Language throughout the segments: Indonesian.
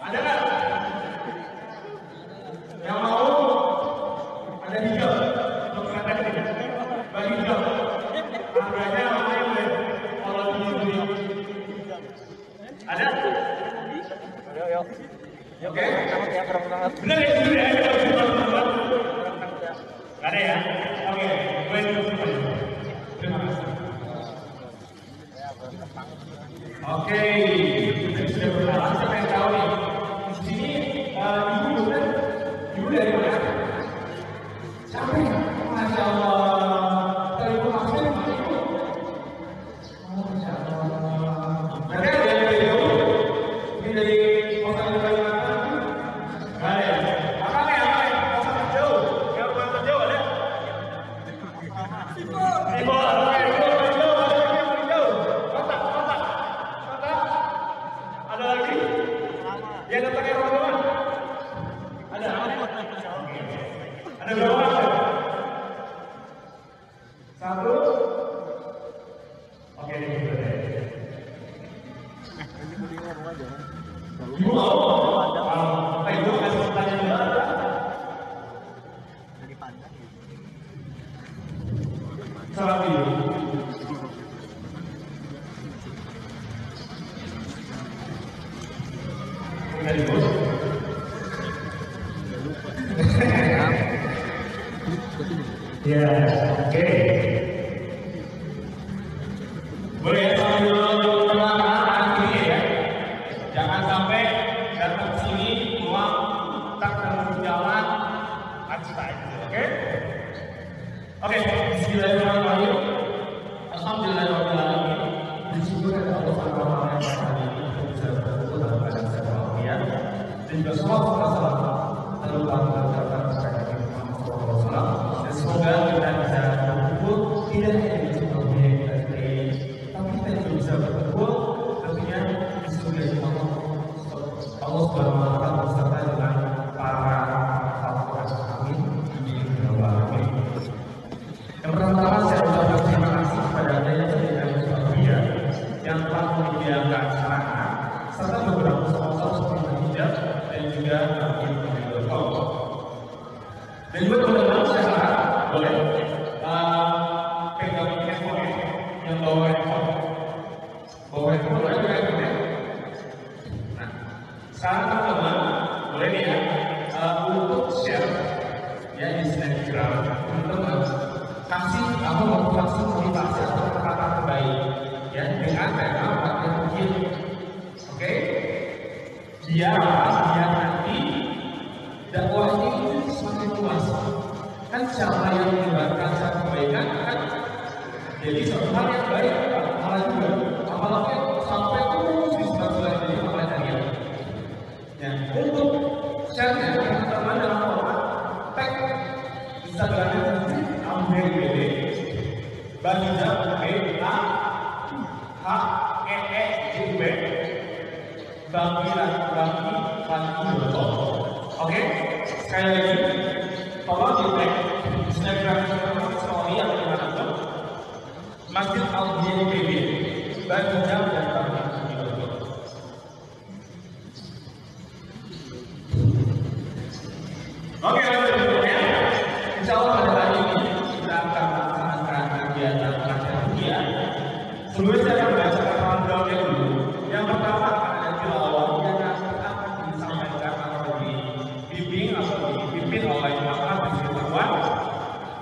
Ada nggak? Yang mau? Ada hijau. Untuk kereta ini. Bagi hijau. Harganya apa? Kalau di ada? Yuk. Oke. Benar ya? Benar ya? Gak ada ya? Oke. Gue dulu. Terima kasih. Oke. Kita sudah berkenalan. Siapa yang tahu nih? Di sini ibu dari mana? Siapa ya? Masya Allah. Telepon maksudnya mana ibu? Oh, Masya Allah. Berarti ada dari jauh? Ini dari kosan Kalimantan? Gak ada ya? Apa ya? Kosan jauh? Yang kosan jauh ada? Ibu. Oke. Ada lagi? Ya datangnya berapa? Ada? Ada berapa? Satu? Oke, ini gitu deh. Ibu mau? Ibu kasih pertanyaan dulu. Salam ibu. Dari bos. Ya, oke. Boleh sambil tenang ini ya. Jangan sampai datang ke sini uang tak terlalu jalan oke? Oke, bismillahirrahmanirrahim. Alhamdulillahirrahmanirrahim. Bersyukur kepada Allah Subhanahu wa taala yang hari ini kita bisa berkumpul dalam keadaan sehat walafiat dan juga semua masalah terlupa terdapat kepada Nabi Muhammad SAW. Dan semoga kita bisa berkumpul tidak hanya di surga yang kita pilih, tapi kita juga bisa berkumpul tentunya di surga yang Allah Subhanahu wa taala beserta dengan para hafal. Amin. Amin. Yang pertama saya ucapkan terima kasih kepada Anda yang sudah bersedia yang telah menyediakan sarana serta beberapa sponsor seperti hijab dan juga Nabi.com. Dan juga teman-teman saya harap boleh pegang handphone yang bawa handphone boleh ya. Nah, sekarang teman-teman boleh nih ya untuk share ya di Instagram teman-teman kasih motivasi atau kata terbaik ya dengan tema latihan mungkin, oke? Biar nanti dakwahnya itu semakin luas. Kan siapa yang menyebarkan satu kebaikan kan jadi suatu hal yang baik, hal juga. Apalagi sampai terus disebarkan jadi oleh kalian. Ya, untuk share-nya teman-teman dalam format tag Instagramnya AMBBD Bagija BAHEEJB Bagi oke, sekali lagi tolong di tag Instagram story yang dimanapun Masjid Al-BBD Bagija dan Bagi. Oke, berikutnya insya Allah pada hari ini kita akan melaksanakan kegiatan latihan ruqyah. Sebelumnya saya akan membacakan rundown-nya dulu. Yang pertama ada tilawah yang akan disampaikan atau dibimbing atau dipimpin oleh Ahmad bin Safwan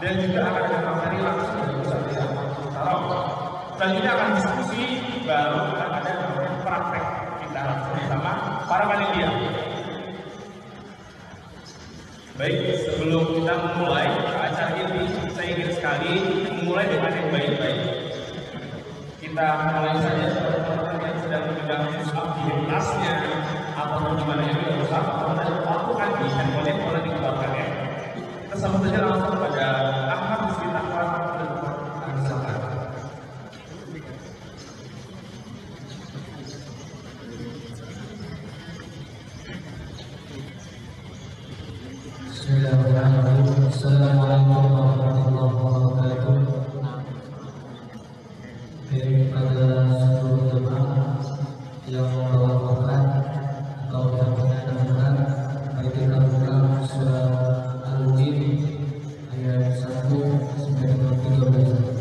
dan juga akan ada materi langsung dari Ustaz Ahmad Mutarok. Selanjutnya akan diskusi, baru akan ada praktek kita langsung bersama para panitia. Baik, sebelum kita memulai acara ini, saya ingin sekali memulai dengan yang baik-baik. Kita mulai saja seperti teman-teman yang sedang memegang push-up di tasnya atau gimana yang tidak usah, teman-teman lakukan di handphone yang boleh dikeluarkan ya. Kita sambut saja langsung pada Ahmad bin Safwan dan silakan. Bismillahirrahmanirrahim. Assalamualaikum warahmatullahi wabarakatuh. Daripada seluruh jemaah yang bawa Quran atau yang punya Quran, mari kita buka surat Al-Jin ayat 1 sampai dengan 13.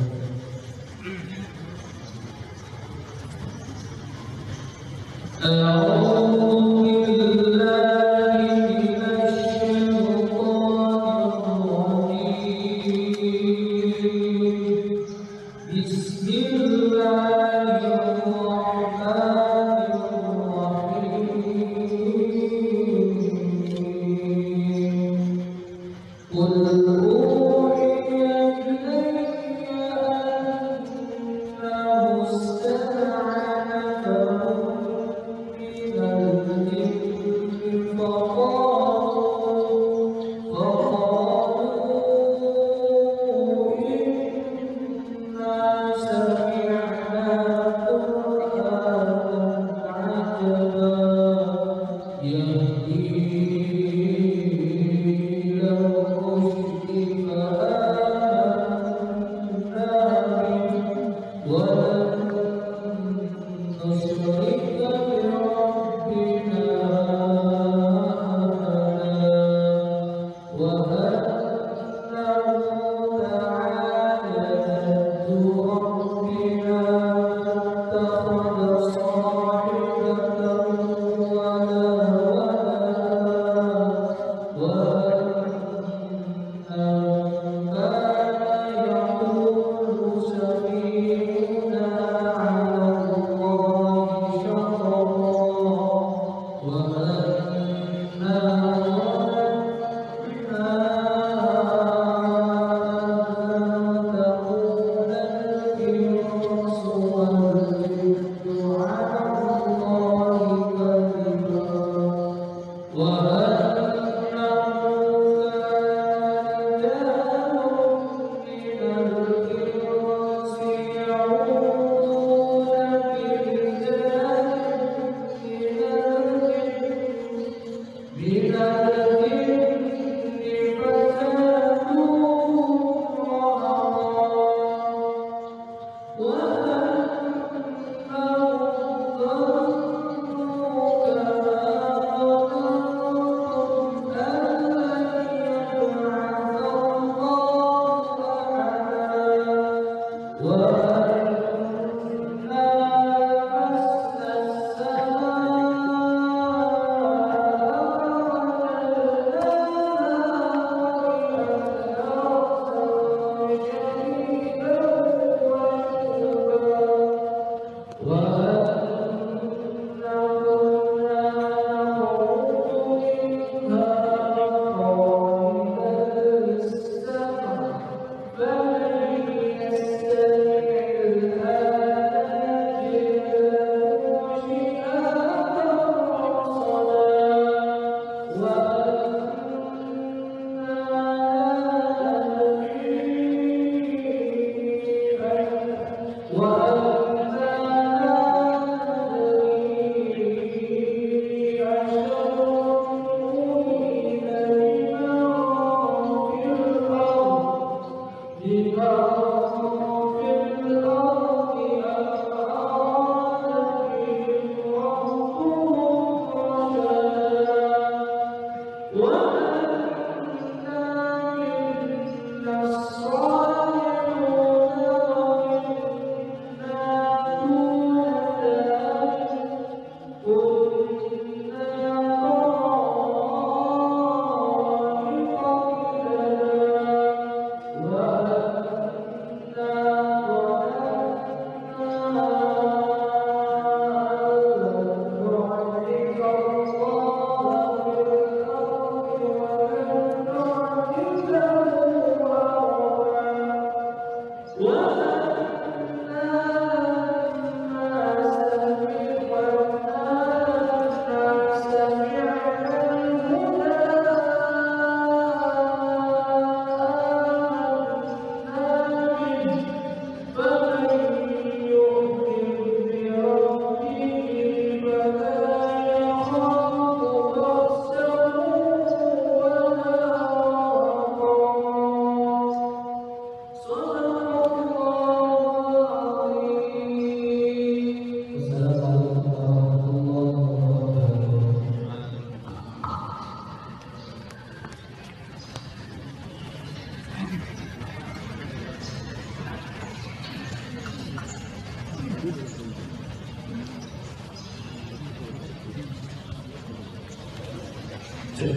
Oke.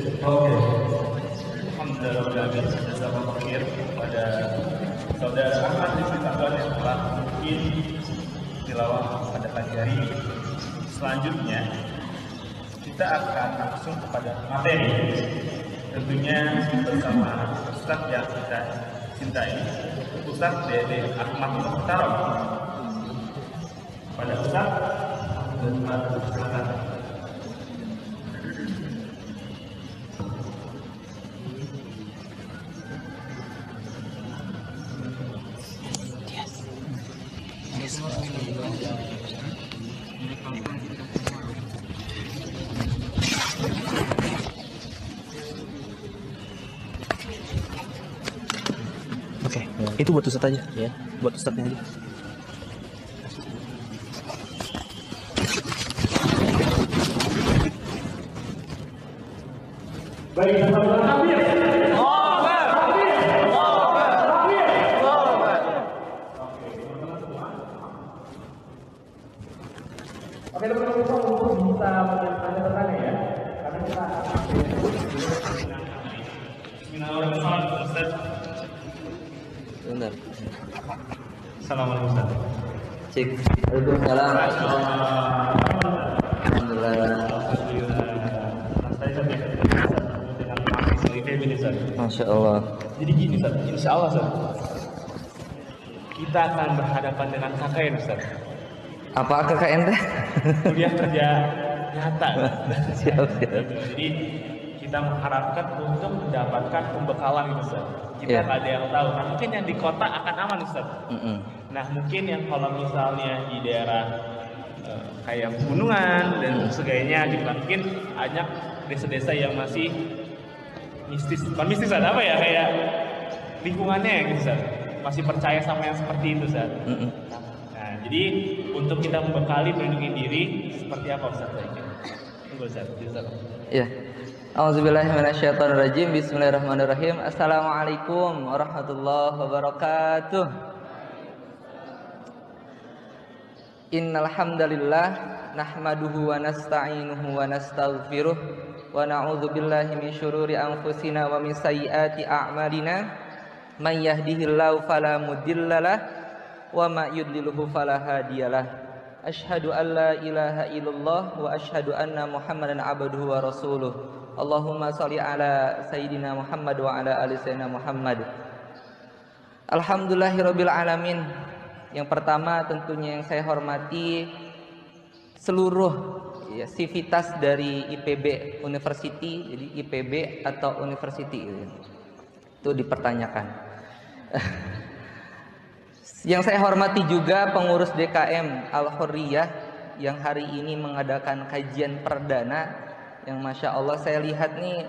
Alhamdulillah jazakallahu khair kepada saudara Ahmad Rizky Tahwan yang telah mungkin tilawah pada pagi hari ini. Selanjutnya kita akan langsung kepada materi, tentunya bersama Ustadz yang kita cintai, Ustadz Dede Ahmad Mukhtarom. Pada Ustadz silakan. Oke, itu buat Ustadz aja ya, buat Ustadznya aja. Baik, Oke teman-teman, untuk bisa menyampaikan pertanyaan ya, karena kita Bismillahirrahmanirrahim. Ustaz. Benar. Assalamualaikum Ustaz. Cek. Waalaikumsalam. Alhamdulillah. Masya Allah. Jadi gini Ustaz, insya Allah Ustaz, kita akan berhadapan dengan KKN Ustaz. Apa KKN teh? Kuliah kerja nyata. Siap. Jadi kita mengharapkan untuk mendapatkan pembekalan gitu Ustaz. Kita nggak ada yang tahu. Nah mungkin yang di kota akan aman Ustaz. Nah mungkin yang kalau misalnya di daerah kayak pegunungan dan sebagainya gitu, mungkin banyak desa-desa yang masih mistis, bukan mistis apa ya, kayak lingkungannya gitu Ustaz, masih percaya sama yang seperti itu Ustaz. Nah jadi untuk kita membekali melindungi diri seperti apa Ustaz? Tunggu Ustaz. Ya. Auzubillahiminasyaitonirrajim. Bismillahirrahmanirrahim. Assalamualaikum warahmatullahi wabarakatuh. Innal hamdalillah nahmaduhu wa nasta'inuhu wa nastaghfiruh wa na'udzu billahi min syururi anfusina wa min sayyiati a'malina. May yahdihillahu fala mudhillalah wa may yudlilhu fala hadiyalah. Asyhadu an la ilaha illallah wa asyhadu anna Muhammadan abduhu wa rasuluh. Allahumma shalli ala sayyidina Muhammad wa ala ali sayyidina Muhammad. Alhamdulillahirabbil alamin. Yang pertama tentunya yang saya hormati seluruh ya, sivitas dari IPB University, jadi IPB atau University itu dipertanyakan. Yang saya hormati juga pengurus DKM Al-Hurriyah yang hari ini mengadakan kajian perdana, yang Masya Allah saya lihat nih,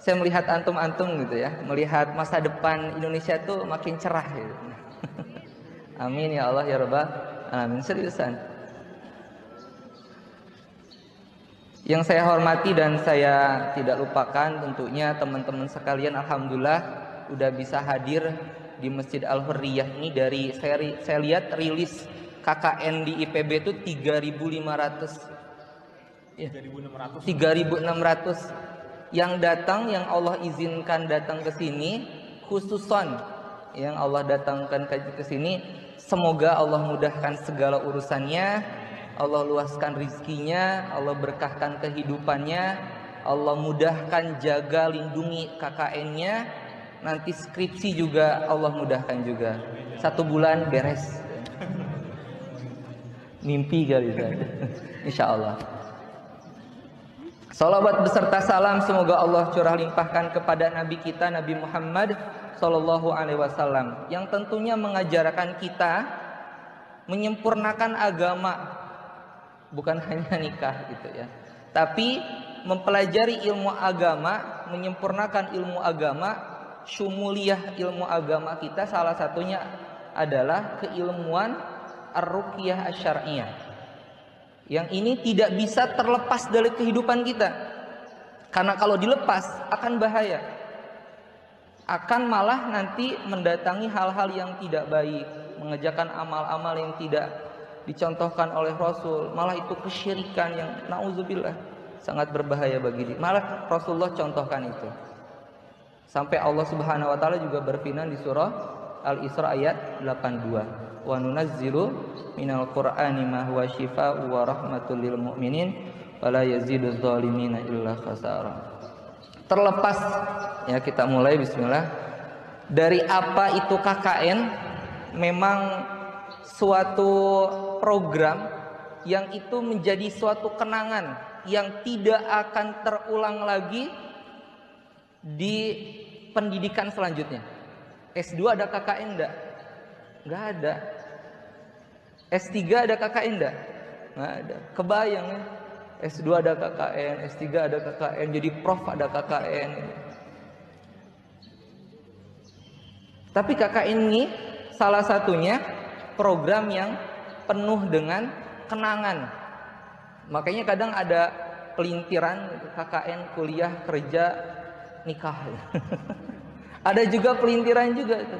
saya melihat antum-antum gitu ya, melihat masa depan Indonesia tuh makin cerah gitu. Amin ya Allah ya Rabbal alamin. Seriusan. Yang saya hormati dan saya tidak lupakan tentunya teman-teman sekalian, alhamdulillah udah bisa hadir di Masjid Al-Hurriyah ini. Dari saya lihat rilis KKN di IPB itu 3.500 ya, 3.600 yang datang, yang Allah izinkan datang ke sini, khususon yang Allah datangkan ke sini. Semoga Allah mudahkan segala urusannya, Allah luaskan rizkinya, Allah berkahkan kehidupannya, Allah mudahkan jaga lindungi KKN-nya. Nanti skripsi juga Allah mudahkan juga. 1 bulan beres. Mimpi kali saja. Insya Allah. Salawat beserta salam semoga Allah curah limpahkan kepada Nabi kita Nabi Muhammad Sallallahu Alaihi Wasallam, yang tentunya mengajarkan kita menyempurnakan agama, bukan hanya nikah gitu ya, tapi mempelajari ilmu agama, menyempurnakan ilmu agama, syumuliyah ilmu agama kita. Salah satunya adalah keilmuan ar-ruqyah asy-syar'iyyah. Yang ini tidak bisa terlepas dari kehidupan kita, karena kalau dilepas akan bahaya, akan malah nanti mendatangi hal-hal yang tidak baik, mengerjakan amal-amal yang tidak dicontohkan oleh Rasul, malah itu kesyirikan yang na'udzubillah. sangat berbahaya bagi diri. Malah Rasulullah contohkan itu. Sampai Allah Subhanahu wa taala juga berfirman di surah Al-Isra ayat 82. Wa nunazzilu minal Qur'ani ma huwa syifaa'un wa rahmatul lil mu'minin wa la yaziduz zalimina illa khasara. Terlepas ya, kita mulai bismillah. Dari apa itu KKN, memang suatu program yang itu menjadi suatu kenangan yang tidak akan terulang lagi di pendidikan selanjutnya. S2 ada KKN enggak? Enggak ada. S3 ada KKN enggak? Enggak ada. Kebayang ya, S2 ada KKN, S3 ada KKN, jadi prof ada KKN. Tapi KKN ini salah satunya program yang penuh dengan kenangan. Makanya kadang ada pelintiran KKN kuliah kerja nikah. Ada juga pelintiran juga itu.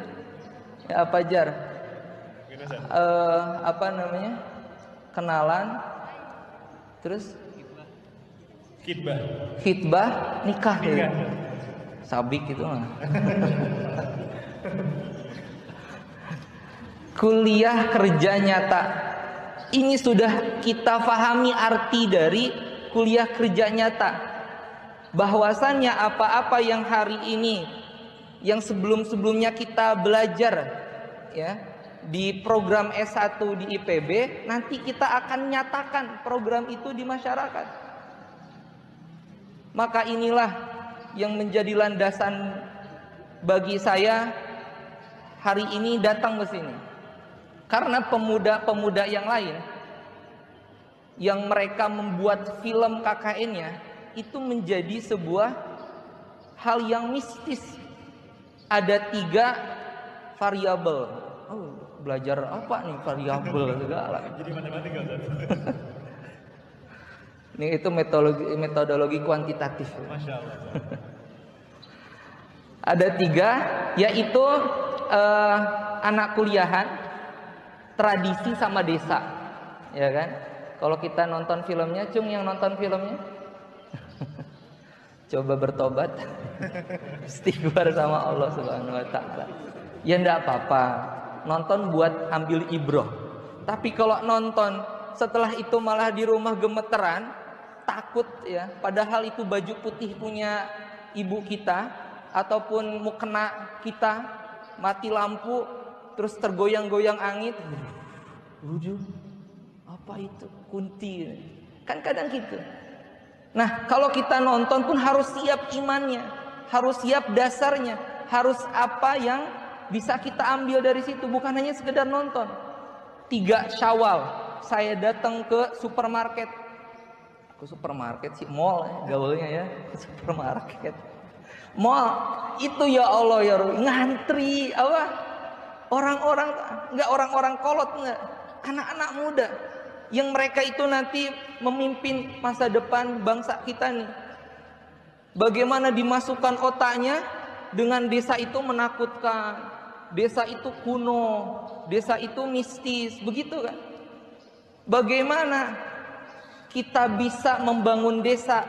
Ya, apa jar? Apa namanya? Kenalan, terus khitbah nikah. Ya. Sabik itu mah. Kuliah kerja nyata. Ini sudah kita pahami arti dari kuliah kerja nyata. Bahwasannya apa-apa yang hari ini, yang sebelum-sebelumnya kita belajar ya di program S1 di IPB, nanti kita akan nyatakan program itu di masyarakat. Maka inilah yang menjadi landasan bagi saya hari ini datang ke sini. Karena pemuda-pemuda yang lain yang mereka membuat film KKN-nya itu menjadi sebuah hal yang mistis. Ada 3 variabel. Oh, belajar apa nih variabel segala. Jadi matematika. Ini itu metodologi kuantitatif. Masya Allah. Ada 3, yaitu anak kuliahan, tradisi sama desa, ya kan? Kalau kita nonton filmnya, Cung yang nonton filmnya, coba bertobat, istighfar sama Allah Subhanahu Wa Taala. Ya ndak apa-apa, nonton buat ambil ibroh. Tapi kalau nonton setelah itu malah di rumah gemeteran, takut ya. Padahal itu baju putih punya ibu kita, ataupun mukena kita, mati lampu. Terus tergoyang-goyang angin, apa itu? Kunti. Kan kadang gitu. Nah, kalau kita nonton pun harus siap imannya, harus siap dasarnya, harus apa yang bisa kita ambil dari situ, bukan hanya sekedar nonton. 3 Syawal, saya datang ke supermarket. Mall gaulnya ya, supermarket. Mall itu ya Allah ya Rabbi, ngantri apa? Orang-orang, enggak orang-orang kolot, enggak, anak-anak muda yang mereka itu nanti memimpin masa depan bangsa kita nih. Bagaimana dimasukkan otaknya dengan desa itu menakutkan, desa itu kuno, desa itu mistis, begitu kan? Bagaimana kita bisa membangun desa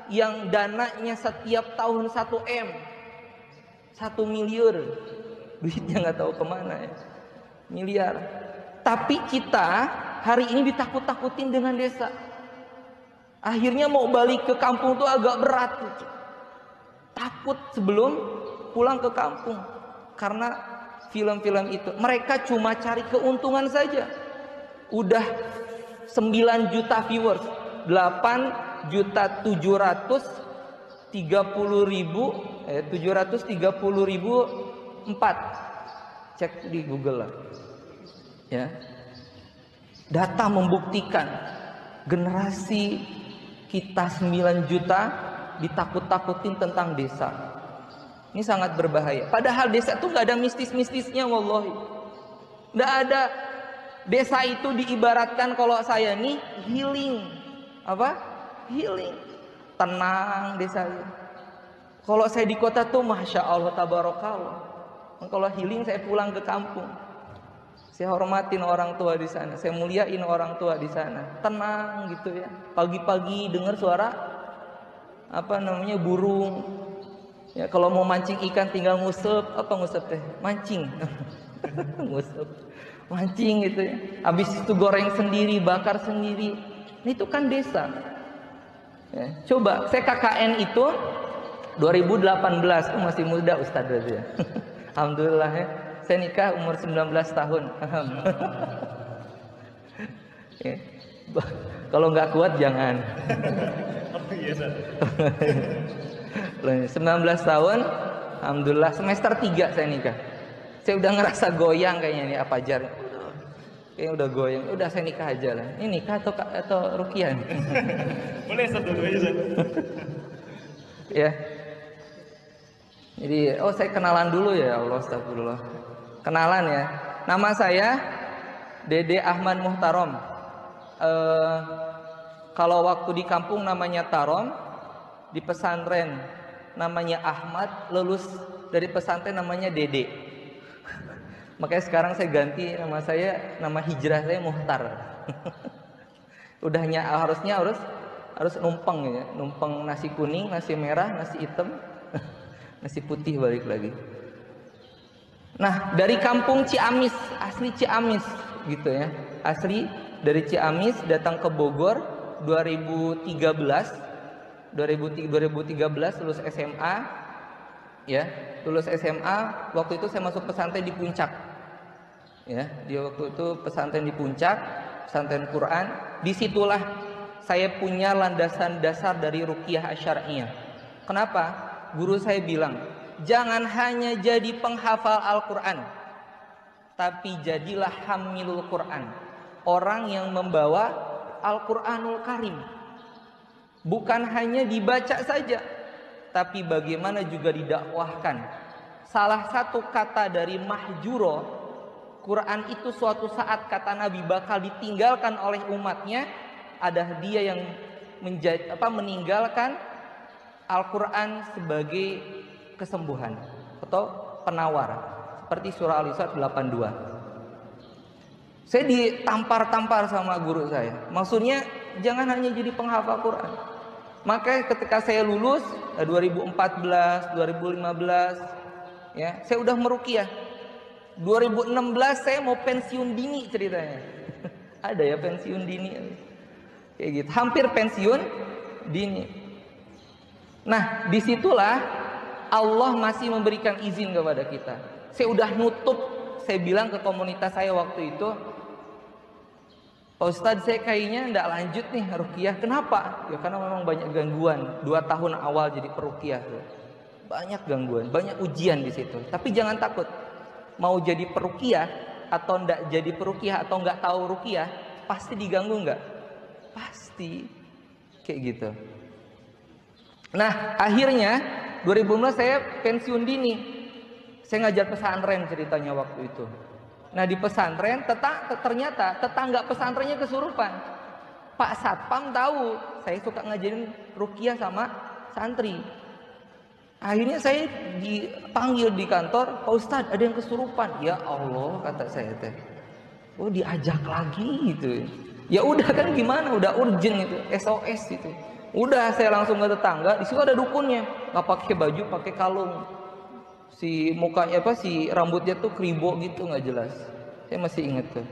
yang dananya setiap tahun 1 M, 1 miliar, duitnya nggak tahu kemana ya, miliar. Tapi kita hari ini ditakut-takutin dengan desa. Akhirnya mau balik ke kampung tuh agak berat gitu. Takut sebelum pulang ke kampung. Karena film-film itu mereka cuma cari keuntungan saja. Udah 9 juta viewers, 8.730.000 cek di Google lah ya. Data membuktikan generasi kita 9 juta ditakut-takutin tentang desa. Ini sangat berbahaya. Padahal desa itu nggak ada mistis-mistisnya, wallahi. Nggak ada. Desa itu diibaratkan kalau saya nih healing. Apa? Healing. Tenang desa itu. Kalau saya di kota tuh Masya Allah Tabarakallah. Kalau healing saya pulang ke kampung. Saya hormatin orang tua di sana, saya muliain orang tua di sana. Tenang gitu ya. Pagi-pagi dengar suara burung. Ya, kalau mau mancing ikan tinggal ngusep, ngusep teh? Mancing. Ngusep. Mancing gitu ya. Habis itu goreng sendiri, bakar sendiri. Itu kan desa. Ya, coba saya KKN itu 2018, masih muda Ustadz ya. Alhamdulillah ya. Saya nikah umur 19 tahun. Ya. Kalau nggak kuat jangan. 19 tahun, alhamdulillah semester 3 saya nikah. Saya udah ngerasa goyang kayaknya nih apa jar. Kayaknya udah goyang. Udah saya nikah aja lah. Ini nikah atau ruqyah nih? Boleh satu-duanya aja. Ya. Jadi, saya kenalan dulu ya Allah, astagfirullah. Kenalan ya. Nama saya Dede Ahmad Muhtarom. Kalau waktu di kampung namanya Tarom, di pesantren namanya Ahmad, lulus dari pesantren namanya Dede. Makanya sekarang saya ganti nama hijrah saya Muhtar. Udahnya harus numpang ya, numpang nasi kuning, nasi merah, nasi hitam, nasi putih balik lagi. Nah, dari kampung Ciamis, asli Ciamis gitu ya. Asli dari Ciamis datang ke Bogor 2013 lulus SMA. Ya, lulus SMA, waktu itu saya masuk pesantren di Puncak. Ya, waktu itu pesantren di Puncak, pesantren Quran. Disitulah saya punya landasan dasar dari ruqyah asy'ariyah. Kenapa? Guru saya bilang, jangan hanya jadi penghafal Al-Quran, tapi jadilah hamilul Quran, orang yang membawa Al-Quranul Karim. Bukan hanya dibaca saja, tapi bagaimana juga didakwahkan. Salah satu kata dari mahjuro, Quran itu suatu saat kata Nabi bakal ditinggalkan oleh umatnya. Ada dia yang meninggalkan Al-Quran sebagai kesembuhan atau penawar, seperti surah Al-Isra 82. Saya ditampar-tampar sama guru saya. Maksudnya jangan hanya jadi penghafal Quran. Maka ketika saya lulus 2014, 2015 ya, saya udah meruqyah. 2016 saya mau pensiun dini ceritanya. Ada ya pensiun dini kayak gitu, hampir pensiun dini. Nah, disitulah Allah masih memberikan izin kepada kita. Saya udah nutup, saya bilang ke komunitas saya waktu itu, Pak Ustadz, saya kayaknya enggak lanjut nih ruqyah. Kenapa? Ya karena memang banyak gangguan. 2 tahun awal jadi peruqyah, banyak gangguan, banyak ujian di situ. Tapi jangan takut. Mau jadi peruqyah atau enggak jadi peruqyah atau enggak tahu ruqyah, pasti diganggu enggak? Pasti. Kayak gitu. Nah, akhirnya 2015 saya pensiun dini. Saya ngajar pesantren ceritanya waktu itu. Nah, di pesantren ternyata tetangga pesantrennya kesurupan. Pak Satpam tahu saya suka ngajarin ruqyah sama santri. Akhirnya saya dipanggil di kantor, Pak Ustadz ada yang kesurupan. Ya Allah, kata saya teh. Oh, diajak lagi gitu. Ya udah kan gimana, udah urgent itu, SOS itu. Udah saya langsung ke tetangga, di situ ada dukunnya, nggak pakai baju, pakai kalung. Si mukanya si rambutnya tuh kribo gitu, nggak jelas. Saya masih ingat tuh.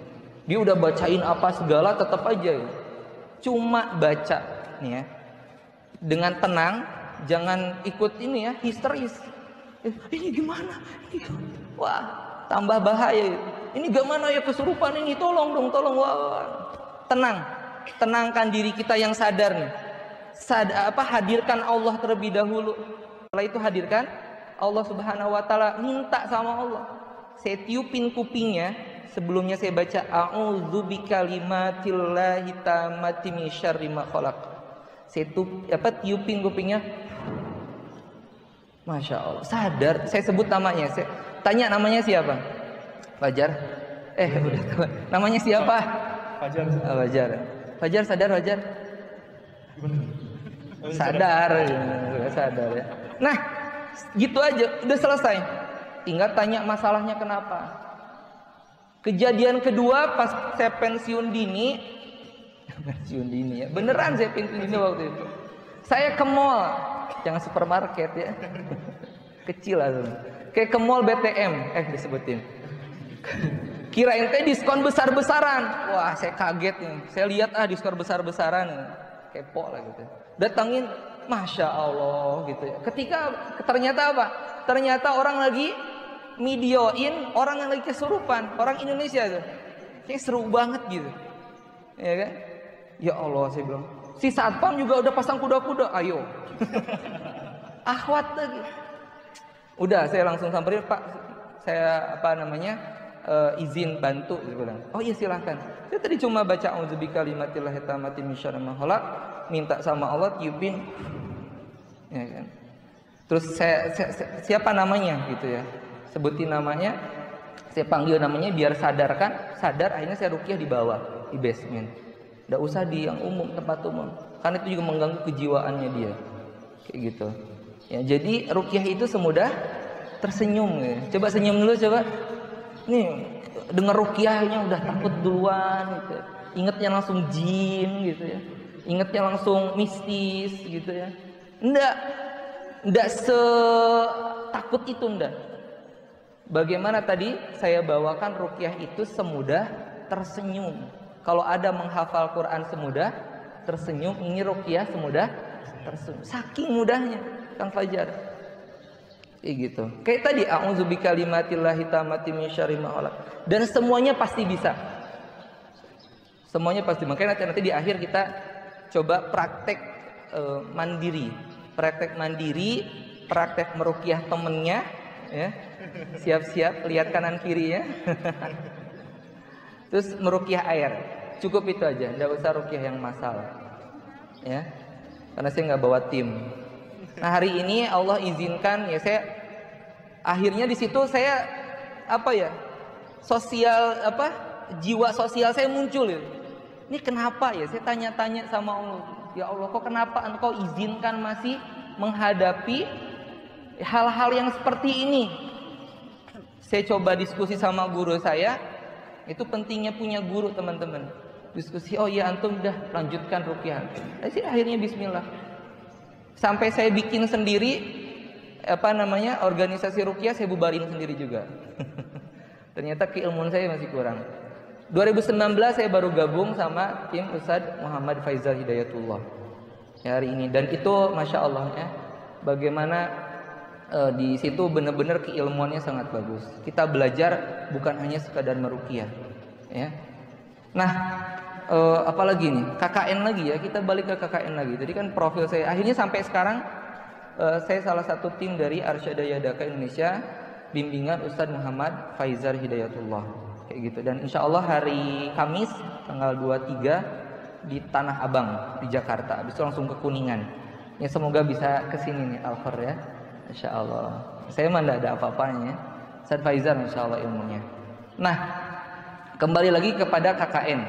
Dia udah bacain apa segala, tetap aja ya. Cuma baca nih ya, dengan tenang, jangan ikut ini ya, histeris. Ini gimana? Wah, tambah bahaya. Ini gimana ya kesurupan ini? Tolong dong, tolong. Wah, tenang, tenangkan diri kita yang sadar nih. Hadirkan Allah terlebih dahulu. Setelah itu hadirkan Allah Subhanahu wa taala, minta sama Allah. Saya tiupin kupingnya, sebelumnya saya baca a'udzu bikalimatillahi tammati min syarri ma khalaq. Saya tiupin kupingnya. Masya Allah, sadar. Saya sebut namanya. Saya tanya namanya siapa? Fajar. Udah tahu. Namanya siapa? Fajar. Fajar. Fajar sadar, Fajar. Sadar ya. Nah, gitu aja, udah selesai. Tinggal tanya masalahnya kenapa. Kejadian kedua pas saya pensiun dini ya, beneran saya pensiun dini waktu itu. Saya ke mall, jangan supermarket ya, kecil langsung. Kayak ke mall BTM, disebutin. Kirain teh diskon besar-besaran. Wah, saya kaget nih. Saya lihat diskon besar-besaran, kepo lah gitu. Datangin, masya Allah gitu ya. Ketika ternyata apa? Ternyata orang lagi videoin orang yang lagi kesurupan, orang Indonesia tuh. Kayak seru banget gitu. Ya kan? Ya Allah, saya bilang. Si satpam juga udah pasang kuda-kuda, ayo. Akhwat lagi. Udah, saya langsung samperin, Pak. Saya izin bantu, saya bilang. Oh iya silahkan. Saya tadi cuma baca auzubillahi kalimatillahi tammati min syarri ma khalaq, minta sama Allah tiupin. Ya kan? Terus saya siapa namanya gitu ya. Sebutin namanya, saya panggil namanya biar sadar, akhirnya saya ruqyah di bawah, di basement. Nggak usah di yang umum, tempat umum, karena itu juga mengganggu kejiwaannya dia, kayak gitu. Ya, jadi ruqyah itu semudah tersenyum ya. Coba senyum dulu coba. Nih, dengar ruqyahnya udah takut duluan gitu. Ingatnya langsung jin gitu ya. Ingatnya langsung mistis gitu ya. Enggak setakut itu enggak. Bagaimana tadi saya bawakan ruqyah itu semudah tersenyum. Kalau ada menghafal Quran semudah tersenyum, ini ruqyah semudah tersenyum. Saking mudahnya, Kang Fajar. Kayak gitu. Kayak tadi a'udzubika kalimatillahi tammati min syarri ma khalaq. Dan semuanya pasti bisa. Semuanya pasti. Makanya nanti di akhir kita coba praktek mandiri. Praktek mandiri, praktek meruqyah temennya ya. Siap-siap lihat kanan kiri ya. Terus meruqyah air. Cukup itu aja, enggak usah ruqyah yang massal. Ya. Karena saya nggak bawa tim. Nah, hari ini Allah izinkan ya, saya akhirnya di situ saya jiwa sosial saya muncul ya. Ini kenapa ya? Saya tanya-tanya sama Allah. Ya Allah, kok kenapa Engkau izinkan masih menghadapi hal-hal yang seperti ini? Saya coba diskusi sama guru saya. Itu pentingnya punya guru, teman-teman. Diskusi, oh iya antum udah lanjutkan ruqyah. Akhirnya bismillah. Sampai saya bikin sendiri organisasi ruqyah, saya bubarin sendiri juga. Ternyata keilmuan saya masih kurang. 2019 saya baru gabung sama tim Ustadz Muhammad Faizal Hidayatullah ya, hari ini, dan itu masya Allah ya, bagaimana di situ benar-benar keilmuannya sangat bagus. Kita belajar bukan hanya sekadar meruqyah ya. Nah, apalagi nih KKN lagi ya, kita balik ke KKN lagi. Tadi kan profil saya akhirnya sampai sekarang saya salah satu tim dari Arsyadiyah Daka Indonesia, bimbingan Ustadz Muhammad Faizal Hidayatullah kayak gitu. Dan insya Allah hari Kamis tanggal 23 di Tanah Abang di Jakarta, habis itu langsung ke Kuningan ya. Semoga bisa kesini nih Alfer ya, insya Allah. Saya mah tidak ada apa-apanya, Ustadz Faizal insya Allah ilmunya. Nah, kembali lagi kepada KKN.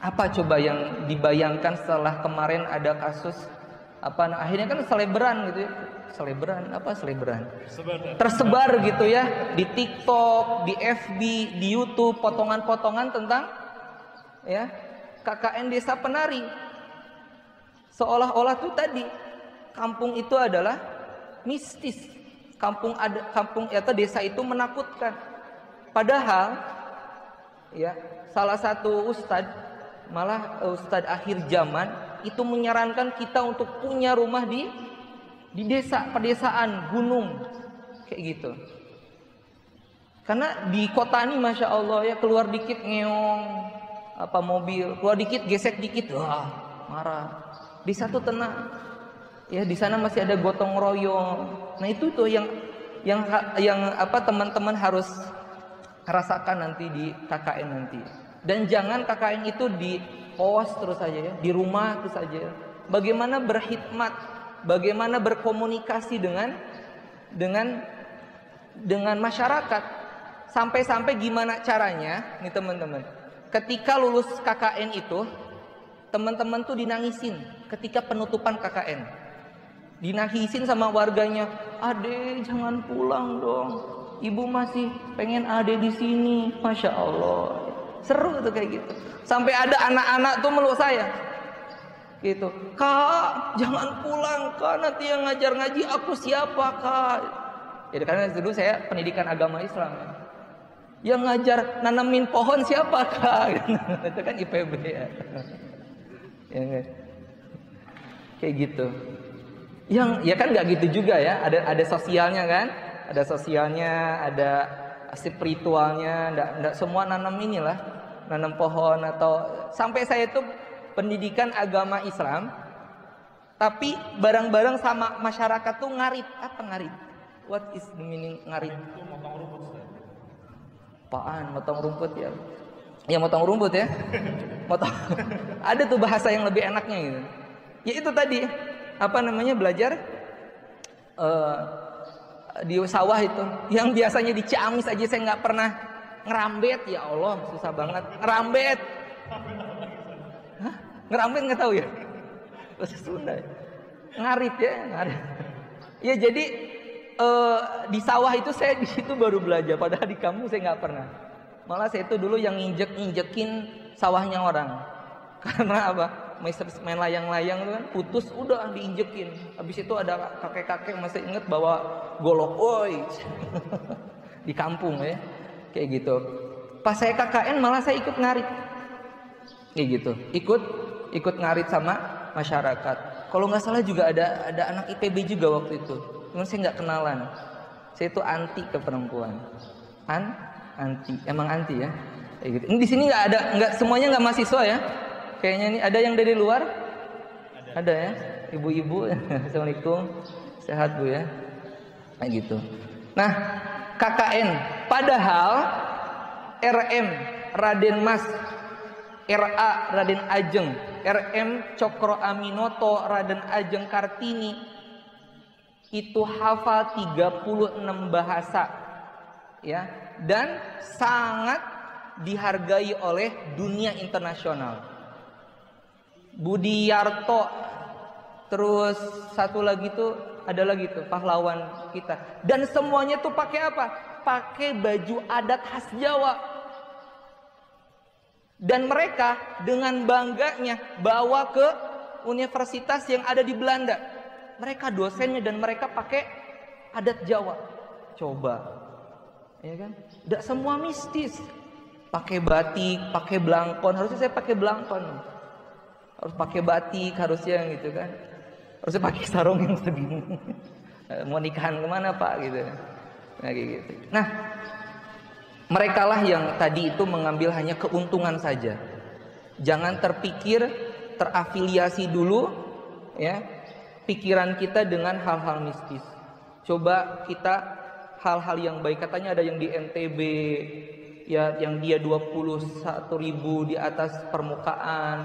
Apa coba yang dibayangkan setelah kemarin ada kasus akhirnya kan selebgram gitu ya. Selebgram tersebar gitu ya di TikTok, di FB, di YouTube, potongan-potongan tentang ya KKN Desa Penari. Seolah-olah tuh tadi kampung itu adalah mistis. Kampung atau desa itu menakutkan. Padahal ya, salah satu ustadz akhir zaman itu menyarankan kita untuk punya rumah di desa, pedesaan, gunung kayak gitu. Karena di kota ini masya Allah ya, keluar dikit ngeong mobil, keluar dikit gesek dikit, wah marah. Desa tuh tenang ya, di sana masih ada gotong royong. Nah itu tuh yang teman-teman harus rasakan nanti di KKN nanti. Dan jangan KKN itu di post terus saja ya, di rumah terus saja. Bagaimana berkhidmat, bagaimana berkomunikasi dengan masyarakat. Sampai-sampai gimana caranya nih teman-teman. Ketika lulus KKN itu, teman-teman tuh dinangisin ketika penutupan KKN. Dinangisin sama warganya, "Ade, jangan pulang dong. ibu masih pengen ada di sini, masya Allah. Seru tuh kayak gitu. Sampai ada anak-anak tuh meluk saya, gitu. Kak, jangan pulang kak, nanti yang ngajar ngaji aku siapa kak? Jadi karena dulu saya pendidikan agama Islam. Yang ngajar nanamin pohon siapa kak? Itu kan IPB ya. Kayak gitu. Yang ya kan nggak gitu juga ya. Ada sosialnya kan? Ada sosialnya, ada spiritualnya. Nggak semua nanam inilah, nanam pohon atau sampai saya itu pendidikan agama Islam, tapi bareng-bareng sama masyarakat tuh ngarit. Apa ngarit? What is the meaning ngarit? Itu motong rumput. Apaan? Motong rumput ya? Ya motong rumput ya. Motong. Ada tuh bahasa yang lebih enaknya gitu. Ya itu tadi apa namanya belajar di sawah itu. Yang biasanya di Ciamis aja saya nggak pernah ngerambet. Ya Allah susah banget ngerambet. Hah? Ngerambet nggak tahu ya? Bahasa Sunda. Ngarit ya, ngarit. Ya jadi di sawah itu saya di situ baru belajar. Padahal di kampung saya nggak pernah. Malah saya itu dulu yang injekin sawahnya orang. Karena apa? Main layang-layang itu kan putus udah diinjekin. Habis itu ada kakek-kakek masih inget bawa golok, woi. Di kampung ya. Kayak gitu. Pas saya KKN malah saya ikut ngarit. Kayak gitu. Ikut ngarit sama masyarakat. Kalau nggak salah juga ada anak IPB juga waktu itu. Cuman saya nggak kenalan. Saya itu anti ke perempuan. Anti. Emang anti ya. Kayak gitu. Ini di sini nggak semuanya nggak mahasiswa ya. Kayaknya ini ada yang dari luar? Ada ya. Ibu-ibu. Assalamualaikum. Sehat Bu ya. Kayak gitu. Nah, KKN. Padahal RM Raden Mas, RA Raden Ajeng, RM Cokro Aminoto Raden Ajeng Kartini itu hafal 36 bahasa ya, dan sangat dihargai oleh dunia internasional. Budi Yarto, terus satu lagi tuh ada lagi tuh pahlawan kita, dan semuanya tuh pakai apa? Pakai baju adat khas Jawa. Dan mereka dengan bangganya bawa ke universitas yang ada di Belanda. Mereka dosennya dan mereka pakai adat Jawa. Coba, ya kan? Tidak semua mistis. Pakai batik, pakai belangkon. Harusnya saya pakai belangkon. Harus pakai batik, harusnya gitu kan. Harusnya pakai sarung yang segini. Mau nikahan kemana Pak gitu. Nah, gitu. Nah, merekalah yang tadi itu mengambil hanya keuntungan saja. Jangan terpikir terafiliasi dulu ya pikiran kita dengan hal-hal mistis. Coba kita hal-hal yang baik. Katanya ada yang di NTB ya, yang dia 21.000 di atas permukaan,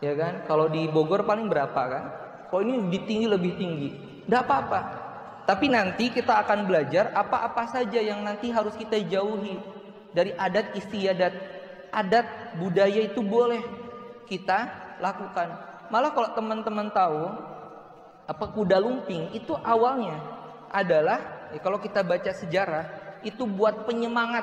ya kan? Kalau di Bogor paling berapa kan? Kalau ini tinggi lebih tinggi, tidak apa-apa. Tapi nanti kita akan belajar apa-apa saja yang nanti harus kita jauhi dari adat istiadat. Adat budaya itu boleh kita lakukan. Malah kalau teman-teman tahu apa kuda lumping itu awalnya adalah ya, kalau kita baca sejarah itu buat penyemangat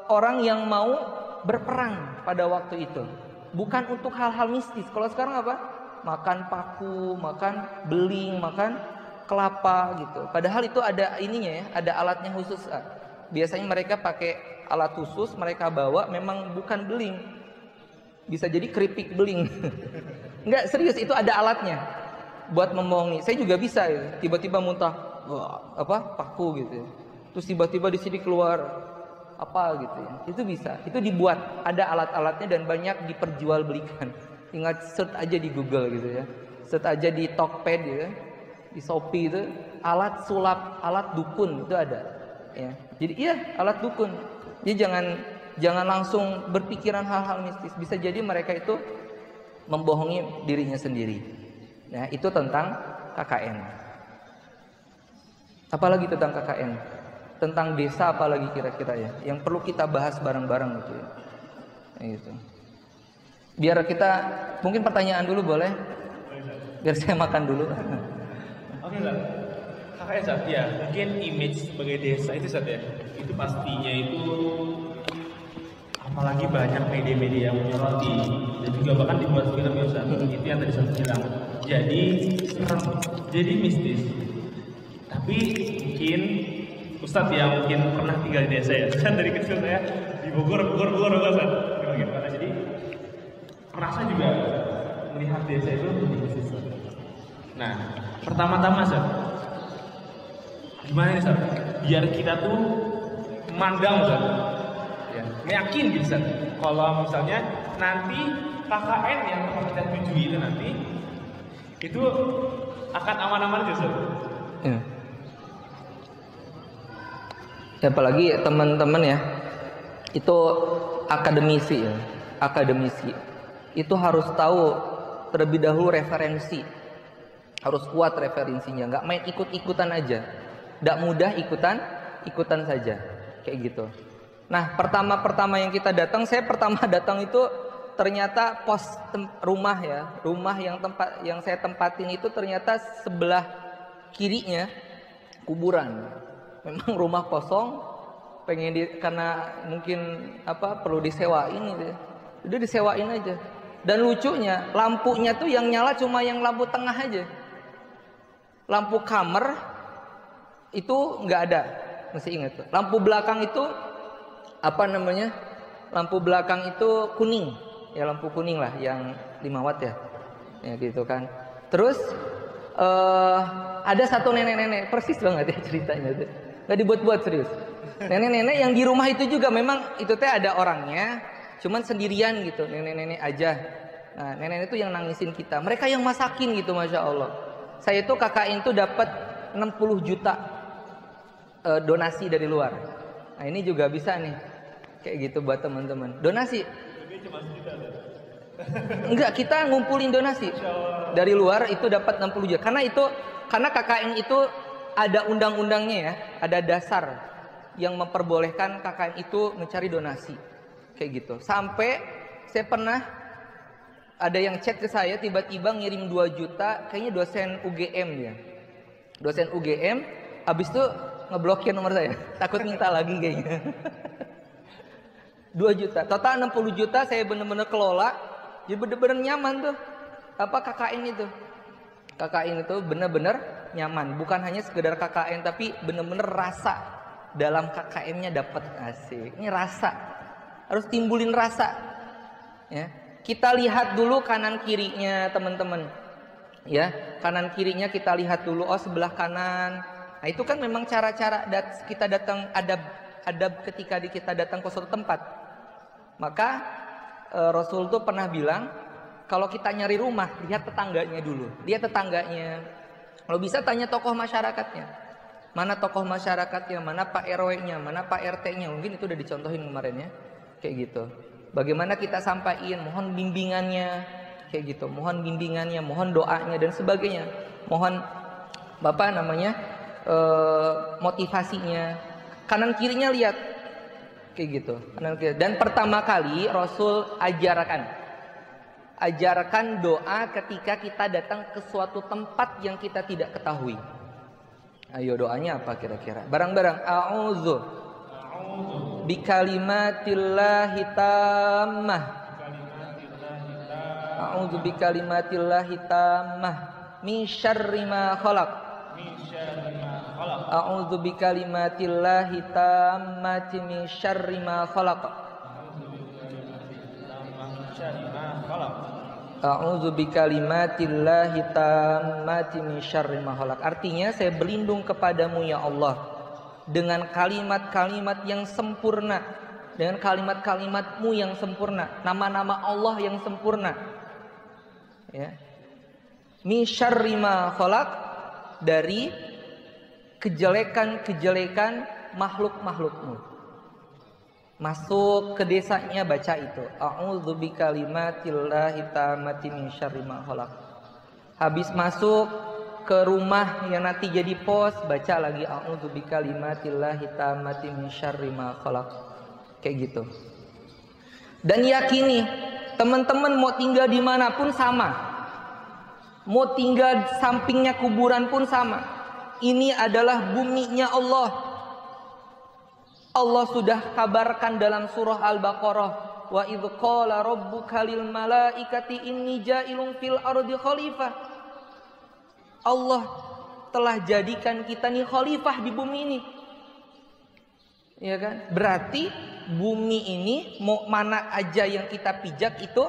orang yang mau berperang pada waktu itu, bukan untuk hal-hal mistis. Kalau sekarang apa? Makan paku, makan beling, makan kelapa gitu. Padahal itu ada ininya ya, ada alatnya khusus. Biasanya mereka pakai alat khusus, mereka bawa memang bukan beling. Bisa jadi keripik beling. Enggak, serius itu ada alatnya buat membohongi. Saya juga bisa gitu. Tiba-tiba muntah paku gitu. Terus tiba-tiba di sini keluar apa gitu ya. Itu bisa. Itu dibuat, ada alat-alatnya dan banyak diperjualbelikan. Tinggal search aja di Google gitu ya. Search aja di Tokped gitu ya. Di Shopee itu alat sulap, alat dukun itu ada ya. Jadi iya, alat dukun. Jadi jangan langsung berpikiran hal-hal mistis. Bisa jadi mereka itu membohongi dirinya sendiri. Nah, itu tentang KKN. Apalagi tentang KKN? Tentang desa apalagi kira-kira ya yang perlu kita bahas bareng-bareng gitu ya. Gitu. Biar kita mungkin pertanyaan dulu boleh? Biar saya makan dulu. Oke, Ustaz. Makanya Sat, ya mungkin image sebagai desa itu Sat ya, itu pastinya itu apalagi banyak media-media yang menyoroti dan juga bahkan dibuat film ya Ustaz. Itu yang tadi saya bilang. Jadi serem, jadi mistis. Tapi mungkin Ustadz yang mungkin pernah tinggal di desa ya, kan dari kecil saya di Bogor Ustaz. Gimana? Jadi merasa juga melihat desa itu lebih mistis. Nah, pertama-tama Ustaz, gimana nih Ustaz? Biar kita tuh mandang Ustaz, ya, yakin gitu Ustaz, kalau misalnya nanti KKN yang kita tuju itu nanti itu akan aman-aman aja Ustaz. Ya. Ya, apalagi teman-teman ya, itu akademisi ya, akademisi itu harus tahu terlebih dahulu referensi, harus kuat referensinya, nggak main ikut-ikutan aja, nggak mudah ikutan saja, kayak gitu. Nah, pertama yang kita datang, saya pertama datang itu ternyata pos rumah ya, rumah yang saya tempatin itu ternyata sebelah kirinya kuburan. Memang rumah kosong, karena mungkin perlu disewain gitu. Udah disewain aja. Dan lucunya lampunya tuh yang nyala cuma yang lampu tengah aja. Lampu kamar itu nggak ada, masih ingat tuh. Lampu belakang itu lampu belakang itu kuning, ya lampu kuning lah yang 5 watt ya, ya gitu kan. Terus ada satu nenek-nenek, persis banget ya ceritanya tuh. Nggak dibuat-buat, serius. Nenek-nenek yang di rumah itu juga memang itu teh ada orangnya, cuman sendirian gitu, nenek-nenek aja. Nah, nenek itu yang nangisin kita. Mereka yang masakin gitu, Masya Allah. Saya itu KKN itu dapat 60 juta donasi dari luar. Nah, ini juga bisa nih, kayak gitu buat teman-teman. Donasi. Enggak, kita ngumpulin donasi dari luar itu dapat 60 juta. Karena KKN itu ada undang-undangnya ya, ada dasar yang memperbolehkan KKN itu mencari donasi, kayak gitu. Sampai saya pernah ada yang chat ke saya tiba-tiba ngirim 2 juta, kayaknya dosen UGM dia. Dosen UGM, habis itu ngeblokir nomor saya, takut minta lagi kayaknya. 2 juta, total 60 juta saya bener-bener kelola, jadi bener-bener nyaman tuh. KKN itu. KKN itu bener-bener nyaman, bukan hanya sekedar KKN tapi bener-bener rasa dalam KKN-nya dapat, asik. Ini rasa, harus timbulin rasa. Ya, kita lihat dulu kanan kirinya teman-teman. Ya, kanan kirinya kita lihat dulu. Oh, sebelah kanan. Nah, itu kan memang cara-cara kita datang, adab ketika kita datang ke suatu tempat. Maka Rasul tuh pernah bilang, kalau kita nyari rumah, lihat tetangganya dulu. Lihat tetangganya. Kalau bisa tanya tokoh masyarakatnya. Mana tokoh masyarakatnya, mana Pak RW-nya, mana Pak RT-nya. Mungkin itu udah dicontohin kemarin ya. Kayak gitu. Bagaimana kita sampaikan, mohon bimbingannya. Kayak gitu. Mohon bimbingannya, mohon doanya dan sebagainya. Mohon motivasinya. Kanan kirinya lihat. Kayak gitu. Kanan kiri. Dan pertama kali Rasul ajarkan doa ketika kita datang ke suatu tempat yang kita tidak ketahui. Ayo, doanya apa kira-kira? Barang-barang. A'udzu bikalimatillahi tammah. A'udzu bikalimatillahi tammah min syarri ma khalaq. A'udzu bikalimatillahi tammati min syarri ma khalaq. A'udzu bikalimatillahi tammati min syarri ma khalaq. Artinya saya berlindung kepadamu ya Allah dengan kalimat-kalimat yang sempurna, dengan kalimat-kalimatmu yang sempurna, nama-nama Allah yang sempurna. Ya. Min syarri ma khalaq, dari kejelekan-kejelekan makhluk-makhlukmu. Masuk ke desanya baca itu. A'udzu bikalimatillahi tammati min syarri ma khalaq. Habis masuk ke rumah yang nanti jadi pos, baca lagi a'udzu bikalimatillahi tammati min syarri ma khalaq. Kayak gitu. Dan yakini teman-teman mau tinggal dimanapun sama. Mau tinggal sampingnya kuburan pun sama. ini adalah buminya Allah. Allah sudah kabarkan dalam surah Al-Baqarah, wa idz qala rabbuka lil malaikati inni ja'ilun fil ardi khalifah. Allah telah jadikan kita nih khalifah di bumi ini. Ya kan? Berarti bumi ini mau mana aja yang kita pijak itu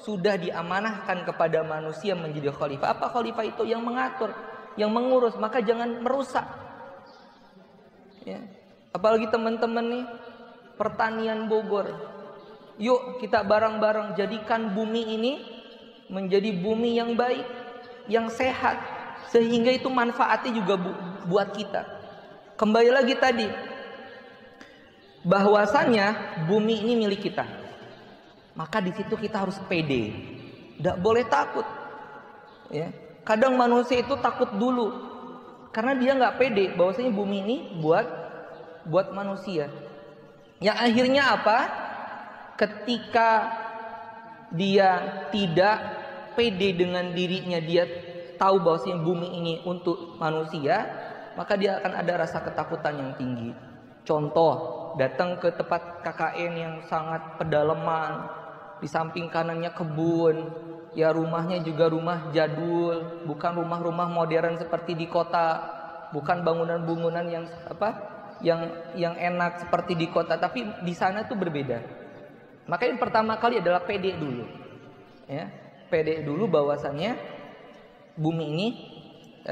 sudah diamanahkan kepada manusia menjadi khalifah. Apa khalifah itu? Yang mengatur, yang mengurus, maka jangan merusak. Ya. Apalagi teman-teman nih pertanian Bogor. Yuk kita bareng-bareng jadikan bumi ini menjadi bumi yang baik, yang sehat, sehingga itu manfaatnya juga buat kita. Kembali lagi tadi, bahwasanya bumi ini milik kita. Maka di situ kita harus pede, tidak boleh takut. Ya. Kadang manusia itu takut dulu, karena dia nggak pede bahwasanya bumi ini buat manusia. Yang akhirnya apa? Ketika dia tidak pede dengan dirinya, dia tahu bahwasanya bumi ini untuk manusia, maka dia akan ada rasa ketakutan yang tinggi. Contoh, datang ke tempat KKN yang sangat pedalaman, di samping kanannya kebun, ya rumahnya juga rumah jadul, bukan rumah-rumah modern seperti di kota, bukan bangunan-bangunan yang enak seperti di kota, tapi di sana tuh berbeda. Maka yang pertama kali adalah pede dulu, ya, pede dulu bahwasannya bumi ini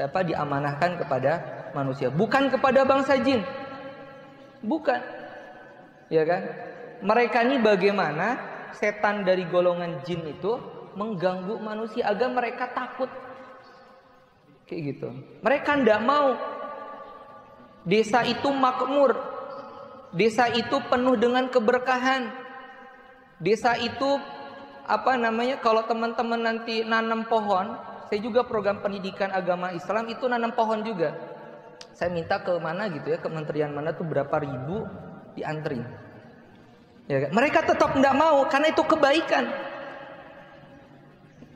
diamanahkan kepada manusia, bukan kepada bangsa jin, bukan, ya kan? Mereka ini bagaimana setan dari golongan jin itu mengganggu manusia agar mereka takut, kayak gitu. Mereka tidak mau desa itu makmur, desa itu penuh dengan keberkahan, desa itu kalau teman-teman nanti nanam pohon, saya juga program pendidikan agama Islam itu nanam pohon juga. Saya minta ke mana gitu ya, kementerian mana tuh berapa ribu diantri. Ya, mereka tetap tidak mau karena itu kebaikan.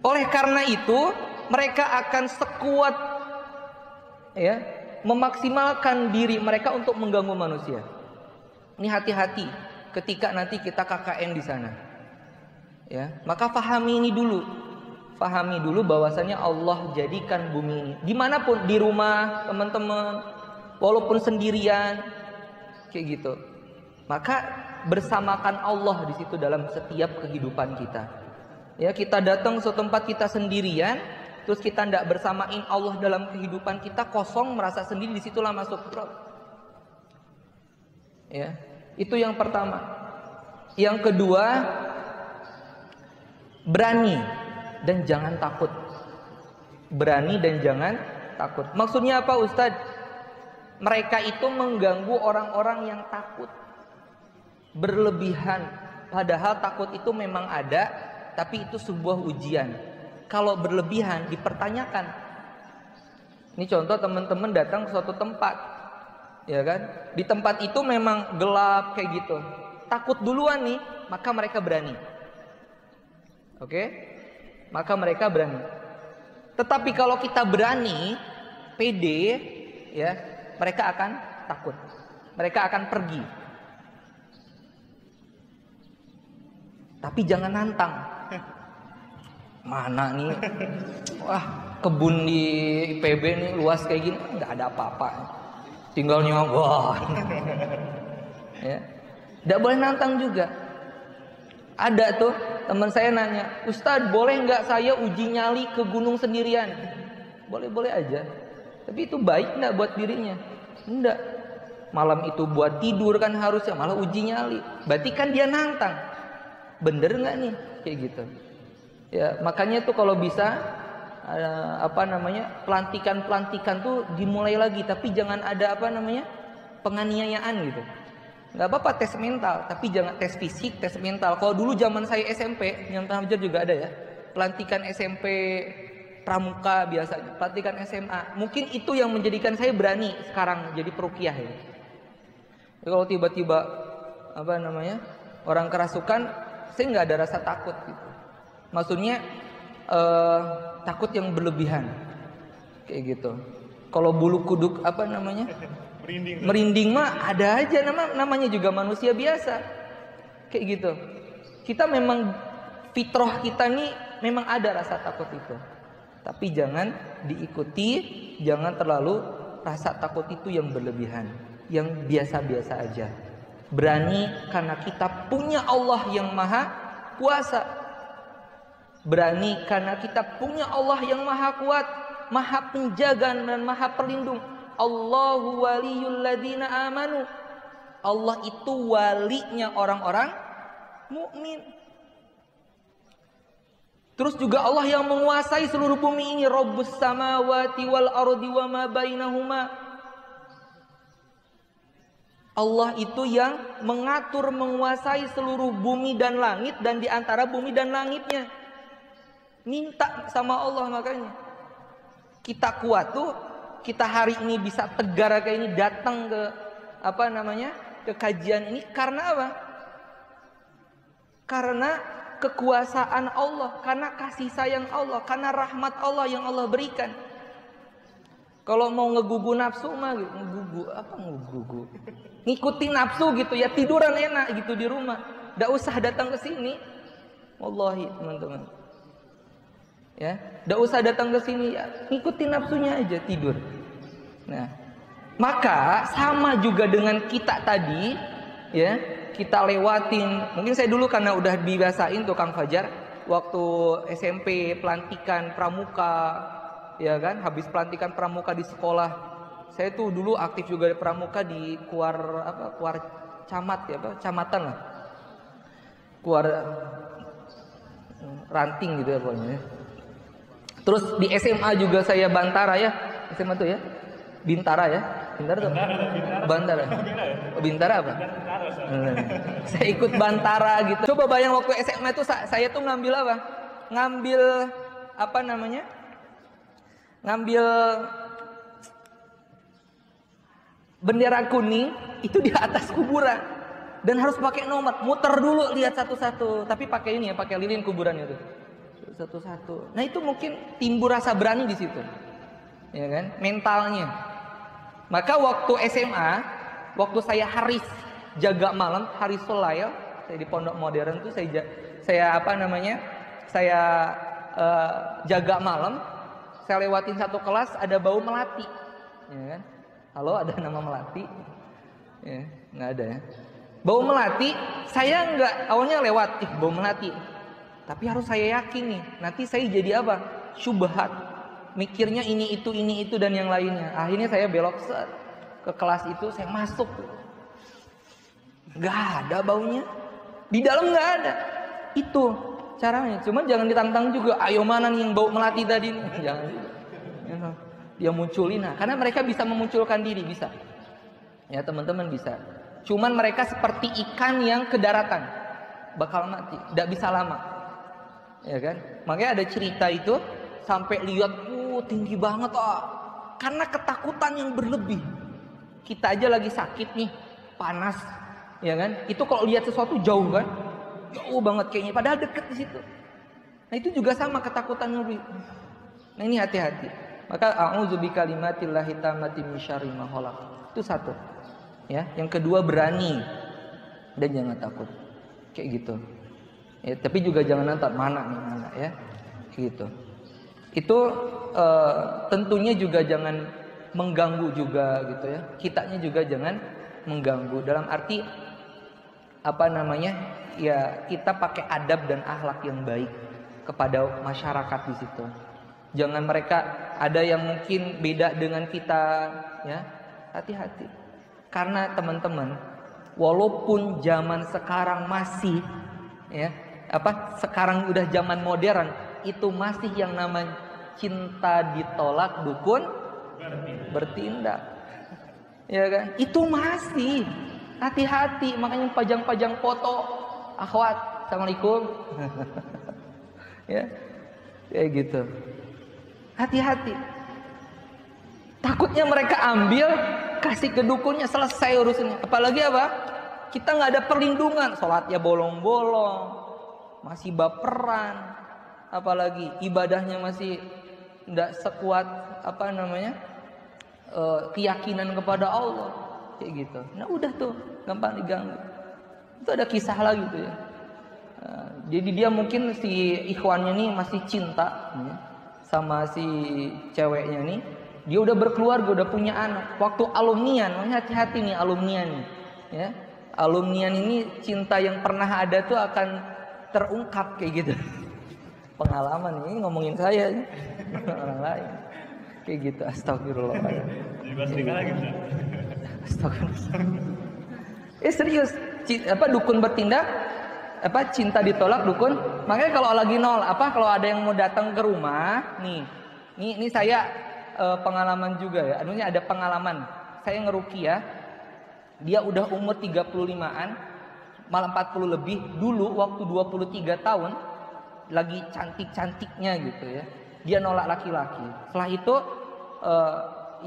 Oleh karena itu mereka akan sekuat ya memaksimalkan diri mereka untuk mengganggu manusia. Ini hati-hati ketika nanti kita KKN di sana. Ya, maka pahami ini dulu. Pahami dulu bahwasanya Allah jadikan bumi ini dimanapun, di rumah teman-teman, walaupun sendirian, kayak gitu. Maka bersamakan Allah di situ dalam setiap kehidupan kita. Ya, kita datang ke suatu tempat kita sendirian, terus kita tidak bersamain Allah dalam kehidupan kita, kosong, merasa sendiri, disitulah masuk drop. Ya, itu yang pertama. Yang kedua, berani dan jangan takut. Berani dan jangan takut. Maksudnya apa, Ustadz? Mereka itu mengganggu orang-orang yang takut berlebihan. Padahal takut itu memang ada, tapi itu sebuah ujian. Kalau berlebihan dipertanyakan. Ini contoh, teman-teman datang ke suatu tempat, ya kan? Di tempat itu memang gelap kayak gitu. Takut duluan nih, maka mereka berani. Oke? Maka mereka berani. Tetapi kalau kita berani, pede, ya, mereka akan takut. Mereka akan pergi. Tapi jangan nantang. Mana nih, wah kebun di IPB nih luas kayak gini, nggak ada apa-apa, tinggal nyogok. Ya, nggak boleh nantang juga. Ada tuh teman saya nanya, Ustadz boleh nggak saya uji nyali ke gunung sendirian? Boleh-boleh aja, tapi itu baik nggak buat dirinya? Enggak. Malam itu buat tidur kan harusnya, malah uji nyali. Berarti kan dia nantang. Bener nggak nih kayak gitu? Ya, makanya tuh kalau bisa pelantikan tuh dimulai lagi, tapi jangan ada penganiayaan gitu. Nggak apa-apa tes mental, tapi jangan tes fisik, tes mental. Kalau dulu zaman saya SMP, yang Tahajud juga ada ya, pelantikan SMP pramuka biasanya, pelantikan SMA. Mungkin itu yang menjadikan saya berani sekarang jadi peruqyah ya. Jadi kalau tiba-tiba orang kerasukan, saya nggak ada rasa takut gitu. Maksudnya takut yang berlebihan kayak gitu. Kalau bulu kuduk apa namanya? Merinding mah ada aja, namanya juga manusia biasa. Kayak gitu. Kita memang fitrah kita nih memang ada rasa takut itu. Tapi jangan diikuti, jangan terlalu rasa takut itu yang berlebihan, yang biasa-biasa aja. Berani karena kita punya Allah yang Maha Kuasa. Berani karena kita punya Allah yang Maha Kuat, Maha Penjaga dan Maha Pelindung. Allahu waliyul ladzina amanu. Allah itu walinya orang-orang mukmin. Terus juga Allah yang menguasai seluruh bumi ini, Rabbus samawati wal ardi wa ma bainahuma. Allah itu yang mengatur, menguasai seluruh bumi dan langit dan di antara bumi dan langitnya. Minta sama Allah makanya. Kita kuat tuh, kita hari ini bisa tegar kayak ini datang ke apa namanya? Ke kajian ini karena apa? Karena kekuasaan Allah, karena kasih sayang Allah, karena rahmat Allah yang Allah berikan. Kalau mau ngegugu nafsu mah ngegugu. Ngikutin nafsu gitu ya, tiduran enak gitu di rumah. Nggak usah datang ke sini. Wallahi teman-teman. Ya, nggak usah datang ke sini ya, ngikutin nafsunya aja tidur. Nah, maka sama juga dengan kita tadi, ya, kita lewatin. Mungkin saya dulu karena udah dibiasain tuh Kang Fajar, waktu SMP pelantikan pramuka, ya kan, habis pelantikan pramuka di sekolah. Saya tuh dulu aktif juga di pramuka di kuar camat ya, kecamatan lah. Kuar ranting gitu ya pokoknya. Terus di SMA juga saya Bantara ya, SMA tuh ya, Bintara ya, Bintara tuh, Bantara, Bintara apa? Saya ikut Bantara gitu. Coba bayang waktu SMA itu saya tuh ngambil apa? Ngambil apa namanya? Ngambil bendera kuning itu di atas kuburan dan harus pakai nomor, muter dulu lihat satu-satu. Tapi pakai ini ya, pakai lilin kuburannya tuh. Satu-satu. Nah itu mungkin timbul rasa berani di situ, ya kan? Mentalnya. Maka waktu SMA, waktu saya haris jaga malam, haris solail, saya di pondok modern tuh saya apa namanya? Saya jaga malam. Saya lewatin satu kelas ada bau melati, ya kan? Halo, ada nama melati? Ya, nggak ada ya. Bau melati, saya nggak awalnya lewat, bau melati. Tapi harus saya yakin nih, nanti saya jadi apa? Syubhat. Mikirnya ini itu dan yang lainnya. Akhirnya saya belok ke kelas itu, saya masuk. Gak ada baunya. Di dalam gak ada. Itu caranya. Cuman jangan ditantang juga. Ayo mana nih yang bau melati tadi? Jangan. Dia munculin. Nah, karena mereka bisa memunculkan diri, bisa. Ya teman-teman bisa. Cuman mereka seperti ikan yang ke daratan. Bakal mati. Gak bisa lama. Ya kan? Makanya ada cerita itu sampai lihat tinggi banget karena ketakutan yang berlebih. Kita aja lagi sakit nih, panas, ya kan? Itu kalau lihat sesuatu jauh kan? Jauh banget kayaknya, padahal deket di situ. Nah, itu juga sama ketakutan yang berlebih. Nah, ini hati-hati. Maka a'udzu bikalimatillahi tammati min syarri ma khalaq. Itu satu. Ya, yang kedua berani dan jangan takut. Kayak gitu. Ya, tapi juga jangan nonton mana ya, gitu. Itu tentunya juga jangan mengganggu juga gitu ya. Kitanya juga jangan mengganggu. Dalam arti apa namanya? Ya kita pakai adab dan akhlak yang baik kepada masyarakat di situ. Jangan mereka ada yang mungkin beda dengan kita, ya. Hati-hati. Karena teman-teman, walaupun zaman sekarang masih ya sekarang udah zaman modern, itu masih yang namanya cinta ditolak dukun bertindak, ya kan? Itu masih. Hati-hati, makanya pajang-pajang foto akhwat, assalamualaikum. Ya, kayak gitu. Hati-hati. Takutnya mereka ambil, kasih ke dukunnya, selesai urusannya. Apalagi apa? Kita nggak ada perlindungan, sholatnya bolong-bolong. Masih baperan, apalagi ibadahnya masih tidak sekuat apa namanya keyakinan kepada Allah kayak gitu. Nah udah tuh gampang diganggu. Itu ada kisah lagi tuh ya. Jadi dia mungkin si ikhwannya nih masih cinta ya, sama si ceweknya nih. Dia udah berkeluarga, udah punya anak. Waktu alumnian, hati-hati nih alumnian nih ya. Alumnian ini cinta yang pernah ada tuh akan terungkap kayak gitu. Pengalaman ini ngomongin saya nih. Orang lain kayak gitu. Astagfirullah. Astagfirullah. Serius, dukun bertindak cinta ditolak dukun. Makanya kalau lagi kalau ada yang mau datang ke rumah nih saya pengalaman juga ya. Anunya ada pengalaman. Saya ngeruqyah, dia udah umur 35-an, malah 40 lebih. Dulu waktu 23 tahun lagi cantik-cantiknya gitu ya. Dia nolak laki-laki. Setelah itu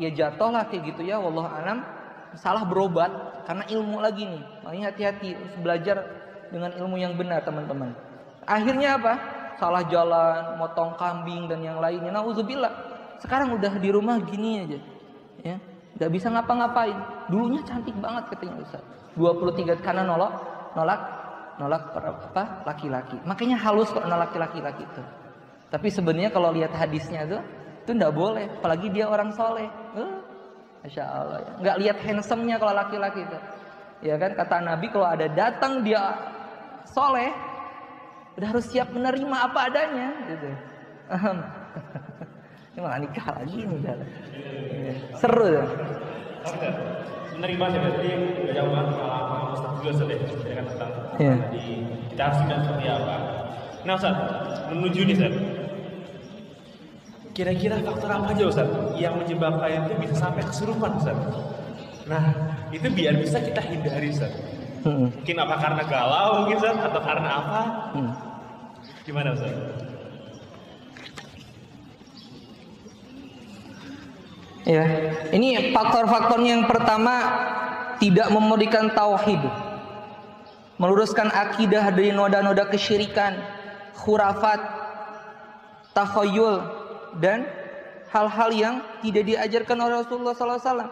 ya jatuhlah kayak gitu ya, wallahu alam. Salah berobat karena ilmu lagi nih. Makanya hati-hati, harus belajar dengan ilmu yang benar teman-teman. Akhirnya apa? Salah jalan, motong kambing dan yang lainnya. Nauzubillah. Sekarang udah di rumah gini aja. Ya, nggak bisa ngapa-ngapain. Dulunya cantik banget katanya Ustaz. 23 karena nolak laki-laki. Makanya halus kok nolak laki-laki itu. Tapi sebenarnya kalau lihat hadisnya itu nggak boleh. Apalagi dia orang soleh. Masya Allah ya. Nggak lihat handsome-nya kalau laki-laki itu. Ya kan kata Nabi kalau ada datang dia soleh, udah harus siap menerima apa adanya gitu. Ini malah nikah lagi nih udah. Seru ya. Menerima sih berarti jauh banget pengalaman Ustaz juga sudah ceritakan tentang tadi kita harus tidak seperti apa. Nah Ustaz, menuju nih Ustaz. Kira-kira faktor apa aja Ustaz yang menyebabkan itu bisa sampai kesurupan Ustaz? Nah, itu biar bisa kita hindari Ustaz. Mungkin apa karena galau mungkin Ustaz atau karena apa? Gimana Ustaz? Ya, ini faktor-faktornya yang pertama tidak memberikan tauhid, meluruskan akidah dari noda-noda kesyirikan, khurafat, takhayul dan hal-hal yang tidak diajarkan oleh Rasulullah SAW.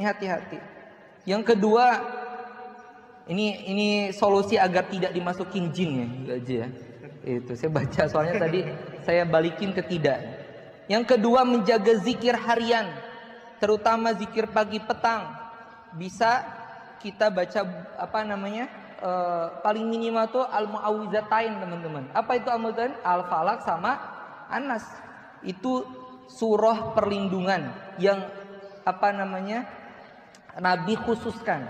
Ini hati-hati. Yang kedua, ini solusi agar tidak dimasukin jin ya, aja ya. Itu saya baca soalnya tadi saya balikin ke tidak. Yang kedua menjaga zikir harian, terutama zikir pagi petang. Bisa kita baca paling minimal tuh al-mu'awwizatain teman-teman. Apa itu al-mu'awwizatain? Al-falaq sama An-Nas. Itu surah perlindungan yang Nabi khususkan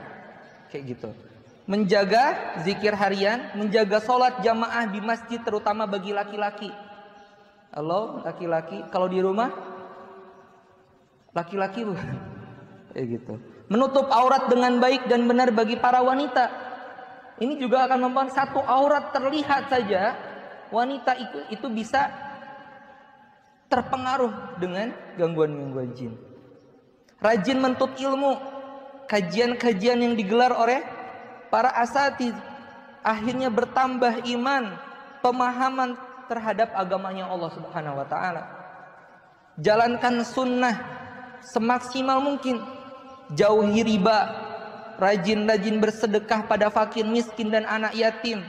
kayak gitu. Menjaga zikir harian, menjaga sholat jamaah di masjid terutama bagi laki-laki. Halo laki-laki, kalau di rumah laki-laki kayak gitu. Menutup aurat dengan baik dan benar bagi para wanita. Ini juga akan membuat satu aurat terlihat saja, wanita itu bisa terpengaruh dengan gangguan-gangguan jin. Rajin menuntut ilmu, kajian-kajian yang digelar oleh para asatidz, akhirnya bertambah iman, pemahaman terhadap agamanya Allah Subhanahu wa taala. Jalankan sunnah semaksimal mungkin. Jauhi riba. Rajin-rajin bersedekah pada fakir miskin dan anak yatim.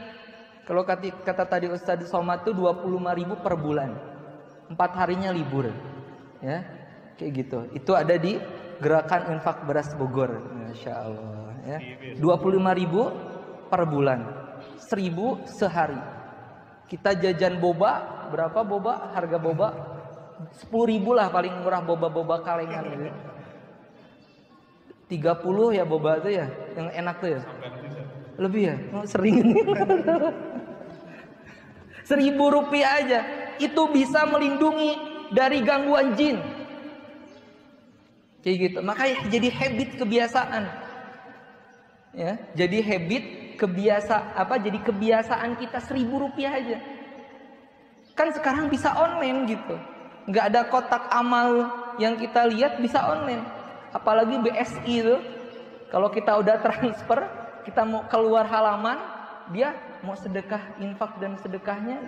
Kalau kata tadi Ustaz Somad itu 25.000 per bulan. 4 harinya libur. Ya. Kayak gitu. Itu ada di Gerakan Infak Beras Bogor. Masya Allah ya. 25.000 per bulan. 1.000 sehari. Kita jajan boba, berapa boba? Harga boba 10.000 lah paling murah, boba-boba kalengan gitu. 30 ya boba itu ya, yang enak tuh ya. Lebih ya? Sering. 1.000 rupiah aja, itu bisa melindungi dari gangguan jin. Kayak gitu. Makanya jadi habit kebiasaan. Ya, jadi habit jadi kebiasaan kita 1.000 rupiah aja. Kan sekarang bisa online gitu. Nggak ada kotak amal yang kita lihat, bisa online. Apalagi BSI itu. Kalau kita udah transfer, kita mau keluar halaman, dia mau sedekah, infak dan sedekahnya.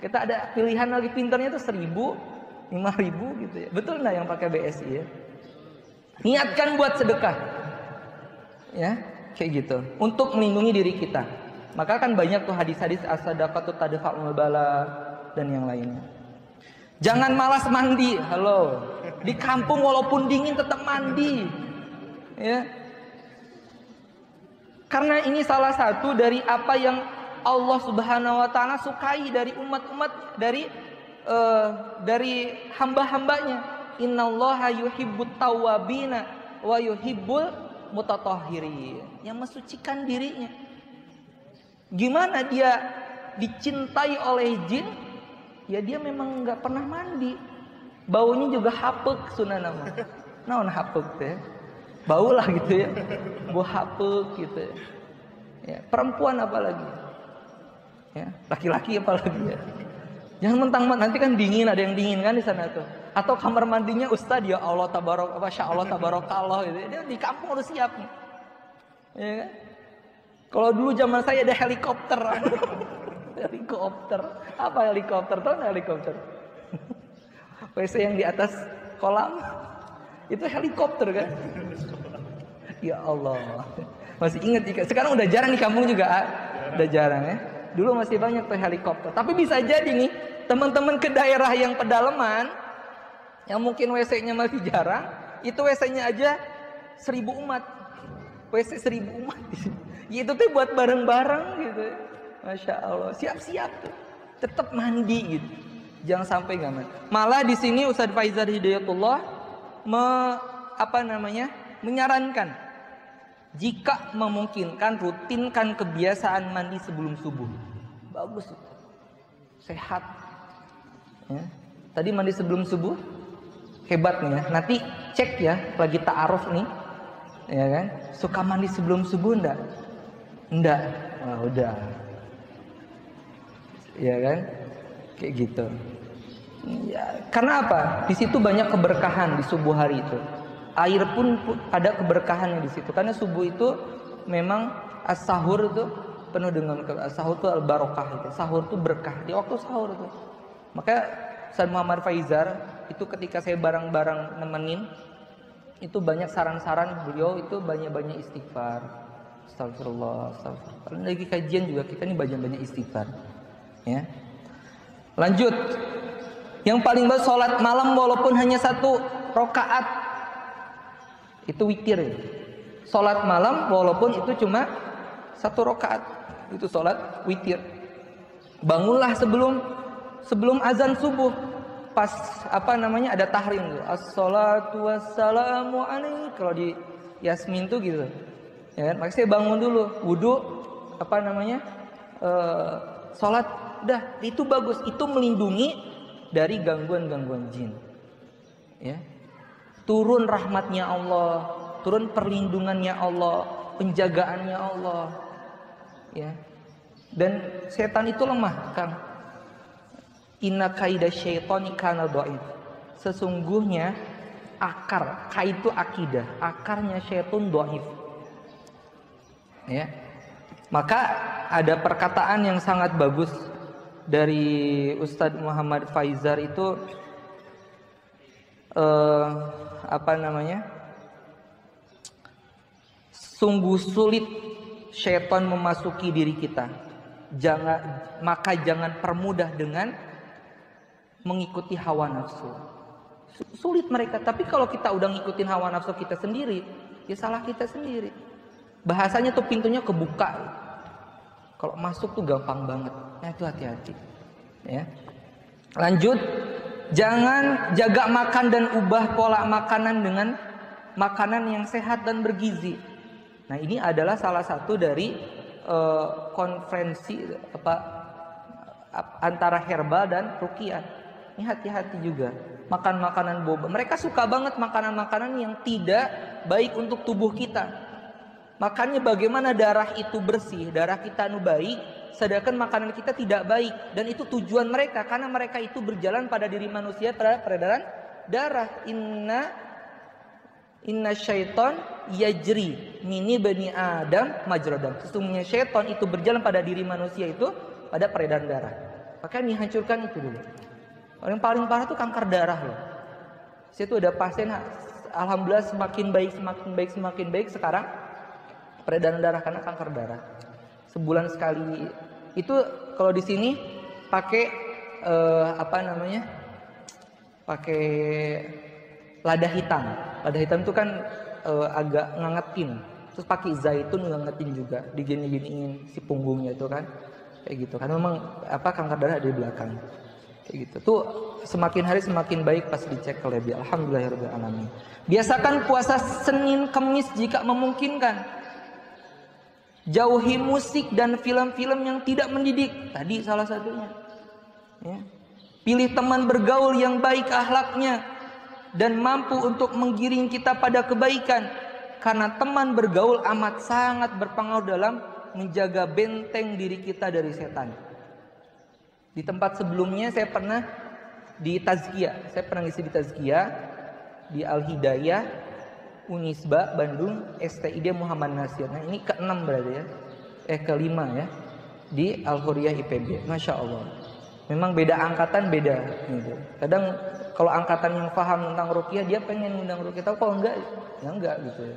Kita ada pilihan lagi pinternya tuh 1.000, 5.000 gitu ya. Betul nggak yang pakai BSI ya? Niatkan buat sedekah. Ya, kayak gitu. Untuk melindungi diri kita. Maka kan banyak tuh hadis-hadis as-sadaqatu tadfa'ul bala dan yang lainnya. Jangan malas mandi. Halo. Di kampung walaupun dingin tetap mandi. Ya. Karena ini salah satu dari apa yang Allah Subhanahu wa taala sukai dari umat-umat dari hamba-hambanya. Innallaha yuhibbut tawwabina wa yuhibbul mutatahhirin. Yang mensucikan dirinya. Gimana dia dicintai oleh jin? Ya dia memang nggak pernah mandi. Baunya juga hapek sunan nama. Naon hapek teh? Bau lah gitu ya. Bau hapek gitu ya. Ya, perempuan apalagi. Ya, laki-laki apalagi ya. Jangan mentang-mentang nanti kan dingin, ada yang dingin kan di sana tuh. Atau kamar mandinya ustad ya Allah tabarok apa masya Allah tabarakallah gitu. Dia di kampung harus siap nih. Ya kan? Kalau dulu zaman saya ada helikopter. Helikopter. Apa helikopter? Tahu nggak helikopter? WC yang di atas kolam. Itu helikopter kan? Ya Allah. Masih ingat. Sekarang udah jarang di kampung juga. Udah jarang ya. Dulu masih banyak tuh helikopter. Tapi bisa jadi nih, teman-teman ke daerah yang pedalaman, yang mungkin WC-nya masih jarang, itu WC-nya aja 1000 umat. WC 1000 umat. Itu tuh buat bareng-bareng gitu. Masya Allah. Siap-siap tuh. Tetap mandi gitu. Jangan sampai nggak mandi. Malah di sini Ustadz Faizar Hidayatullah menyarankan jika memungkinkan rutinkan kebiasaan mandi sebelum subuh. Bagus. Sehat. Ya. Tadi mandi sebelum subuh hebat nih ya. Nanti cek ya lagi ta'aruf nih. Ya kan? Suka mandi sebelum subuh enggak? Enggak. Wah, udah. Ya kan? Kayak gitu. Ya, karena apa? Di situ banyak keberkahan di subuh hari itu. Air pun ada keberkahannya di situ. Karena subuh itu memang as-sahur itu penuh dengan as-sahur itu al-barokah itu. Sahur itu berkah di waktu sahur itu. Maka Ustaz Muhammad Faizar itu ketika saya bareng-bareng nemenin itu banyak saran-saran beliau itu banyak-banyak istighfar. Astagfirullah, astagfirullah. Kalau lagi kajian juga kita ini banyak-banyak istighfar. Ya. Lanjut. Yang paling bagus sholat malam walaupun hanya 1 rakaat. Itu witir. Sholat malam walaupun itu cuma 1 rakaat. Itu sholat witir. Bangunlah sebelum azan subuh. Pas ada tahrim tuh. As-salatu wassalamu alaihi. Kalau di Yasmin tuh gitu. Ya kan? Maka saya bangun dulu, wudu, sholat, udah itu bagus, itu melindungi dari gangguan-gangguan jin. Ya. Turun rahmatnya Allah, turun perlindungannya Allah, penjagaannya Allah. Ya. Dan setan itu lemah, Kang. Inna kaida syaitani kana dhaif. Sesungguhnya kai itu akidah, akarnya syaitan dhaif. Ya. Maka ada perkataan yang sangat bagus dari Ustadz Muhammad Faizar itu sungguh sulit syaitan memasuki diri kita. Maka jangan permudah dengan mengikuti hawa nafsu. Sulit mereka, tapi kalau kita udah ngikutin hawa nafsu kita sendiri, ya salah kita sendiri. Bahasanya tuh pintunya kebuka. Kalau masuk tuh gampang banget. Nah itu hati-hati. Ya. Lanjut, jangan jaga makan dan ubah pola makanan dengan makanan yang sehat dan bergizi. Nah ini adalah salah satu dari konferensi antara herbal dan ruqyah. Ini hati-hati juga. Makan makanan boba. Mereka suka banget makanan-makanan yang tidak baik untuk tubuh kita. Makanya bagaimana darah itu bersih, darah kita baik, sedangkan makanan kita tidak baik. Dan itu tujuan mereka, karena mereka itu berjalan pada diri manusia terhadap peredaran darah. Inna syaiton yajri mini bani Adam majrodam. Sesungguhnya syaiton itu berjalan pada diri manusia itu pada peredaran darah. Makanya dihancurkan itu dulu. Yang paling parah itu kanker darah loh. Saya tuh ada pasien alhamdulillah semakin baik sekarang peredaran darah karena kanker darah. Sebulan sekali. Itu kalau di sini pakai pakai lada hitam. Lada hitam itu kan agak ngangetin. Terus pakai zaitun ngangetin juga, digini-giniin si punggungnya itu kan. Kayak gitu. Karena memang kanker darah ada di belakang. Kayak gitu. Tuh semakin hari semakin baik pas dicek ke lab. Alhamdulillahirabbil alamin. Biasakan puasa Senin Kamis jika memungkinkan. Jauhi musik dan film-film yang tidak mendidik. Tadi salah satunya. Ya. Pilih teman bergaul yang baik akhlaknya dan mampu untuk menggiring kita pada kebaikan. Karena teman bergaul amat sangat berpengaruh dalam menjaga benteng diri kita dari setan. Di tempat sebelumnya saya pernah di Tazkiyah. Saya pernah ngisi di Tazkiyah di Al-Hidayah Unisba Bandung STID Muhammad Nasir. Nah ini ke-6 berarti ya. Ke-5 ya. Di Al-Huriyah IPB. Masya Allah. Memang beda angkatan beda gitu. Kadang kalau angkatan yang paham tentang ruqyah dia pengen ngundang ruqyah, tahu kalau enggak ya enggak gitu ya.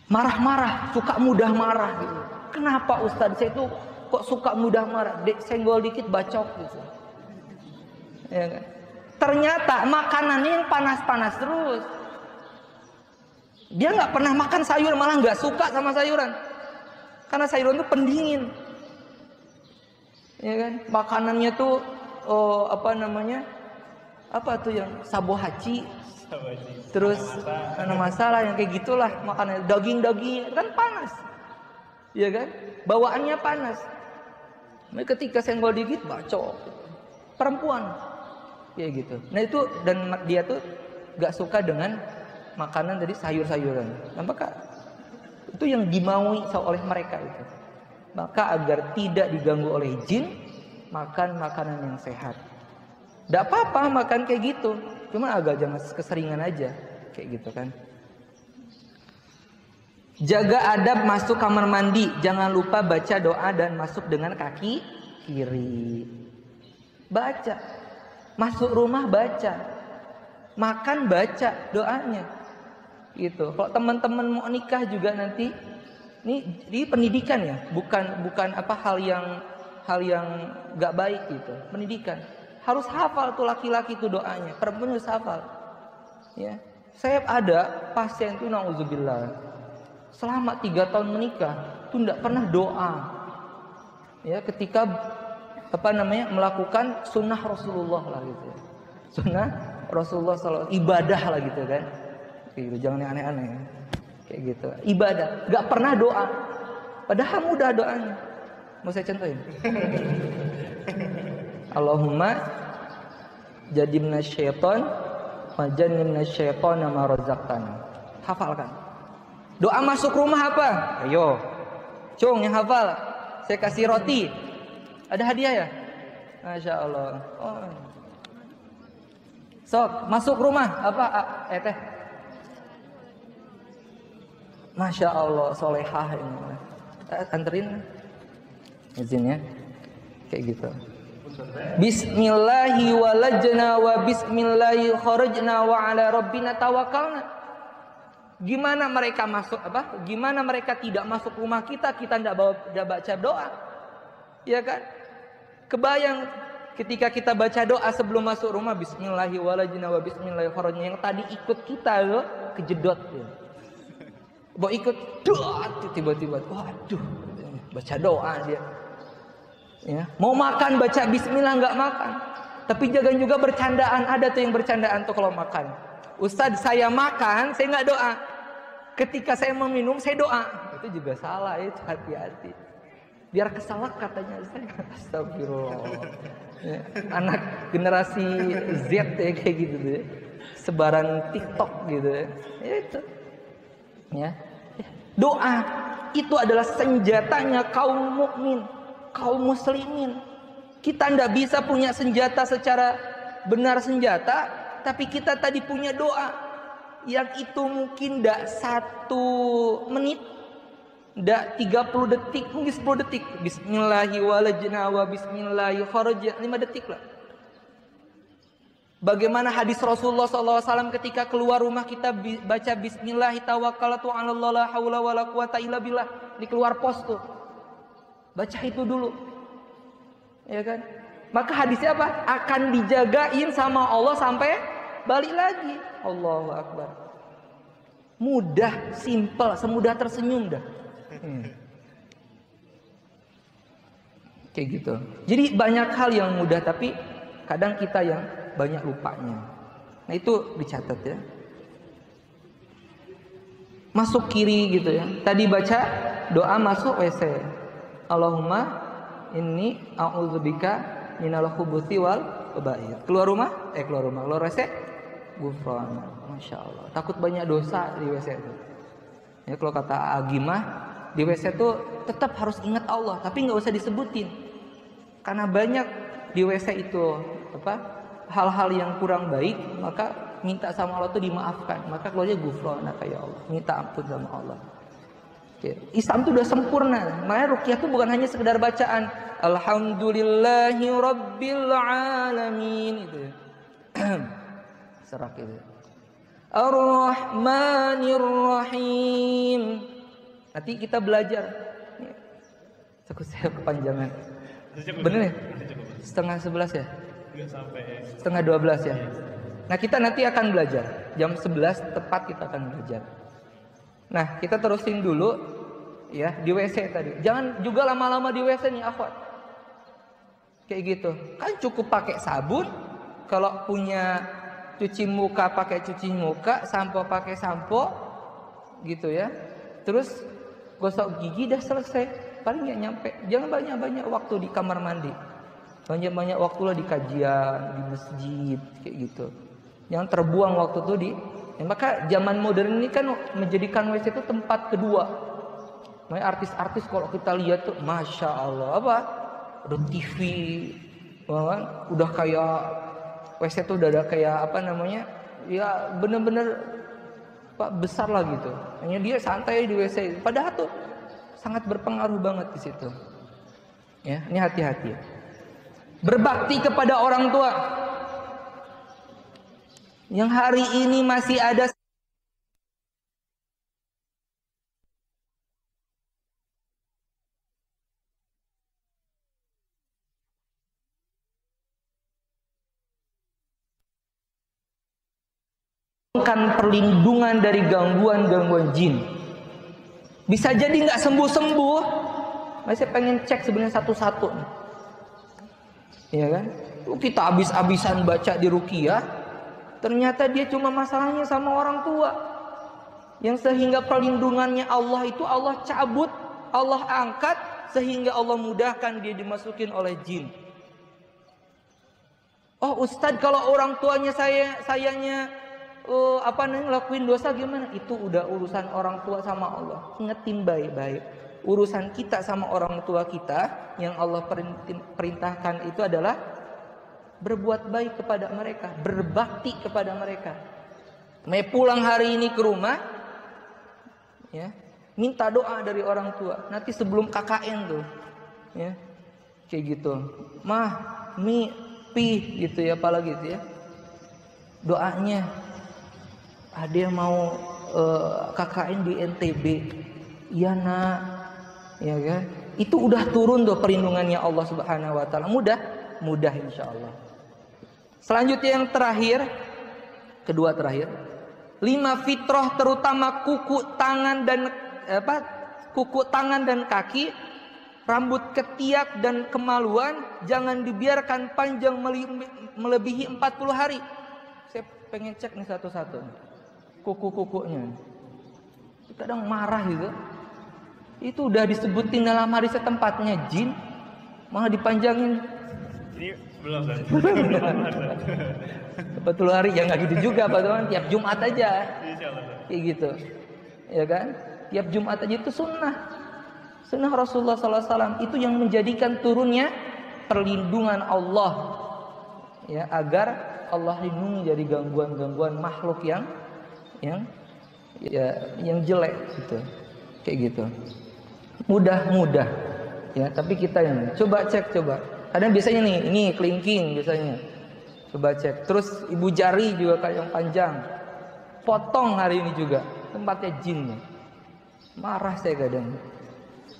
Marah-marah, suka mudah marah gitu. Kenapa Ustadz saya itu kok suka mudah marah? Senggol dikit bacok gitu. Ya kan? Ternyata makanannya yang panas-panas terus. Dia nggak pernah makan sayur, malah nggak suka sama sayuran. Karena sayuran itu pendingin. Ya kan? Makanannya tuh apa tuh yang sabohaci. Terus karena masalah yang kayak gitulah makanan daging-daging kan panas. Ya kan? Bawaannya panas. Nah, ketika senggol dikit bacok. Perempuan kayak gitu. Nah itu dan dia tuh gak suka dengan makanan dari sayur-sayuran. Nah, maka itu yang dimaui oleh mereka itu. Maka agar tidak diganggu oleh jin, makan makanan yang sehat. Gak apa-apa makan kayak gitu, cuma agak jangan keseringan aja kayak gitu kan. Jaga adab masuk kamar mandi, jangan lupa baca doa dan masuk dengan kaki kiri. Baca. Masuk rumah baca, makan baca doanya, gitu. Kalau teman-teman mau nikah juga nanti, ini pendidikan ya, bukan hal yang gak baik gitu. Pendidikan harus hafal tuh laki-laki tuh doanya, perempuan harus hafal. Ya, saya ada pasien tuh nauzubillah, selama 3 tahun menikah tuh tidak pernah doa. Ya, ketika melakukan sunnah Rasulullah lah gitu. Sunnah Rasulullah SAW, ibadah lah gitu kan. Kayak gitu, jangan yang aneh-aneh. Kayak gitu. Ibadah, gak pernah doa. Padahal mudah doanya. Mau saya contohin? Allahumma jadibna syaitan wa jannibna syaitan ma razaqtana. Hafalkan. Doa masuk rumah apa? Ayo. Cung yang hafal. Saya kasih roti. Ada hadiah ya? Masya Allah. Oh. Sok, masuk rumah. Apa? Teh. Masya Allah, solehah ini. Anterin. Izin ya. Kayak gitu. Bismillahi walajna wa bismillahi kharajna wa ala rabbina tawakkalna. Gimana mereka masuk Gimana mereka tidak masuk rumah kita tidak baca doa. Ya kan? Kebayang ketika kita baca doa sebelum masuk rumah, bismillahirrahmanirrahim wa bismillahirrahmanirrahim, yang tadi ikut kita loh kejedot ya. Mau ikut doa tiba-tiba waduh baca doa dia. Ya, mau makan baca bismillah nggak makan. Tapi jangan juga bercandaan, ada tuh yang bercandaan tuh kalau makan. Ustadz saya makan, saya nggak doa. Ketika saya meminum saya doa. Itu juga salah itu, hati-hati. Biar kesalak katanya saya. Astagfirullah. Ya, anak generasi Z ya kayak gitu deh. Sebaran TikTok gitu ya. Ya itu. Ya. Doa itu adalah senjatanya kaum mukmin, kaum muslimin. Kita tidak bisa punya senjata secara benar senjata, tapi kita tadi punya doa yang itu mungkin tidak 1 menit, tidak 30 detik, mungkin 10 detik. Bismillahirrahmanirrahim wa bismillahi kharajna, 5 detik lah. Bagaimana hadis Rasulullah SAW ketika keluar rumah kita baca Bismillah tawakkaltu 'alallah la haula wala quwata illa billah. Di keluar pos tuh. Baca itu dulu. Ya kan? Maka hadisnya apa? Akan dijagain sama Allah sampai balik lagi. Allahu Akbar. Mudah, simple, semudah tersenyum dah. Kayak gitu. Jadi banyak hal yang mudah tapi kadang kita yang banyak lupanya. Nah itu dicatat ya. Masuk kiri gitu ya. Tadi baca doa masuk WC. Allahumma inni a'udzubika minal khubuthi wal khaba'ith. Keluar rumah, keluar WC, gufran. Masya Allah. Takut banyak dosa di WC itu. Ya kalau kata Agimah, di WC itu tetap harus ingat Allah, tapi nggak usah disebutin. Karena banyak di WC itu hal-hal yang kurang baik, maka minta sama Allah itu dimaafkan. Maka keluarnya gufranaka ya Allah, minta ampun sama Allah. Oke. Islam itu udah sempurna. Makanya ruqyah itu bukan hanya sekedar bacaan Alhamdulillahi Rabbil Alamin itu. Serak itu. Ar-Rahmanir Rahim. Nanti kita belajar. Takut saya kepanjangan. Bener ya? 10:30 ya? Setengah 12 ya. Nah kita nanti akan belajar jam 11 tepat kita akan belajar. Nah kita terusin dulu ya di WC tadi. Jangan juga lama-lama di WC nih akhwat. Kayak gitu. Kan cukup pakai sabun. Kalau punya cuci muka pakai cuci muka, sampo pakai sampo, gitu ya. Terus gosok gigi dah selesai. Paling nggak nyampe. Jangan banyak-banyak waktu di kamar mandi. Banyak-banyak waktulah di kajian, di masjid, kayak gitu. Yang terbuang waktu itu maka zaman modern ini kan menjadikan WC itu tempat kedua. Makanya artis-artis kalau kita lihat tuh, masya Allah, udah TV, udah kayak WC itu udah ada kayak ya bener-bener besar lah gitu. Hanya dia santai di WC. Padahal tuh sangat berpengaruh banget di situ. Ya, ini hati-hati. Berbakti kepada orang tua. Yang hari ini masih ada perlindungan dari gangguan-gangguan jin. Bisa jadi nggak sembuh-sembuh. Masih pengen cek sebenarnya satu-satu. Iya kan? Kita habis-habisan baca di ruqyah, ternyata dia cuma masalahnya sama orang tua. Yang sehingga perlindungannya Allah itu Allah cabut, Allah angkat, sehingga Allah mudahkan dia dimasukin oleh jin. Oh Ustadz, kalau orang tuanya sayanya ngelakuin dosa gimana? Itu udah urusan orang tua sama Allah. Ingetin baik-baik. Urusan kita sama orang tua kita yang Allah perintahkan itu adalah berbuat baik kepada mereka, berbakti kepada mereka. Mau pulang hari ini ke rumah, ya, minta doa dari orang tua. Nanti sebelum KKN tuh, ya, kayak gitu. Mah, mi, pi, gitu ya, apalagi gitu ya. Doanya, ada yang mau KKN di NTB, iya nak. Ya kan? Itu udah turun tuh perlindungannya Allah Subhanahu wa taala. Mudah insyaallah. Selanjutnya yang terakhir, kedua terakhir. 5 fitrah terutama kuku tangan dan kaki, rambut ketiak dan kemaluan jangan dibiarkan panjang melebihi 40 hari. Saya pengen cek nih satu-satu. Kuku-kukunya. Kadang marah gitu. Itu udah disebutin dalam hadis tempatnya jin, malah dipanjangin. Ini belum kan? 40 hari ya nggak gitu juga Pak teman, tiap Jumat aja. Kayak gitu. Ya kan? Tiap Jumat aja itu sunnah. Sunnah Rasulullah SAW itu yang menjadikan turunnya perlindungan Allah. Ya, agar Allah lindungi dari gangguan-gangguan makhluk yang jelek gitu. Kayak gitu. Mudah ya, tapi kita yang coba cek. Kadang biasanya nih, ini kelingking biasanya. Coba cek. Terus ibu jari juga kayak yang panjang. Potong hari ini juga. Tempatnya jin nih. Marah saya kadang.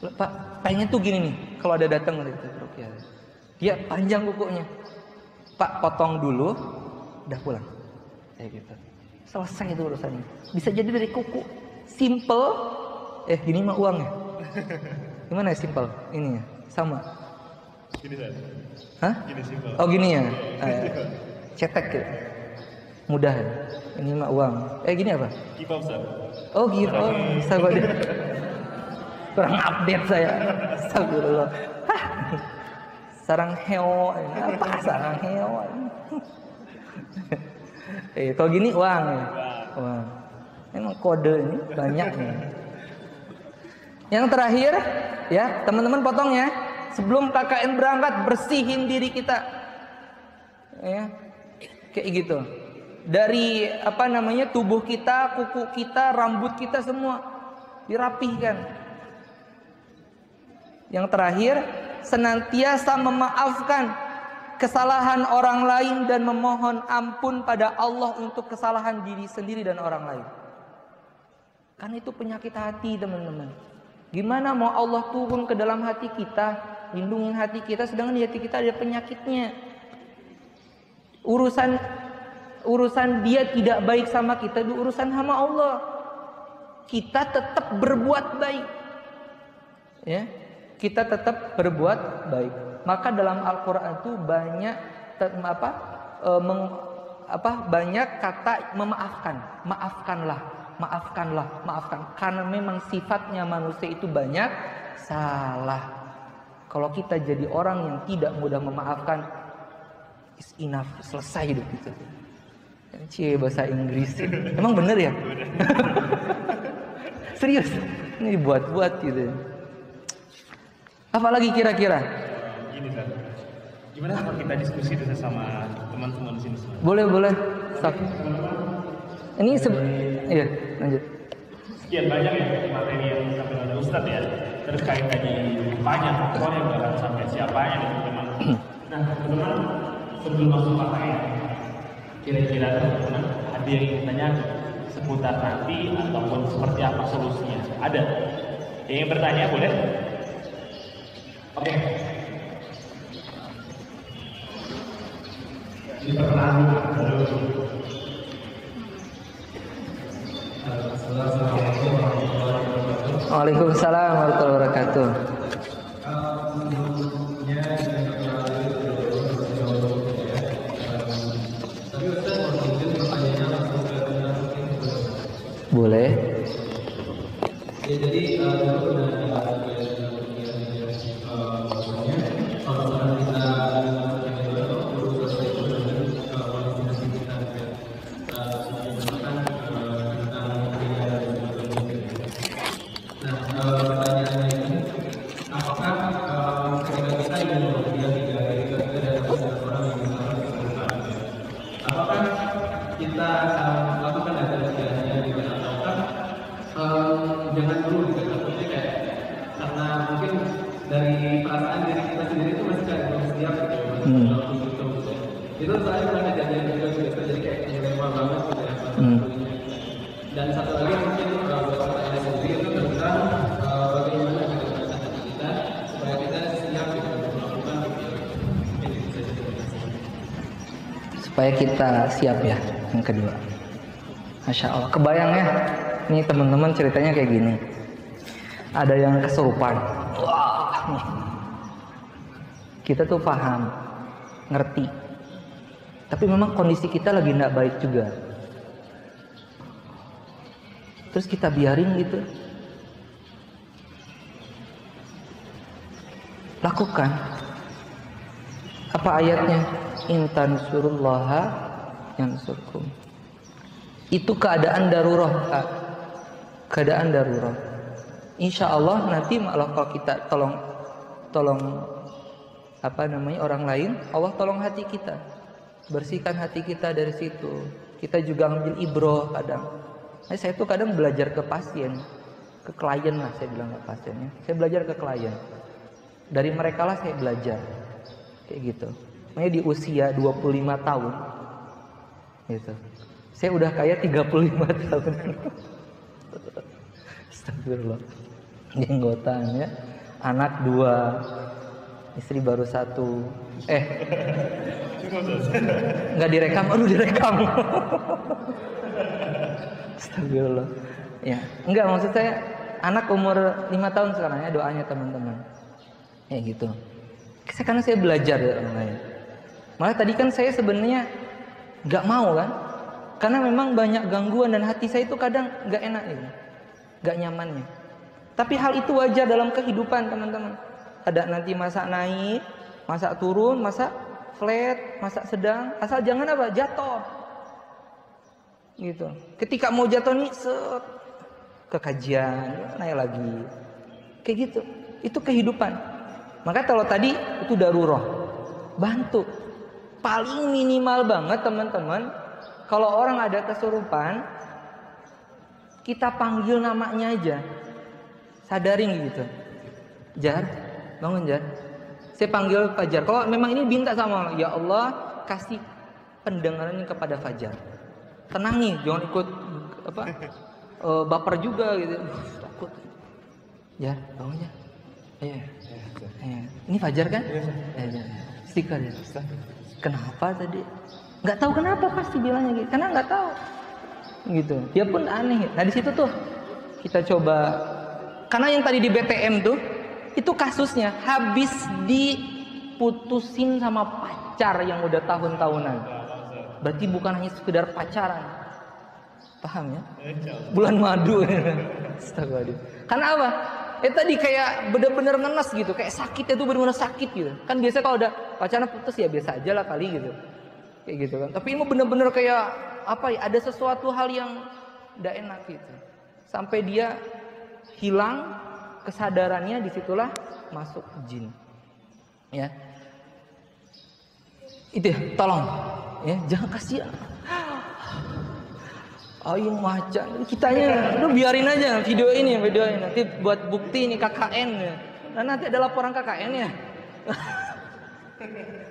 Pak, pengen tuh gini nih. Kalau ada datang gitu. Dia panjang kukunya. Pak, potong dulu. Udah pulang. Kayak gitu. Selesai itu urusannya. Bisa jadi dari kuku. Simple. Gini mah uang ya. Gimana ya simple? Ini ya. Sama. Gini saja. Hah? Gini simpel. Oh gini ya. Cetek gitu. Mudah ya. Ini mah uang. Gini apa? Kipa besar. Oh gitu. Oh, sabar deh. Kurang update saya. Astagfirullah. Hah. Sarang heo. Apa sarang heo? Kalau gini uang ya. Uang. Memang kode ini banyak nih. Yang terakhir ya, teman-teman potong ya. Sebelum KKN berangkat, bersihin diri kita. Ya. Kayak gitu. Dari tubuh kita, kuku kita, rambut kita semua dirapihkan. Yang terakhir, senantiasa memaafkan kesalahan orang lain dan memohon ampun pada Allah untuk kesalahan diri sendiri dan orang lain. Kan itu penyakit hati, teman-teman. Gimana mau Allah turun ke dalam hati kita, lindungin hati kita, sedangkan di hati kita ada penyakitnya. Urusan dia tidak baik sama kita, itu urusan sama Allah. Kita tetap berbuat baik. Ya, kita tetap berbuat baik. Maka dalam Al-Qur'an itu banyak banyak kata memaafkan. Maafkan. Karena memang sifatnya manusia itu banyak salah. Kalau kita jadi orang yang tidak mudah memaafkan, is enough, selesai hidup kita. Cie bahasa Inggris. Emang bener ya? Serius? Ini dibuat-buat gitu. Apalagi kira-kira? Gini kan. Gimana kalau kita diskusi dulu sama teman-teman di sini? Boleh. Ini iya, lanjut. Sekian banyak ya materi yang disampaikan oleh Ustadz ya. Terkait tadi banyak faktor yang bahkan sampai siapanya dan teman. Nah, teman-teman sebelum masuk materi, kira-kira teman-teman ada yang ingin tanya seputar nanti ataupun seperti apa solusinya? Ada? Yang ingin bertanya boleh? Oke. Waalaikumsalam warahmatullahi wabarakatuh. Boleh. Ya, jadi jangan dulu gitu, maksudnya kayak karena mungkin dari perasaan diri kita sendiri itu masih kayak belum siap gitu, itu saya pernah kejadian juga gitu, jadi kayak dilema banget gitu ya. Dan satu lagi mungkin buat pertanyaan sendiri itu tentang bagaimana gitu hati kita supaya kita siap gitu melakukan Supaya kita siap ya. Yang kedua, Masya Allah, kebayang ya. Ini teman-teman ceritanya kayak gini. Ada yang kesurupan. Wah, nih. Kita tuh paham, ngerti. Tapi memang kondisi kita lagi nggak baik juga. Terus kita biarin gitu. Lakukan. Apa ayatnya? Intan surullaha yansurkum. Itu keadaan darurat, Kak. Keadaan darurat. Insya Allah nanti malah kalau kita tolong orang lain, Allah tolong hati kita, bersihkan hati kita dari situ. Kita juga ambil ibroh kadang. Saya tuh kadang belajar ke pasien, ke klien lah saya bilang ke pasiennya. Saya belajar ke klien. Dari mereka lah saya belajar, kayak gitu. Makanya di usia 25 tahun gitu. Saya udah kaya 35 tahun. Astagfirullah. Jenggotan ya. Anak 2, istri baru 1. Nggak direkam, aduh direkam. Astagfirullah. Ya, enggak, maksud saya anak umur 5 tahun sekarang ya, doanya teman-teman. Ya gitu. Karena saya belajar dari orang lain. Malah tadi kan saya sebenarnya nggak mau kan, karena memang banyak gangguan dan hati saya itu kadang nggak enak gitu, nggak nyamannya. Tapi hal itu wajar dalam kehidupan teman-teman. Ada nanti masa naik, masa turun, masa flat, masa sedang. Asal jangan apa, jatuh. Gitu. Ketika mau jatuh nih, set, ke kajian, naik lagi. Kayak gitu. Itu kehidupan. Maka kalau tadi itu darurat, bantu. Paling minimal banget teman-teman, kalau orang ada kesurupan, kita panggil namanya aja, sadarin gitu. Jar, bangun Jar. Saya panggil Fajar. Kalau memang ini minta sama Allah, ya Allah kasih pendengaran kepada Fajar. Tenang nih, jangan ikut apa baper juga gitu. Takut. Jar, bangun Jar. Iya. Ini Fajar kan? Iya. Stiker ya. Kenapa tadi? Nggak tahu kenapa pasti bilangnya gitu. Karena nggak tahu. Gitu. Dia pun aneh. Nah di situ tuh kita coba. Karena yang tadi di BTM tuh itu kasusnya habis diputusin sama pacar yang udah tahun-tahunan. Berarti bukan hanya sekedar pacaran. Paham ya? Bulan madu. Astagfirullah. Karena apa? Tadi kayak bener-bener ngenes gitu, kayak sakitnya tuh bener-bener sakit gitu. Kan biasa kalau udah pacaran putus ya biasa aja lah kali gitu. Kayak gitu kan. Tapi ini bener-bener kayak apa ya, ada sesuatu hal yang tidak enak gitu. Sampai dia hilang kesadarannya, disitulah masuk jin. Ya. Itu tolong ya, jangan kasihan. Ayo macan, kitanya udah biarin aja video ini nanti buat bukti ini KKN ya. Dan nanti ada laporan KKN ya.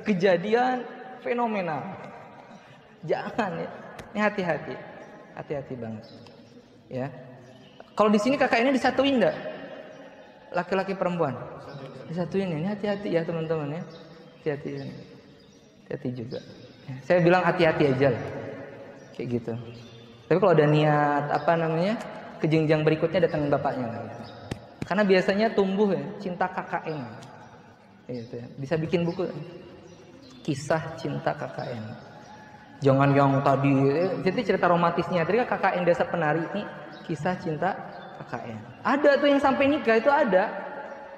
Kejadian fenomenal. Jangan ya. Ini hati-hati banget. Ya. Kalau di sini KKN-nya disatuin enggak? Laki-laki perempuan. Disatuin ya. Ini hati-hati ya teman-teman ya. Hati-hati juga. Ya. Saya bilang hati-hati aja lah. Kayak gitu. Tapi kalau ada niat ke jenjang berikutnya datangin bapaknya. Karena biasanya tumbuh ya cinta KKN. Gitu ya. Bisa bikin buku kisah cinta KKN. Jangan yang tadi itu cerita romantisnya. Tadi kan KKN Desa Penari, ini kisah cinta KKN. Ada tuh yang sampai nikah itu ada.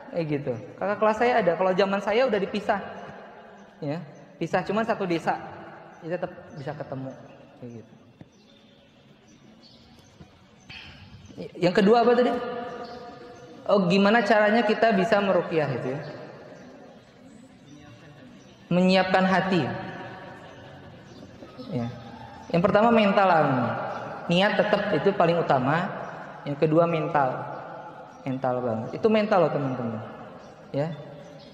Gitu. Kakak kelas saya ada. Kalau zaman saya udah dipisah. Ya, pisah cuma satu desa. Jadi tetap bisa ketemu. Gitu. Yang kedua apa tadi? Oh, gimana caranya kita bisa meruqyah itu ya? Menyiapkan hati. Ya. Yang pertama mental lah. Niat tetap itu paling utama. Yang kedua mental. Mental banget. Itu mental loh teman-teman. Ya.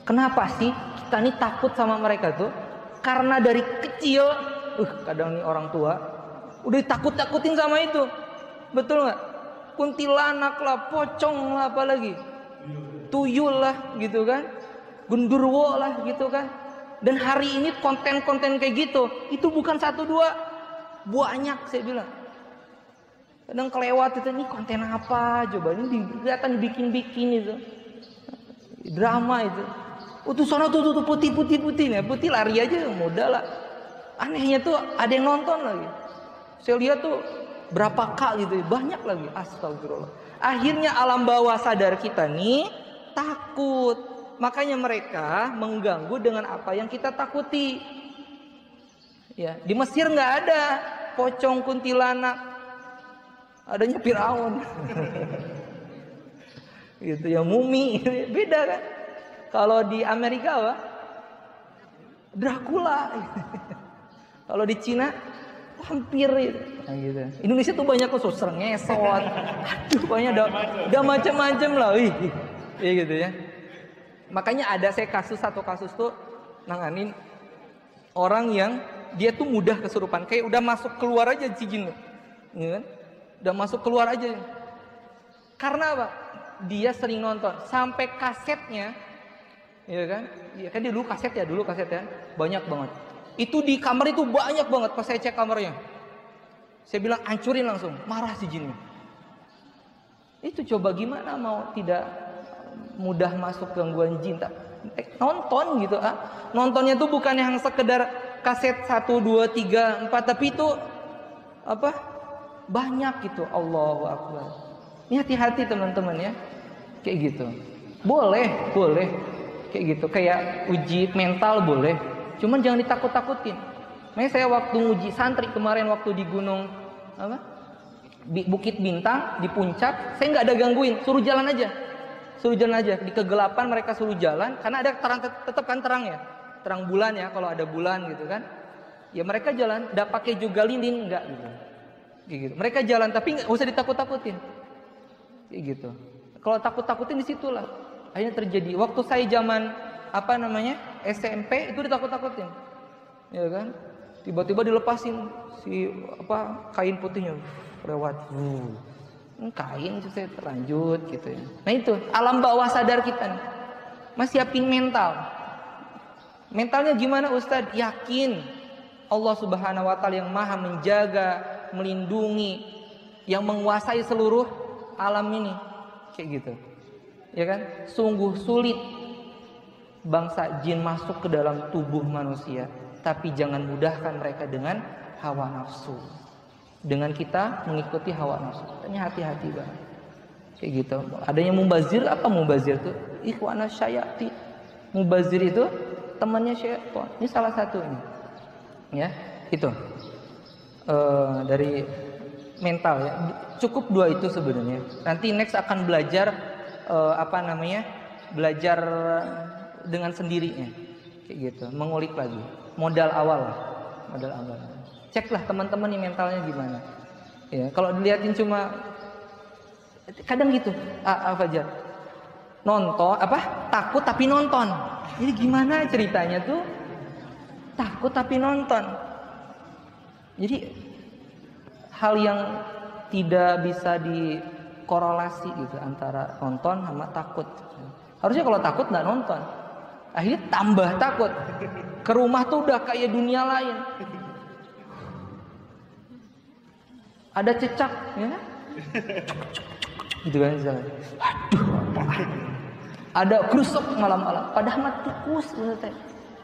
Kenapa sih kita ini takut sama mereka tuh? Karena dari kecil, kadang nih orang tua udah ditakut-takutin sama itu. Betul nggak? Kuntilanak lah, pocong lah, apalagi tuyul lah gitu kan, gundurwo lah gitu kan. Dan hari ini konten-konten kayak gitu itu bukan 1, 2, banyak saya bilang. Kadang kelewat itu, ini konten apa coba, ini kelihatan bikin-bikin itu drama itu. Tuh sana tuh putih nih, putih lari aja mudah lah. Anehnya tuh ada yang nonton lagi. Saya lihat tuh berapa kak gitu, banyak lagi. Astagfirullah. Akhirnya alam bawah sadar kita nih takut. Makanya mereka mengganggu dengan apa yang kita takuti. Ya, di Mesir nggak ada pocong kuntilanak, adanya Firaun. Gitu ya, mumi, beda kan. Kalau di Amerika apa? Dracula. Kalau di Cina vampir itu. Nah, gitu. Indonesia tuh banyak khusus ngesot. Aduh, banyak udah macam-macam lah. Gitu ya. Makanya ada saya satu kasus tuh nanganin Orang yang dia tuh mudah kesurupan, kayak udah masuk keluar aja si jin, ya kan? Udah masuk keluar aja. Karena apa? Dia sering nonton sampai kasetnya, ya kan? Ya kan dia dulu kaset ya, banyak banget. Itu di kamar itu banyak banget. Pas saya cek kamarnya, saya bilang hancurin langsung, marah si jinnya. Itu coba gimana mau tidak mudah masuk gangguan jin? Nonton gitu, nontonnya tuh bukan yang sekedar kaset 1, 2, 3, 4, tapi itu apa? Banyak gitu. Allahu Akbar. Ini hati-hati teman-teman ya. Kayak gitu. Boleh. Kayak gitu. Kayak uji mental boleh. Cuman jangan ditakut-takutin. Makanya saya waktu uji santri kemarin waktu di gunung Bukit Bintang di puncak, saya nggak ada gangguin, suruh jalan aja. Di kegelapan mereka suruh jalan karena ada terang, tetap kan terang ya. Terang bulan ya, kalau ada bulan gitu kan. Ya mereka jalan, enggak pakai juga lilin enggak gitu. Kayak gitu. Mereka jalan tapi enggak usah ditakut-takutin. Kayak gitu. Kalau takut-takutin disitulah akhirnya terjadi. Waktu saya zaman SMP itu ditakut-takutin. Ya kan? Tiba-tiba dilepasin si kain putihnya lewat. Kain itu saya terlanjut gitu ya. Nah itu alam bawah sadar kita nih. Mas siapin mental. Mentalnya gimana Ustadz? Yakin Allah Subhanahu wa Ta'ala yang maha menjaga, melindungi, yang menguasai seluruh alam ini. Kayak gitu. Ya kan? Sungguh sulit bangsa jin masuk ke dalam tubuh manusia, tapi jangan mudahkan mereka dengan hawa nafsu. Dengan kita mengikuti hawa nafsu, tanya hati-hati banget. Kayak gitu. Adanya mubazir, apa mubazir itu? Ikhwana syayati. Mubazir itu temannya syaitan. Ini salah satunya. Ya, itu. Dari mental ya. Cukup 2 itu sebenarnya. Nanti next akan belajar belajar dengan sendirinya. Kayak gitu, mengulik lagi. Modal awal. Ceklah teman-teman nih mentalnya gimana. Ya, kalau dilihatin cuma kadang gitu, Fajar. Nonton takut tapi nonton. Jadi gimana ceritanya tuh? Takut tapi nonton. Jadi hal yang tidak bisa dikorelasi gitu antara nonton sama takut. Harusnya kalau takut nggak nonton. Akhirnya tambah takut. Ke rumah tuh udah kayak dunia lain. Ada cecak, ya, gitu kan misalnya. Aduh, ada krusuk malam-malam. Padahal mah tikus,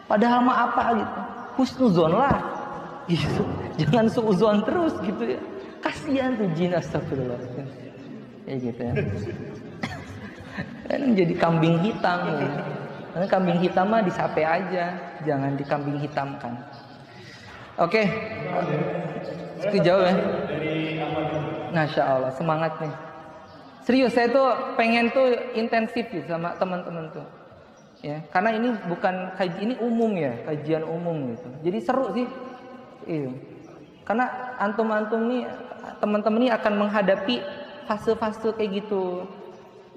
padahal mah apa gitu. Husnuzon lah, gitu. Jangan suuzon terus gitu ya. Kasihan tuh jin, astagfirullah. Ya gitu ya. Kan jadi kambing hitam. Ya. Karena kambing hitam mah disape aja, jangan dikambing hitamkan. Oke. Itu jauh ya. Masya Allah, semangat nih. Serius, saya tuh pengen tuh intensif gitu sama teman-teman tuh. Ya, karena ini bukan kajian, ini umum ya, kajian umum gitu. Jadi seru sih. Iya. Karena antum-antum nih, teman-teman ini akan menghadapi fase-fase kayak gitu.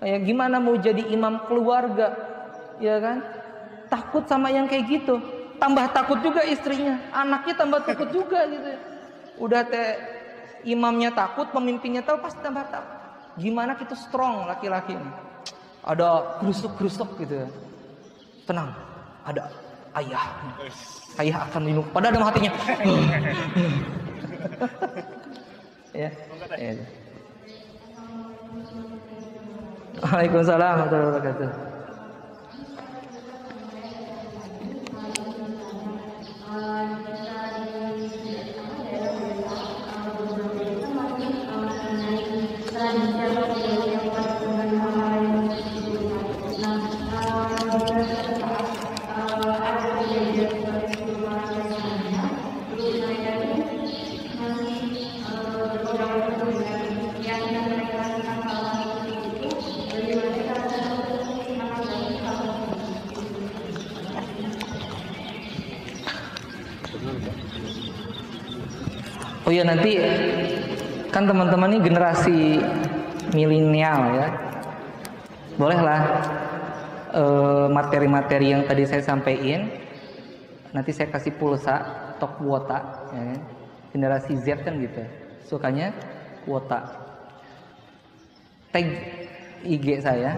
Ya, gimana mau jadi imam keluarga, ya kan? Takut sama yang kayak gitu. Tambah takut juga istrinya, anaknya tambah takut juga gitu. Udah imamnya takut, pemimpinnya tahu, pasti tambah takut. Gimana kita strong laki-laki ini? Ada gerusuk-gerusuk gitu ya. Tenang, ada ayah. Ayah akan minum. Padahal dalam hatinya. Ya. Waalaikumsalam warahmatullahi wabarakatuh. Oh iya, nanti kan teman-teman ini generasi milenial ya, bolehlah materi-materi yang tadi saya sampaikan nanti saya kasih pulsa, tok kuota, ya kan? Generasi Z kan gitu, sukanya kuota. Tag IG saya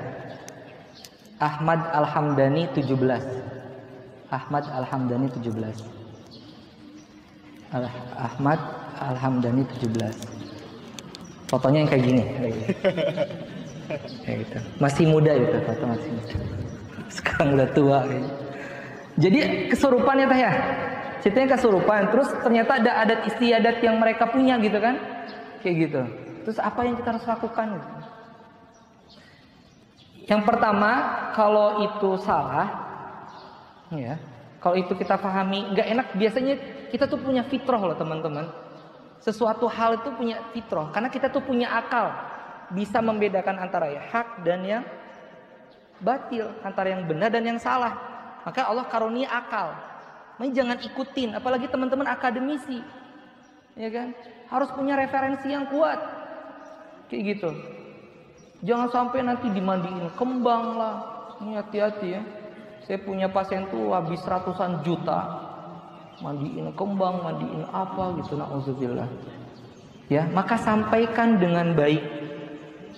Ahmad Alhamdani 17. Ahmad Alhamdani 17. Ahmad Alhamdani 17. Fotonya yang kayak gini. Kayak gitu. Masih muda gitu, foto masih muda. Sekarang udah tua kayaknya. Jadi kesurupannya teh ya. Ceritanya kesurupan, terus ternyata ada adat istiadat yang mereka punya gitu kan. Kayak gitu. Terus apa yang kita harus lakukan gitu? Yang pertama, kalau itu salah, ya, kalau itu kita pahami nggak enak, biasanya kita tuh punya fitrah loh teman-teman. Sesuatu hal itu punya fitrah, karena kita tuh punya akal, bisa membedakan antara yang hak dan yang batil, antara yang benar dan yang salah. Maka Allah karunia akal. Makanya jangan ikutin, apalagi teman-teman akademisi, ya kan? Harus punya referensi yang kuat, kayak gitu. Jangan sampai nanti dimandiin kembang lah. Ini hati-hati ya. Saya punya pasien tuh habis ratusan juta. Mandiin kembang, mandiin apa gitu. Na'udzubillah. Ya, maka sampaikan dengan baik.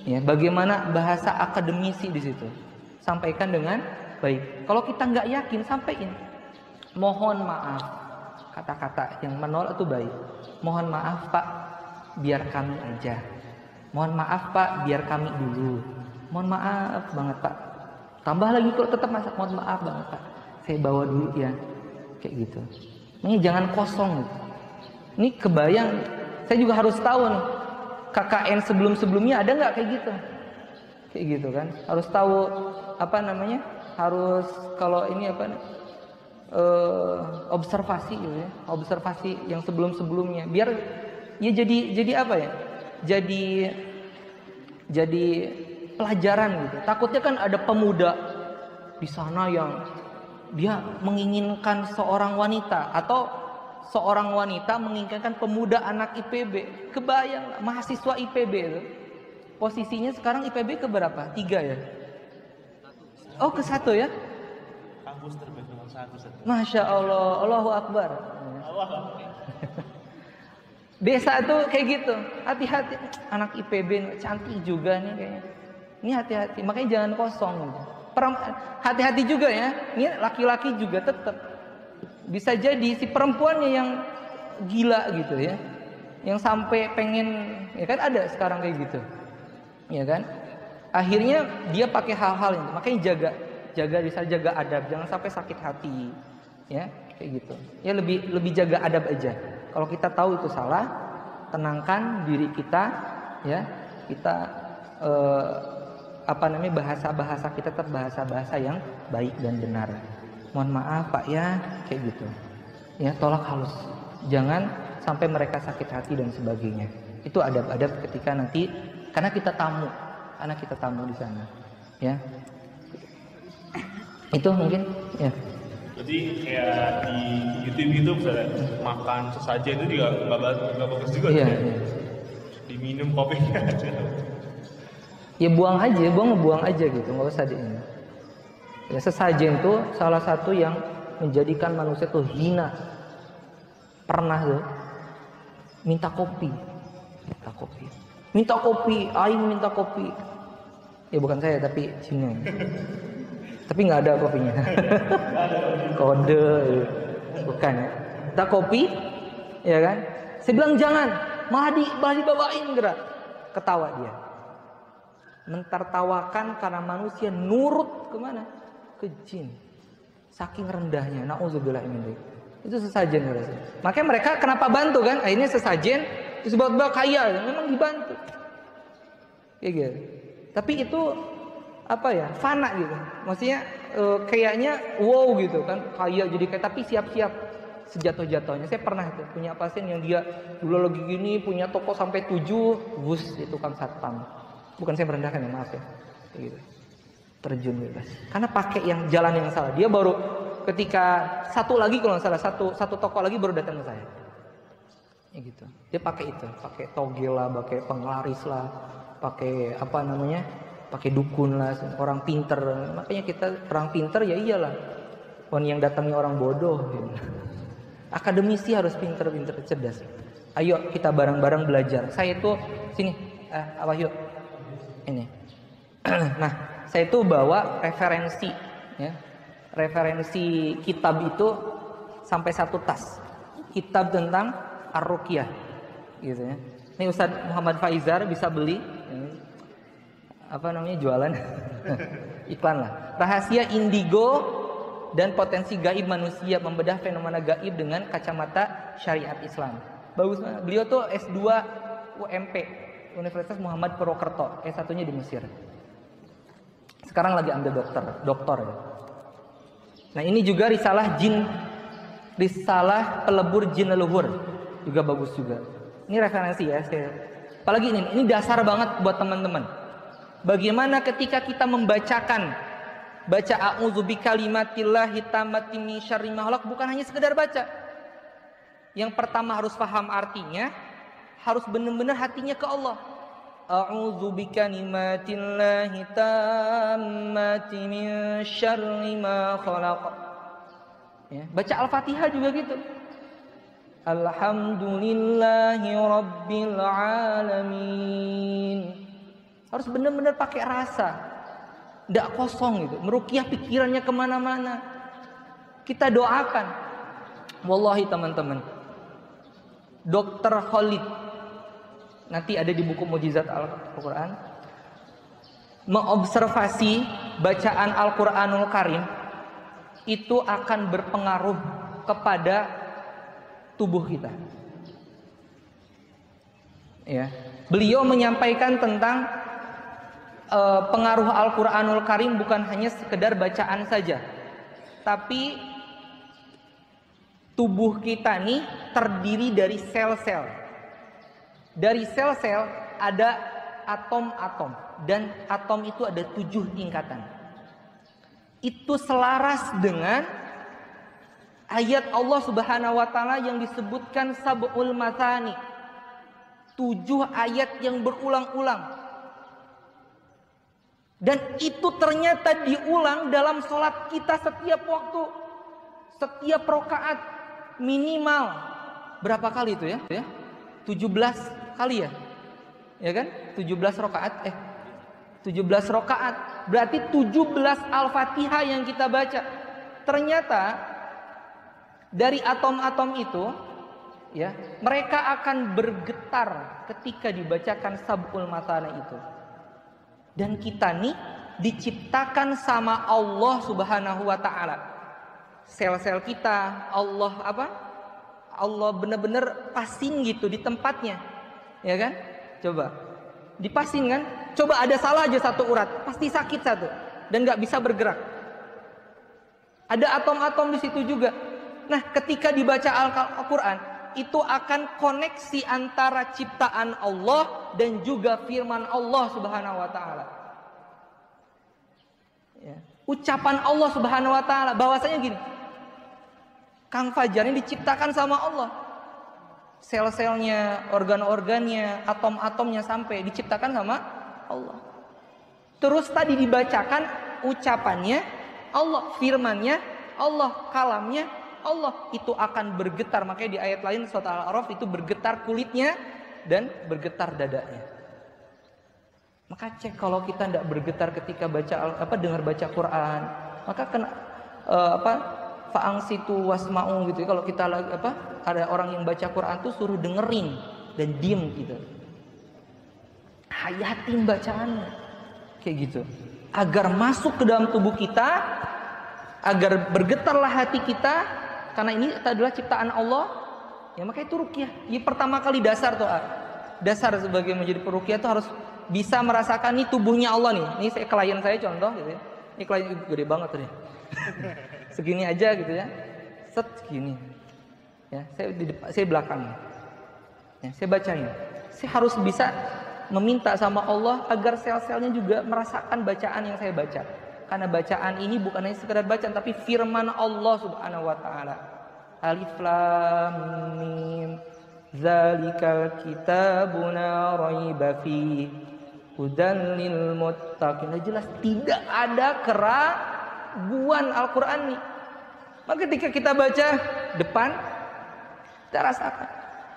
Ya, bagaimana bahasa akademisi di situ. Sampaikan dengan baik. Kalau kita nggak yakin, sampaikan. Mohon maaf. Kata-kata yang menolak itu baik. Mohon maaf Pak, biar kami aja. Mohon maaf Pak, biar kami dulu. Mohon maaf banget Pak. Tambah lagi kalau tetap masak, mohon maaf banget Pak. Saya bawa dulu ya. Kayak gitu. Ini jangan kosong. Ini kebayang. Saya juga harus tahu nih. KKN sebelum-sebelumnya ada nggak kayak gitu? Kayak gitu kan. Harus tahu apa namanya? Harus kalau ini apa? Observasi gitu ya. Observasi yang sebelum-sebelumnya. Biar ya jadi apa ya? Jadi pelajaran gitu. Takutnya kan ada pemuda di sana yang dia menginginkan seorang wanita atau seorang wanita menginginkan pemuda anak IPB. Kebayang mahasiswa IPB itu. Posisinya sekarang IPB ke berapa? 3 ya? Oh, ke 1 ya? Kampus terbaik nomor 1. Masya Allah, Allahu Akbar. Desa tuh kayak gitu, hati-hati, anak IPB cantik juga nih kayaknya. Ini hati-hati, makanya jangan kosong. Hati-hati juga ya, ini laki-laki juga tetap. Bisa jadi si perempuannya yang gila gitu ya, yang sampai pengen, ya kan ada sekarang kayak gitu, ya kan. Akhirnya dia pakai hal-hal itu, makanya bisa jaga adab, jangan sampai sakit hati, ya kayak gitu. Ya lebih jaga adab aja. Kalau kita tahu itu salah, tenangkan diri kita, ya. Kita bahasa kita tetap bahasa yang baik dan benar. Mohon maaf Pak ya, kayak gitu. Ya, tolak halus. Jangan sampai mereka sakit hati dan sebagainya. Itu adab-adab ketika nanti, karena kita tamu di sana, ya. Itu mungkin, ya. Jadi kayak di YouTube gitu misalnya makan sesajen itu juga nggak bagus juga. Iya, ya? iya. Diminum kopinya aja. Ya buang aja gitu, nggak usah di ini. Ya sesajen itu salah satu yang menjadikan manusia tuh hina. Pernah tuh minta kopi, aing minta kopi. Ya bukan saya tapi Cina. Tapi nggak ada kopinya. Kode, bukan. Minta kopi, ya kan? Saya bilang jangan, malah dibawain gerak. Ketawa dia. Mentertawakan karena manusia nurut kemana? Ke jin. Saking rendahnya. Na'udzubillah min dzalik. Itu sesajen rasanya. Makanya mereka kenapa bantu kan? Akhirnya sesajen terus bawa kaya, memang dibantu. Kayak gitu. Tapi itu apa ya? Fana gitu. Maksudnya kayaknya wow gitu kan, kaya jadi kayak, tapi siap-siap sejatuh-jatuhnya. Saya pernah tuh punya pasien yang dia dulu lagi gini punya toko sampai 7, bus itu tukang satpam. Bukan saya merendahkan ya, maaf ya. Kayak gitu. Terjun bebas. Karena pakai yang jalan yang salah. Dia baru ketika satu lagi kalau nggak salah satu toko lagi baru datang ke saya. Ya gitu. Dia pakai itu, pakai togel lah, pakai penglaris lah, pakai apa namanya? Pakai dukun lah, orang pinter. Makanya kita orang pinter ya iyalah. yang datangnya orang bodoh. Akademisi harus pinter-pinter, cerdas. Ayo kita bareng-bareng belajar. Saya itu sini, apa yuk? Ini. Nah, saya itu bawa referensi, ya. Referensi kitab itu sampai 1 tas. Kitab tentang Ar-Ruqyah, gitu ya. Ini Ustadz Muhammad Faizar bisa beli. Ini, apa namanya, jualan? Iklan lah. Rahasia indigo dan potensi gaib manusia, membedah fenomena gaib dengan kacamata syariat Islam. Bagus banget. Beliau tuh S2 UMP, Universitas Muhammad Purwokerto, S1-nya di Mesir. Sekarang lagi ambil doktor ya. Nah, ini juga risalah pelebur jin leluhur, juga bagus juga. Ini referensi ya. Apalagi ini dasar banget buat teman-teman. Bagaimana ketika kita baca a'udzu bikalimatillahi tammati min syarri ma khalaq, bukan hanya sekedar baca. Yang pertama harus paham artinya, harus benar-benar hatinya ke Allah. A'udzu bikalimatillahi tammati min syarri ma khalaq. Ya, baca Al-Fatihah juga gitu. Alhamdulillahi rabbil alamin. Harus benar-benar pakai rasa, tidak kosong gitu. Meruqyah pikirannya kemana-mana. Kita doakan. Wallahi teman-teman, Dr. Khalid, nanti ada di buku Mujizat Al-Quran, mengobservasi bacaan Al-Quranul Karim itu akan berpengaruh kepada tubuh kita. Ya, beliau menyampaikan tentang pengaruh Al-Quranul Karim bukan hanya sekedar bacaan saja, tapi tubuh kita nih terdiri dari sel-sel. Dari sel-sel ada atom-atom, dan atom itu ada 7 tingkatan. Itu selaras dengan ayat Allah Subhanahu wa taala yang disebutkan sab'ul matsani. 7 ayat yang berulang-ulang. Dan itu ternyata diulang dalam sholat kita setiap waktu, setiap rakaat minimal berapa kali itu ya? 17 kali ya? Ya kan? 17 rakaat. 17 rakaat. Berarti 17 Al-Fatihah yang kita baca. Ternyata dari atom-atom itu, ya, mereka akan bergetar ketika dibacakan sab'ul matsani itu. Dan kita nih diciptakan sama Allah Subhanahu wa taala. Sel-sel kita Allah benar-benar pasin gitu di tempatnya. Ya kan? Coba. Dipasin kan? Coba ada salah aja satu urat, pasti sakit satu dan nggak bisa bergerak. Ada atom-atom di situ juga. Nah, ketika dibaca Al-Qur'an, itu akan koneksi antara ciptaan Allah dan juga firman Allah Subhanahu wa taala. Ya. Ucapan Allah Subhanahu wa taala bahwasanya gini. Kang Fajar ini diciptakan sama Allah. Sel-selnya, organ-organnya, atom-atomnya sampai diciptakan sama Allah. Terus tadi dibacakan ucapannya Allah, firmannya Allah, kalamnya Allah, itu akan bergetar. Makanya di ayat lain surat Al-A'raf itu bergetar kulitnya dan bergetar dadanya. Maka cek kalau kita tidak bergetar ketika dengar baca Quran, maka kena fa'angsitu wasma'u gitu. Kalau kita ada orang yang baca Quran tuh suruh dengerin dan diem gitu. Hayatin bacaannya kayak gitu. Agar masuk ke dalam tubuh kita, agar bergetarlah hati kita. Karena ini adalah ciptaan Allah, ya maka itu ruqyah. Ini pertama kali dasar sebagai menjadi peruqyah itu harus bisa merasakan nih tubuhnya Allah nih. Ini klien saya contoh gitu ya. Ini klien gede banget nih. Segini aja gitu ya. Set segini. Ya, saya belakang. Ya, saya bacain. Saya harus bisa meminta sama Allah agar sel-selnya juga merasakan bacaan yang saya baca. Karena bacaan ini bukan hanya sekedar bacaan, tapi firman Allah Subhanahu wa taala. Alif Lam Mim. Zalikal kitabuna raiba fi hudan lil muttaqin. Jelas tidak ada keraguan Al-Qur'an ini. Maka ketika kita baca depan, kita rasakan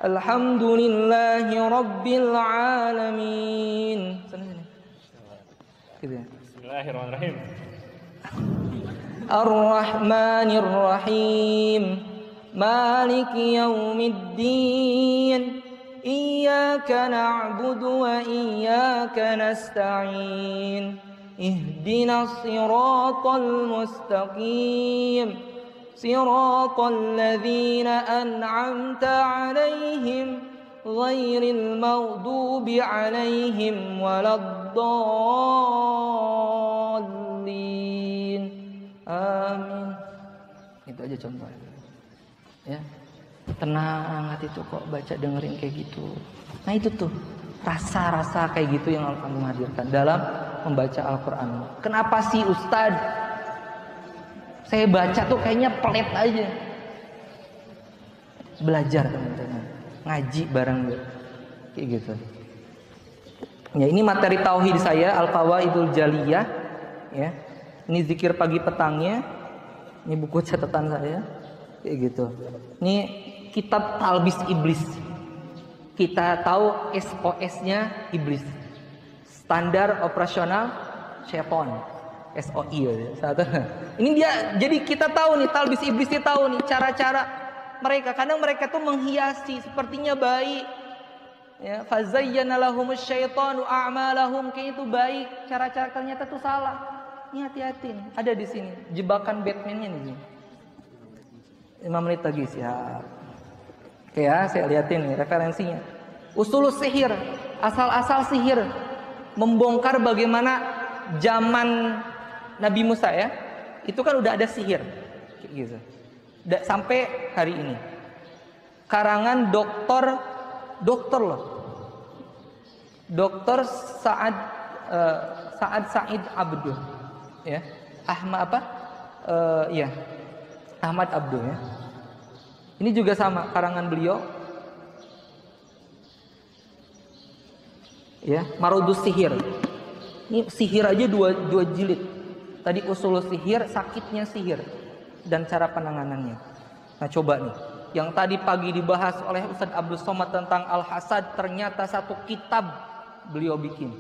Alhamdulillahi Rabbil Alamin. Sini. Gitu ya. Bismillahirrahmanirrahim. Ar-Rahmanir Rahim. Maliki Yaumiddin. Iyyaka na'budu wa iyyaka nasta'in. Ihdinas siratal mustaqim. Siratal ladzina an'amta 'alaihim ghairil maghdubi 'alaihim waladdallin. Amin. Itu aja contohnya. Ya. Tenang hati tuh kok baca dengerin kayak gitu. Nah itu tuh rasa-rasa kayak gitu yang akan menghadirkan dalam membaca Al-Quran. Kenapa sih Ustadz saya baca tuh kayaknya pelit aja? Belajar teman-teman, ngaji bareng kayak gitu. Ya ini materi tauhid saya Al-Qawaidul Jaliyah. Ya, ini zikir pagi petangnya. Ini buku catatan saya. Kayak gitu. Ini kitab Talbis Iblis. Kita tahu SOS-nya iblis. Standar operasional syaitan. SOI ya. Satu. Ini dia, jadi kita tahu nih Talbis Iblis, dia tahu nih cara-cara mereka. Kadang mereka tuh menghiasi sepertinya baik. Ya, fazayyana lahumus syaitanu a'malahum, kayak itu baik. Cara-cara ternyata tuh salah. Ini hati-hati nih. Ada di sini jebakan Batman-nya nih. 5 menit lagi siap. Oke ya, saya lihatin nih referensinya. Usulus sihir, asal-asal sihir, membongkar bagaimana zaman Nabi Musa ya. Itu kan udah ada sihir, kayak gitu. Sampai hari ini. Karangan dokter loh. Dokter Sa'id Abdul, ya. Ahmad Abdul ya. Ini juga sama karangan beliau. Ya, Marudus Sihir. Ini sihir aja dua jilid. Tadi usul sihir, sakitnya sihir dan cara penanganannya. Nah, coba nih. Yang tadi pagi dibahas oleh Ustadz Abdul Somad tentang Al-Hasad, ternyata satu kitab beliau bikin.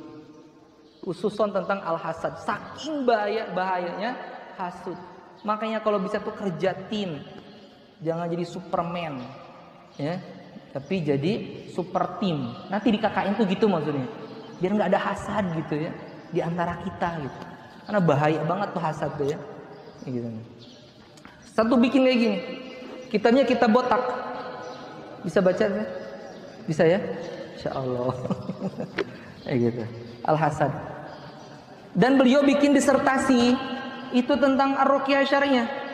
Khususon tentang Al-Hasad. Saking bahayanya hasud. Makanya kalau bisa tuh kerja tim. Jangan jadi Superman, ya, tapi jadi super tim. Nanti di KKN tuh gitu maksudnya, biar nggak ada hasad gitu ya di antara kita gitu. Karena bahaya banget tuh hasad tuh ya. Gitu. Satu bikin kayak gini, kitabnya kita botak, bisa baca ya? Bisa ya? Insya Allah. Kayak gitu. Al-Hasad. Dan beliau bikin disertasi itu tentang Ar-Ruqyah Syariah.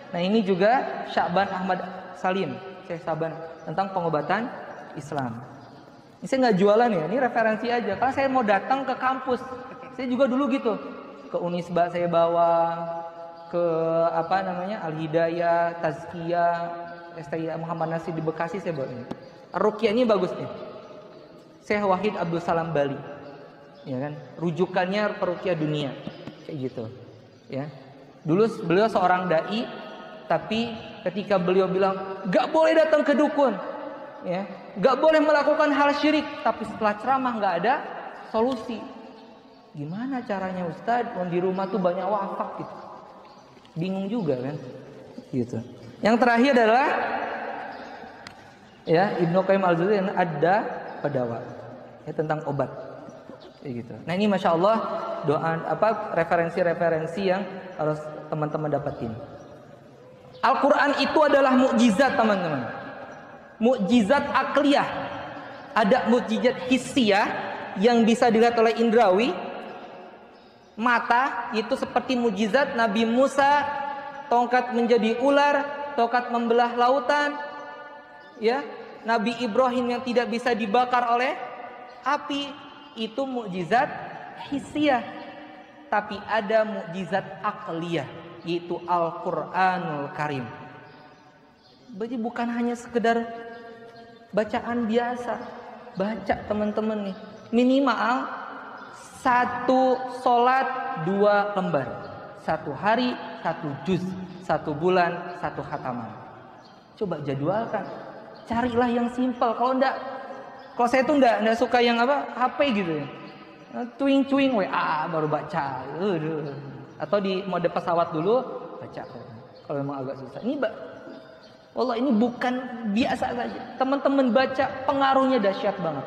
Nah ini juga Sya'ban Ahmad Salim, Syekh Sya'ban, tentang pengobatan Islam. Ini saya nggak jualan ya, ini referensi aja. Karena saya mau datang ke kampus, saya juga dulu gitu, ke Unisba saya bawa, ke Al-Hidayah, Tazkiyah, STI Muhammad Nasir di Bekasi saya bawa ini. Ar-Ruqyah ini bagus nih, Syekh Wahid Abdul Salam Bali, ya kan? Rujukannya Peruqyah Dunia, kayak gitu, ya. Dulu beliau seorang dai. Tapi ketika beliau bilang gak boleh datang ke dukun, ya, gak boleh melakukan hal syirik, tapi setelah ceramah gak ada solusi. Gimana caranya Ustadz? Di rumah tuh banyak wakaf gitu. Bingung juga kan? Gitu. Yang terakhir adalah ya Ibnu Qayyim Al-Jauziyah ada Padawa, ya, tentang obat. Gitu. Nah ini masya Allah referensi-referensi yang harus teman-teman dapatin. Al-Quran itu adalah mukjizat teman-teman. Mukjizat akliyah. Ada mukjizat hissiyah yang bisa dilihat oleh indrawi. Mata itu seperti mukjizat Nabi Musa, tongkat menjadi ular, tongkat membelah lautan. Ya, Nabi Ibrahim yang tidak bisa dibakar oleh api, itu mukjizat hissiyah. Tapi ada mukjizat akliyah, yaitu Al-Quranul Karim. Berarti bukan hanya sekedar bacaan biasa. Baca teman-teman nih, minimal 1 sholat 2 lembar. 1 hari 1 juz, 1 bulan 1 khataman. Coba jadwalkan. Carilah yang simpel. Kalau saya tuh enggak suka yang HP gitu ya. Cuing WA baru baca. Atau di mode pesawat dulu baca. Kalau memang agak susah. Allah ini bukan biasa saja. Teman-teman baca, pengaruhnya dahsyat banget.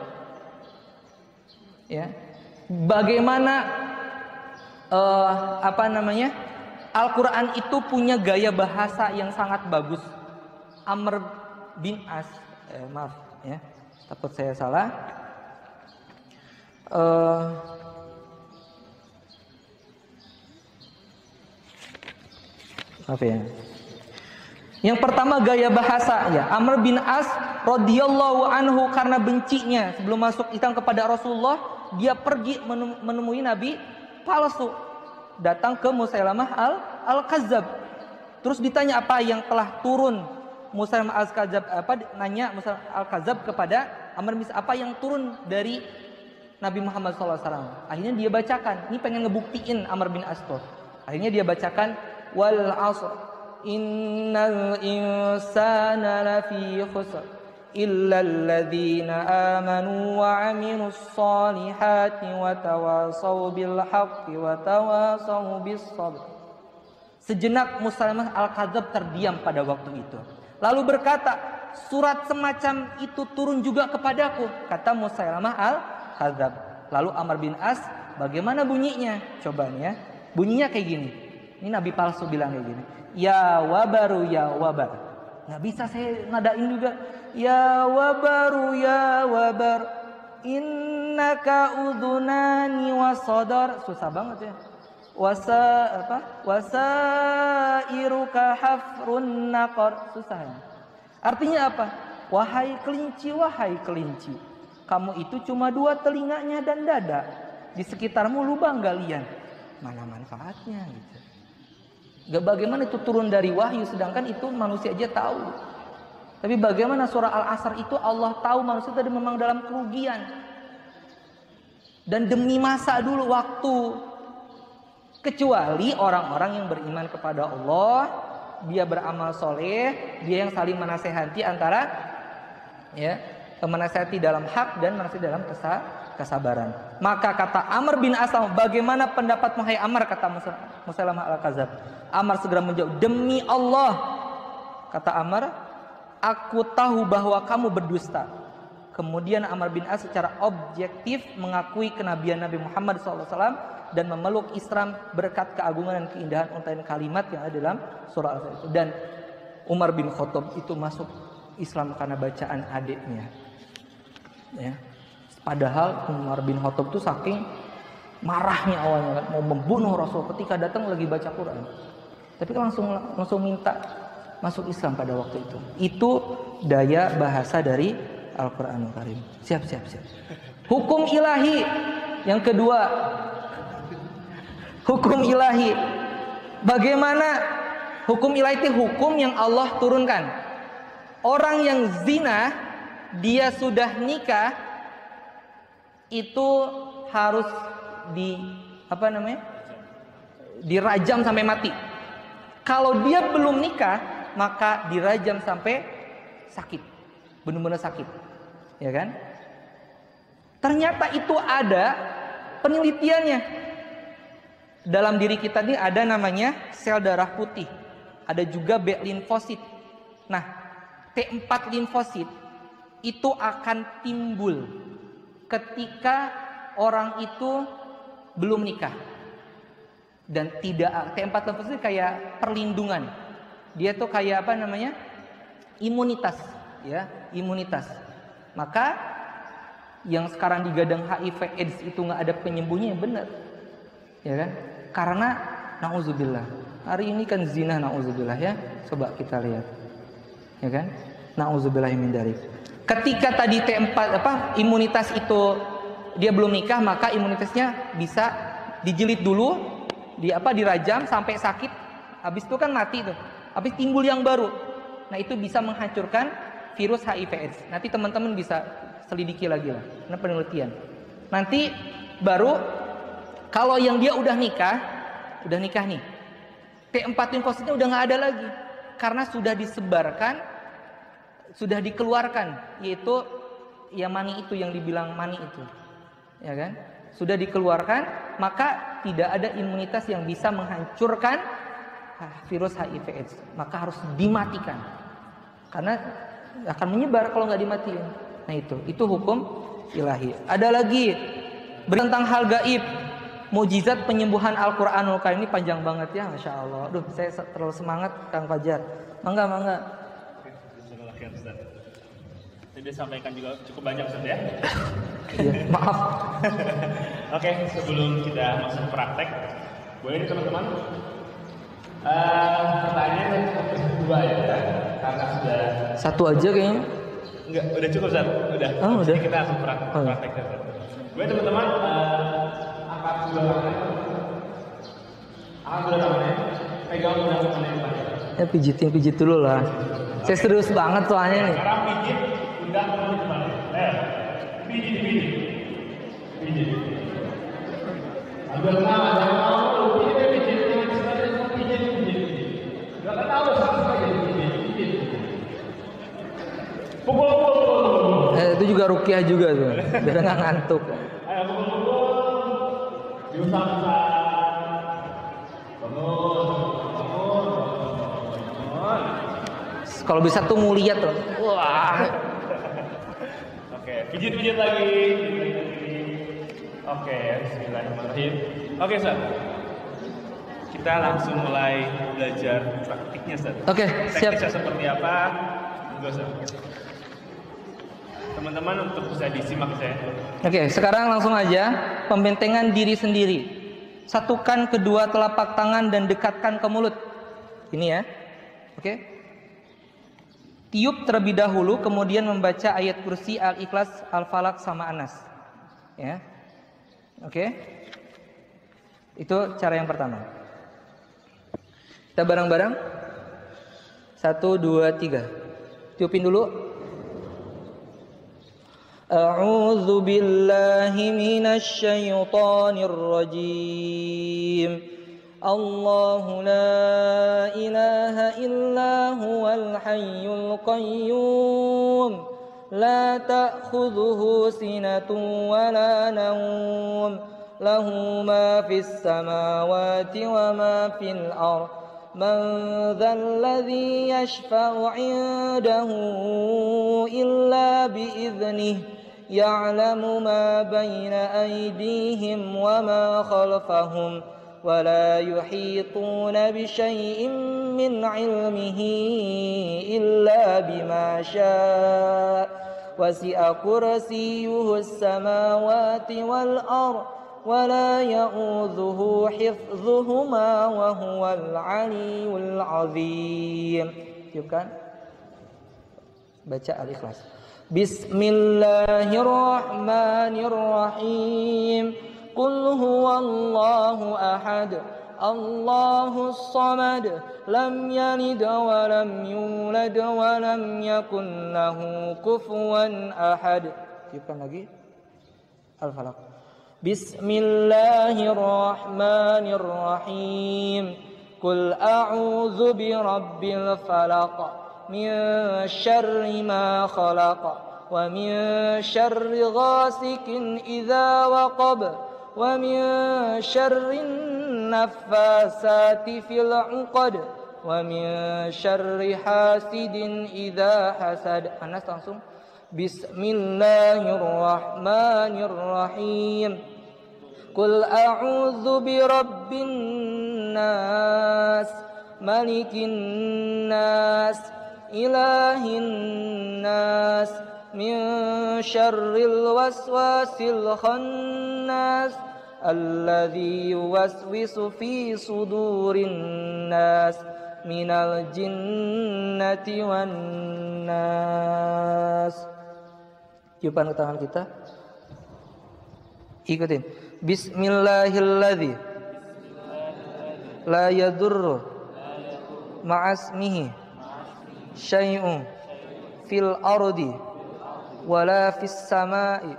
Ya. Bagaimana Al-Quran itu punya gaya bahasa yang sangat bagus. Amr bin As, maaf ya, takut saya salah. Maaf ya. Yang pertama gaya bahasa ya. Amr bin As radhiyallahu anhu karena bencinya sebelum masuk Islam kepada Rasulullah, dia pergi menemui nabi palsu. Datang ke Musailamah al-Kadzab. Terus ditanya apa yang telah turun. Musailamah al-Kadzab nanya Musailamah al-Kadzab kepada Amr bin As, apa yang turun dari Nabi Muhammad SAW. Akhirnya dia bacakan. Ini pengen ngebuktiin Amr bin As tuh. Akhirnya dia bacakan wal 'ashr innal insana lafi khusr illal ladzina amanu wa 'amilus solihati wa tawasaw bil haqqi wa tawasaw bis sabr. Sejenak Musailamah al-Kadzab terdiam pada waktu itu. Lalu berkata, surat semacam itu turun juga kepadaku, kata Musailamah al-Kadzab. Lalu Amr bin As, bagaimana bunyinya? Coba nih ya. Bunyinya kayak gini. Ini nabi palsu bilang kayak gini. Ya wabaru ya wabar. Nggak bisa saya ngadain juga. Ya wabaru ya wabar. Innaka udunani wasadar. Susah banget ya. Wasairuka hafrun naqar. Susah ya. Artinya apa? Wahai kelinci, kamu itu cuma 2 telinganya dan dada. Di sekitarmu lubang galian. Mana manfaatnya gitu. Gak bagaimana itu turun dari wahyu, sedangkan itu manusia aja tahu. Tapi bagaimana surah Al-Asr itu Allah tahu manusia tadi memang dalam kerugian. Dan demi masa dulu waktu. Kecuali orang-orang yang beriman kepada Allah, dia beramal soleh, dia yang saling menasehati antara menasehati dalam hak dan menasehati dalam kesabaran. Maka kata Amr bin As, bagaimana pendapat Muhai Amr, kata Musailamah al-Kadzab. Amr segera menjawab, demi Allah, kata Amr, aku tahu bahwa kamu berdusta. Kemudian Amr bin As secara objektif mengakui kenabian Nabi Muhammad SAW dan memeluk Islam berkat keagungan dan keindahan untaian kalimat yang ada dalam surah Al-Asr itu. Dan Umar bin Khattab itu masuk Islam karena bacaan adiknya. Ya. Padahal Umar bin Khattab itu saking marahnya awalnya kan, mau membunuh Rasul ketika datang lagi baca Quran. Tapi kan langsung minta masuk Islam pada waktu itu. Itu daya bahasa dari Al-Qur'anul Karim. Siap. Hukum ilahi yang kedua. Hukum ilahi. Bagaimana hukum ilahi itu hukum yang Allah turunkan. Orang yang zina, dia sudah nikah, itu harus dirajam sampai mati. Kalau dia belum nikah, maka dirajam sampai sakit, benar-benar sakit, ya kan? Ternyata itu ada penelitiannya. Dalam diri kita ini ada namanya sel darah putih, ada juga B limfosit. Nah, T4 limfosit itu akan timbul ketika orang itu belum nikah. Dan tidak, T4 limfosit kayak perlindungan. Dia tuh kayak imunitas, ya, imunitas. Maka yang sekarang digadang HIV AIDS itu nggak ada penyembuhnya, benar, ya kan? Karena nauzubillah, hari ini kan zina, nauzubillah ya. Coba kita lihat, ya kan? Nauzubillah min dzalik. Ketika tadi T4 imunitas itu dia belum nikah, maka imunitasnya bisa dijilid dulu, dirajam sampai sakit, habis itu kan mati tuh, habis timbul yang baru. Nah itu bisa menghancurkan virus HIV AIDS. Nanti teman-teman bisa selidiki lagi lah, karena penelitian. Nanti baru kalau yang dia udah nikah nih, P4 limfositnya udah nggak ada lagi karena sudah disebarkan, sudah dikeluarkan, yaitu ya mani itu yang dibilang mani itu, ya kan? Sudah dikeluarkan, maka tidak ada imunitas yang bisa menghancurkan virus HIV/AIDS, maka harus dimatikan karena akan menyebar kalau nggak dimatiin. Nah itu hukum ilahi. Ada lagi tentang hal gaib, mukjizat penyembuhan Al-Quranul Karim. Ini panjang banget ya, Masya Allah. Aduh, saya terlalu semangat, Kang Fajar. Mangga. Tadi disampaikan juga cukup banyak Ustaz ya. Ya, maaf. Oke, sebelum kita masuk praktek, boleh nih teman-teman. Pertanyaan kedua ya, karena sudah Satu aja kayaknya. enggak, udah cukup Ustaz. Udah. Oh, udah. Jadi kita langsung praktek. Boleh teman-teman angkat dua tangannya. Pegang tangannya yang banyak. Ya pijit dulu lah. Saya serius banget soalnya nih. Sekarang pijit, udah terus gimana? Pijit. Ambil tangan, jangan mau pijit. Gak kan tahu sama sekali pijit. Pukul. Itu juga rukiah juga tuh. Biar nggak ngantuk. Ayo pukul. Diusap-usap. Kalau bisa tuh mulia tuh. Wah. Oke, pijit lagi. Oke, bismillahirrahmanirrahim. Oke, Ustaz. Kita langsung mulai belajar praktiknya, Ustaz. Oke, siap. Teknisnya seperti apa? Enggak, Ustaz. Teman-teman untuk bisa disimak saya. Oke, sekarang langsung aja pembentengan diri sendiri. Satukan kedua telapak tangan dan dekatkan ke mulut. Ini ya. Oke. Tiup terlebih dahulu, kemudian membaca ayat kursi, Al-Ikhlas, Al-Falaq sama An-Nas. Ya. Oke. Itu cara yang pertama. Kita bareng-bareng. 1, 2, 3. Tiupin dulu. A'udzu billahi minasy syaithanir rajim. Allahu la ilaha illa huwal hayyul qayyum. La ta'khudhuhu sinatun wa la nawm. Lahu ma fis samawati wa ma fil ardh. Man dhal ladzi yashfa'u 'indahu illa bi'idhnihi. Ya'lamu ma baina aydihim wa ma khalfahum. ولا يحيطون بشيء من علمه إلا بما شاء وسع كرسيه السماوات والأرض ولا يؤوده حفظهما وهو العلي العظيم. Tiupkan. Baca Al-Ikhlas. Bismillahirrahmanirrahim. Qul huwallahu ahad, Allahus samad, lam yalid wa lam yulad wa lam yakun lahu kufuwan ahad. Tiupkan lagi. Al-Falaq. Bismillahirrahmanirrahim. Qul a'udzu birabbil falaq min syarri ma khalaq wa min syarri ghasikin idza waqab wa min syarrin naffasati fil 'uqad wa min syarri hasidin idza hasad. Anas langsung. Bismillahirrahmanirrahim. Qul a'udzu birabbin nas, malikin nas, ilahin nas, min syarril waswasil khannas alladzi yuwaswisu fi sudurin nas minal jinnati wan nas. Tiupan ke tangan kita. Ikutin. Bismillahilladzi la yadurru ma'asmihi syai'un fil ardi wala fis sama'i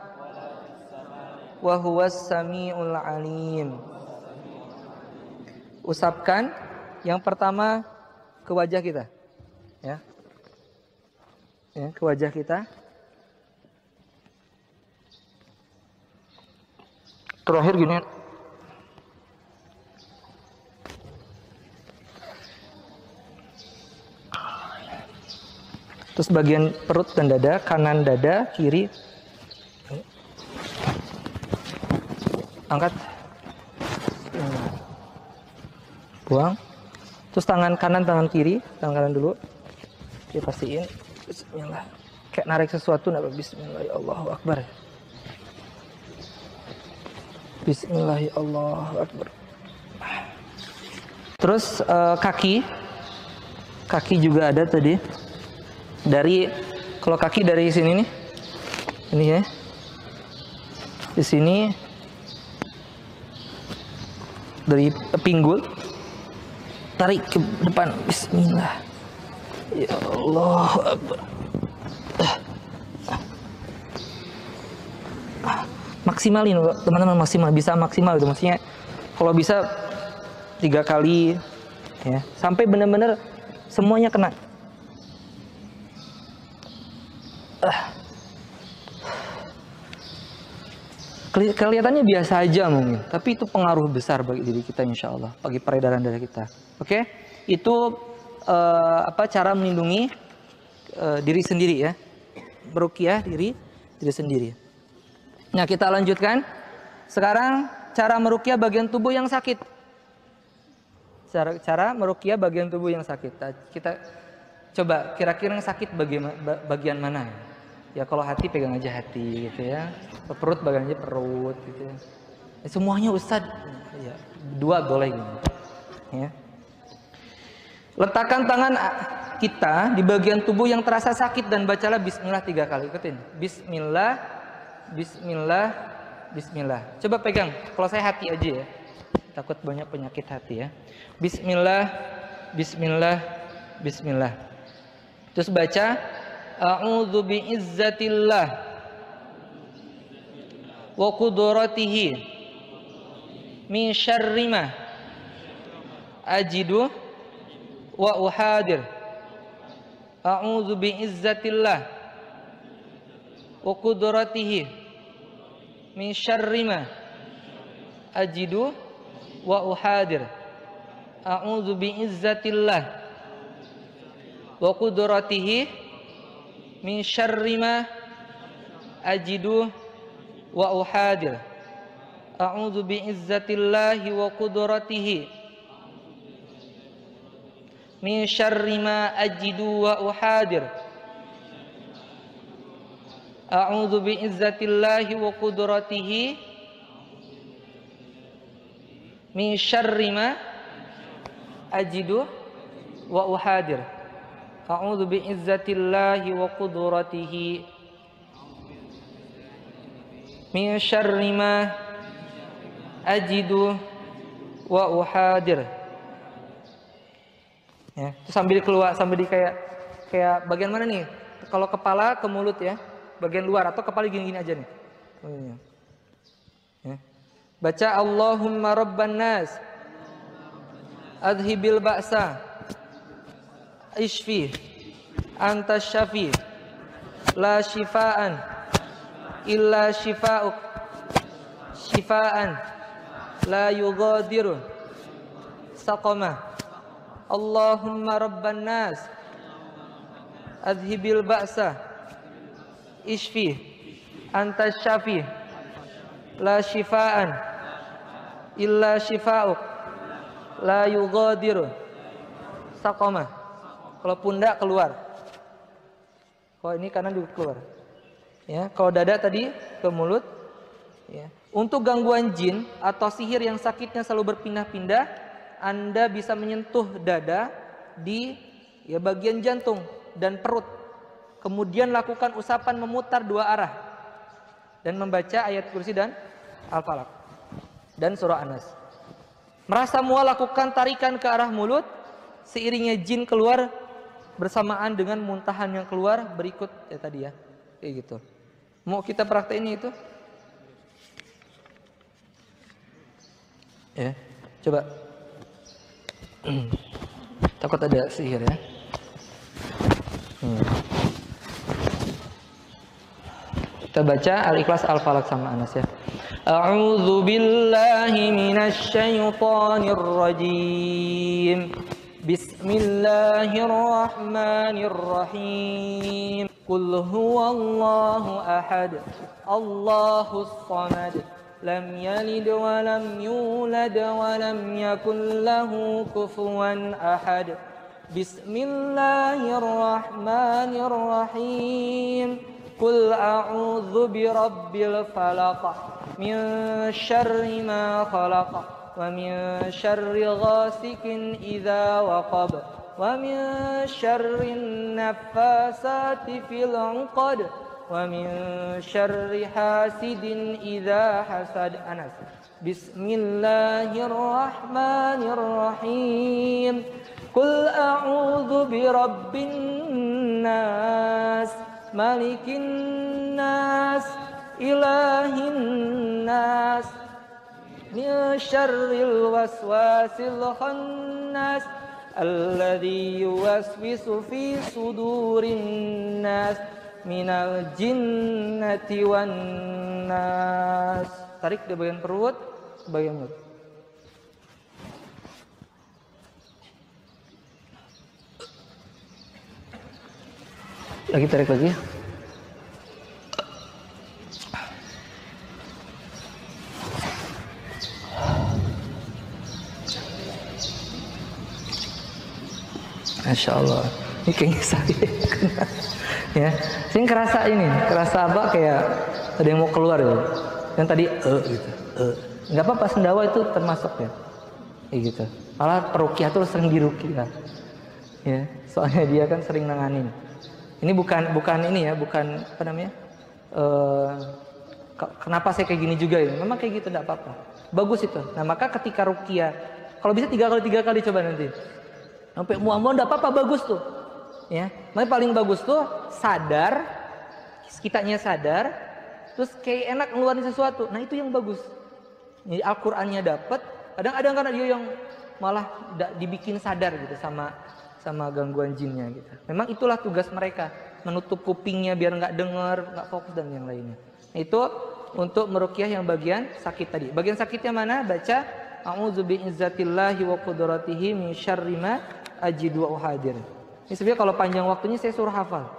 wa huwas samiul alim. Usapkan Yang pertama ke wajah kita. Ya. Ya, ke wajah kita. Terakhir gini. Terus bagian perut dan dada, kanan dada, kiri. Angkat. Buang. Terus tangan kanan, tangan kiri, tangan kanan dulu. Oke, pastiin. Bismillah. Kayak narik sesuatu, nggak? Bismillah, ya Allahu Akbar. Bismillah, ya Allahu Akbar. Terus kaki juga ada tadi. Kalau kaki dari sini nih, ini ya. Di sini dari pinggul. Tarik ke depan. Bismillah. Ya Allah. Maksimalin teman-teman, bisa maksimal itu. Maksudnya kalau bisa 3 kali ya, sampai benar-benar semuanya kena. Kelihatannya biasa aja mungkin, tapi itu pengaruh besar bagi diri kita insya Allah, bagi peredaran darah kita. Oke, itu cara melindungi diri sendiri ya, meruqyah diri sendiri. Nah, kita lanjutkan. Sekarang cara meruqyah bagian tubuh yang sakit. Cara meruqyah bagian tubuh yang sakit. Kita coba kira-kira yang sakit bagian mana? Ya kalau hati pegang aja hati gitu ya. Perut pegang aja perut gitu ya. Semuanya Ustaz. Ya, 2 boleh gitu. Ya. Letakkan tangan kita di bagian tubuh yang terasa sakit dan bacalah bismillah 3 kali. Ikutin. Bismillah, bismillah, bismillah. Coba pegang. Kalau saya hati aja ya. Takut banyak penyakit hati ya. Bismillah, bismillah, bismillah. Terus baca a'udzu bi'izzatillah wa qudratihi min syarri ma ajidu wa uhadir. A'udzu bi'izzatillah wa qudratihi min syarri ma ajidu wa uhadir. A'udzu bi'izzatillah wa qudratihi min syarri ma ajidu wa uhadir. A'udzu bi'izzatillahi wa qudratihi min syarri ma ajidu wa uhadir. A'udzu bi'izzatillahi wa qudratihi min syarri ma ajidu wa uhadir. A'udzu bi'izzatillahi wa qudratihi min syarri ma ajidu wa uhadir. Ya, itu sambil keluar, sambil di kayak bagian mana nih? Kalau kepala ke mulut ya, bagian luar, atau kepala gini-gini aja nih. Ya. Baca Allahumma rabban nas adhibil ba'sa ishfi anta syafi la shifaan illa shifa'uk shifaan la yughadiru saqama. Allahumma rabban nas adhibil ba'sa ishfi anta syafi la shifaan illa shifa'uk la yughadiru saqama. Kalau pundak keluar, kalau ini kanan juga keluar. Ya, kalau dada tadi ke mulut. Ya. Untuk gangguan jin atau sihir yang sakitnya selalu berpindah-pindah, Anda bisa menyentuh dada di bagian jantung dan perut. Kemudian lakukan usapan memutar 2 arah dan membaca ayat kursi dan Al-Falaq dan surah An-Nas. Merasa mual, lakukan tarikan ke arah mulut, seiringnya jin keluar bersamaan dengan muntahan yang keluar berikut ya tadi ya, kayak gitu. Mau kita praktekin itu? Ya, coba. Takut ada sihir ya. Kita baca Al-Ikhlas, Al-Falaq sama Anas ya. A'udzu billahi minasy syaithanir rajim. Bismillahirrahmanirrahim. Qul huwallahu ahad. Allahus samad. Lam yalid wa lam yulad wa lam yakul lahu kufuwan ahad. Bismillahirrahmanirrahim. Qul a'udzu birabbil falaq min syarri ma khalaq wa min syarri ghasikin idza waqab wa min syarri naffasati fil 'uqad wa min syarri hasidin idza hasad. Anas. Bismillahirrahmanirrahim. Qul a'udzu birabbin nas, malikin nas, ilahin nas, min syarril waswasil khannas, alladzi yuwaswisu fi sudurin nas, minal jinnati wan nas. Tarik di bagian perut, bagian mulut. Lagi tarik lagi. Masya Allah. Ini kayaknya saya ya. Saya kerasa ini, kerasa apa kayak ada yang mau keluar gitu. Yang tadi gitu. Nggak apa-apa, sendawa itu termasuk ya. Kayak gitu. Malah peruqyah tuh sering diruqyah. Ya, soalnya dia kan sering nanganin. Ini bukan ini ya, bukan apa namanya? Kenapa saya kayak gini juga ya? Memang kayak gitu, enggak apa-apa. Bagus itu. Nah, maka ketika ruqyah, kalau bisa 3 kali coba nanti. Sampai mual-mual enggak apa-apa, bagus tuh. Ya. Makanya paling bagus tuh sadar, kitanya sadar, terus kayak enak ngeluarin sesuatu. Nah, itu yang bagus. Jadi Al-Qur'annya dapat, kadang-kadang kan dia yang malah dibikin sadar gitu sama gangguan jinnya gitu. Memang itulah tugas mereka, menutup kupingnya biar nggak dengar, nggak fokus dan yang lainnya. Itu untuk meruqyah yang bagian sakit tadi. Bagian sakitnya mana? Baca a'udzu bi'izzatillahi wa qudratihi min syarri ma ajidu wa uhadir. Ini sebenarnya kalau panjang waktunya saya suruh hafal.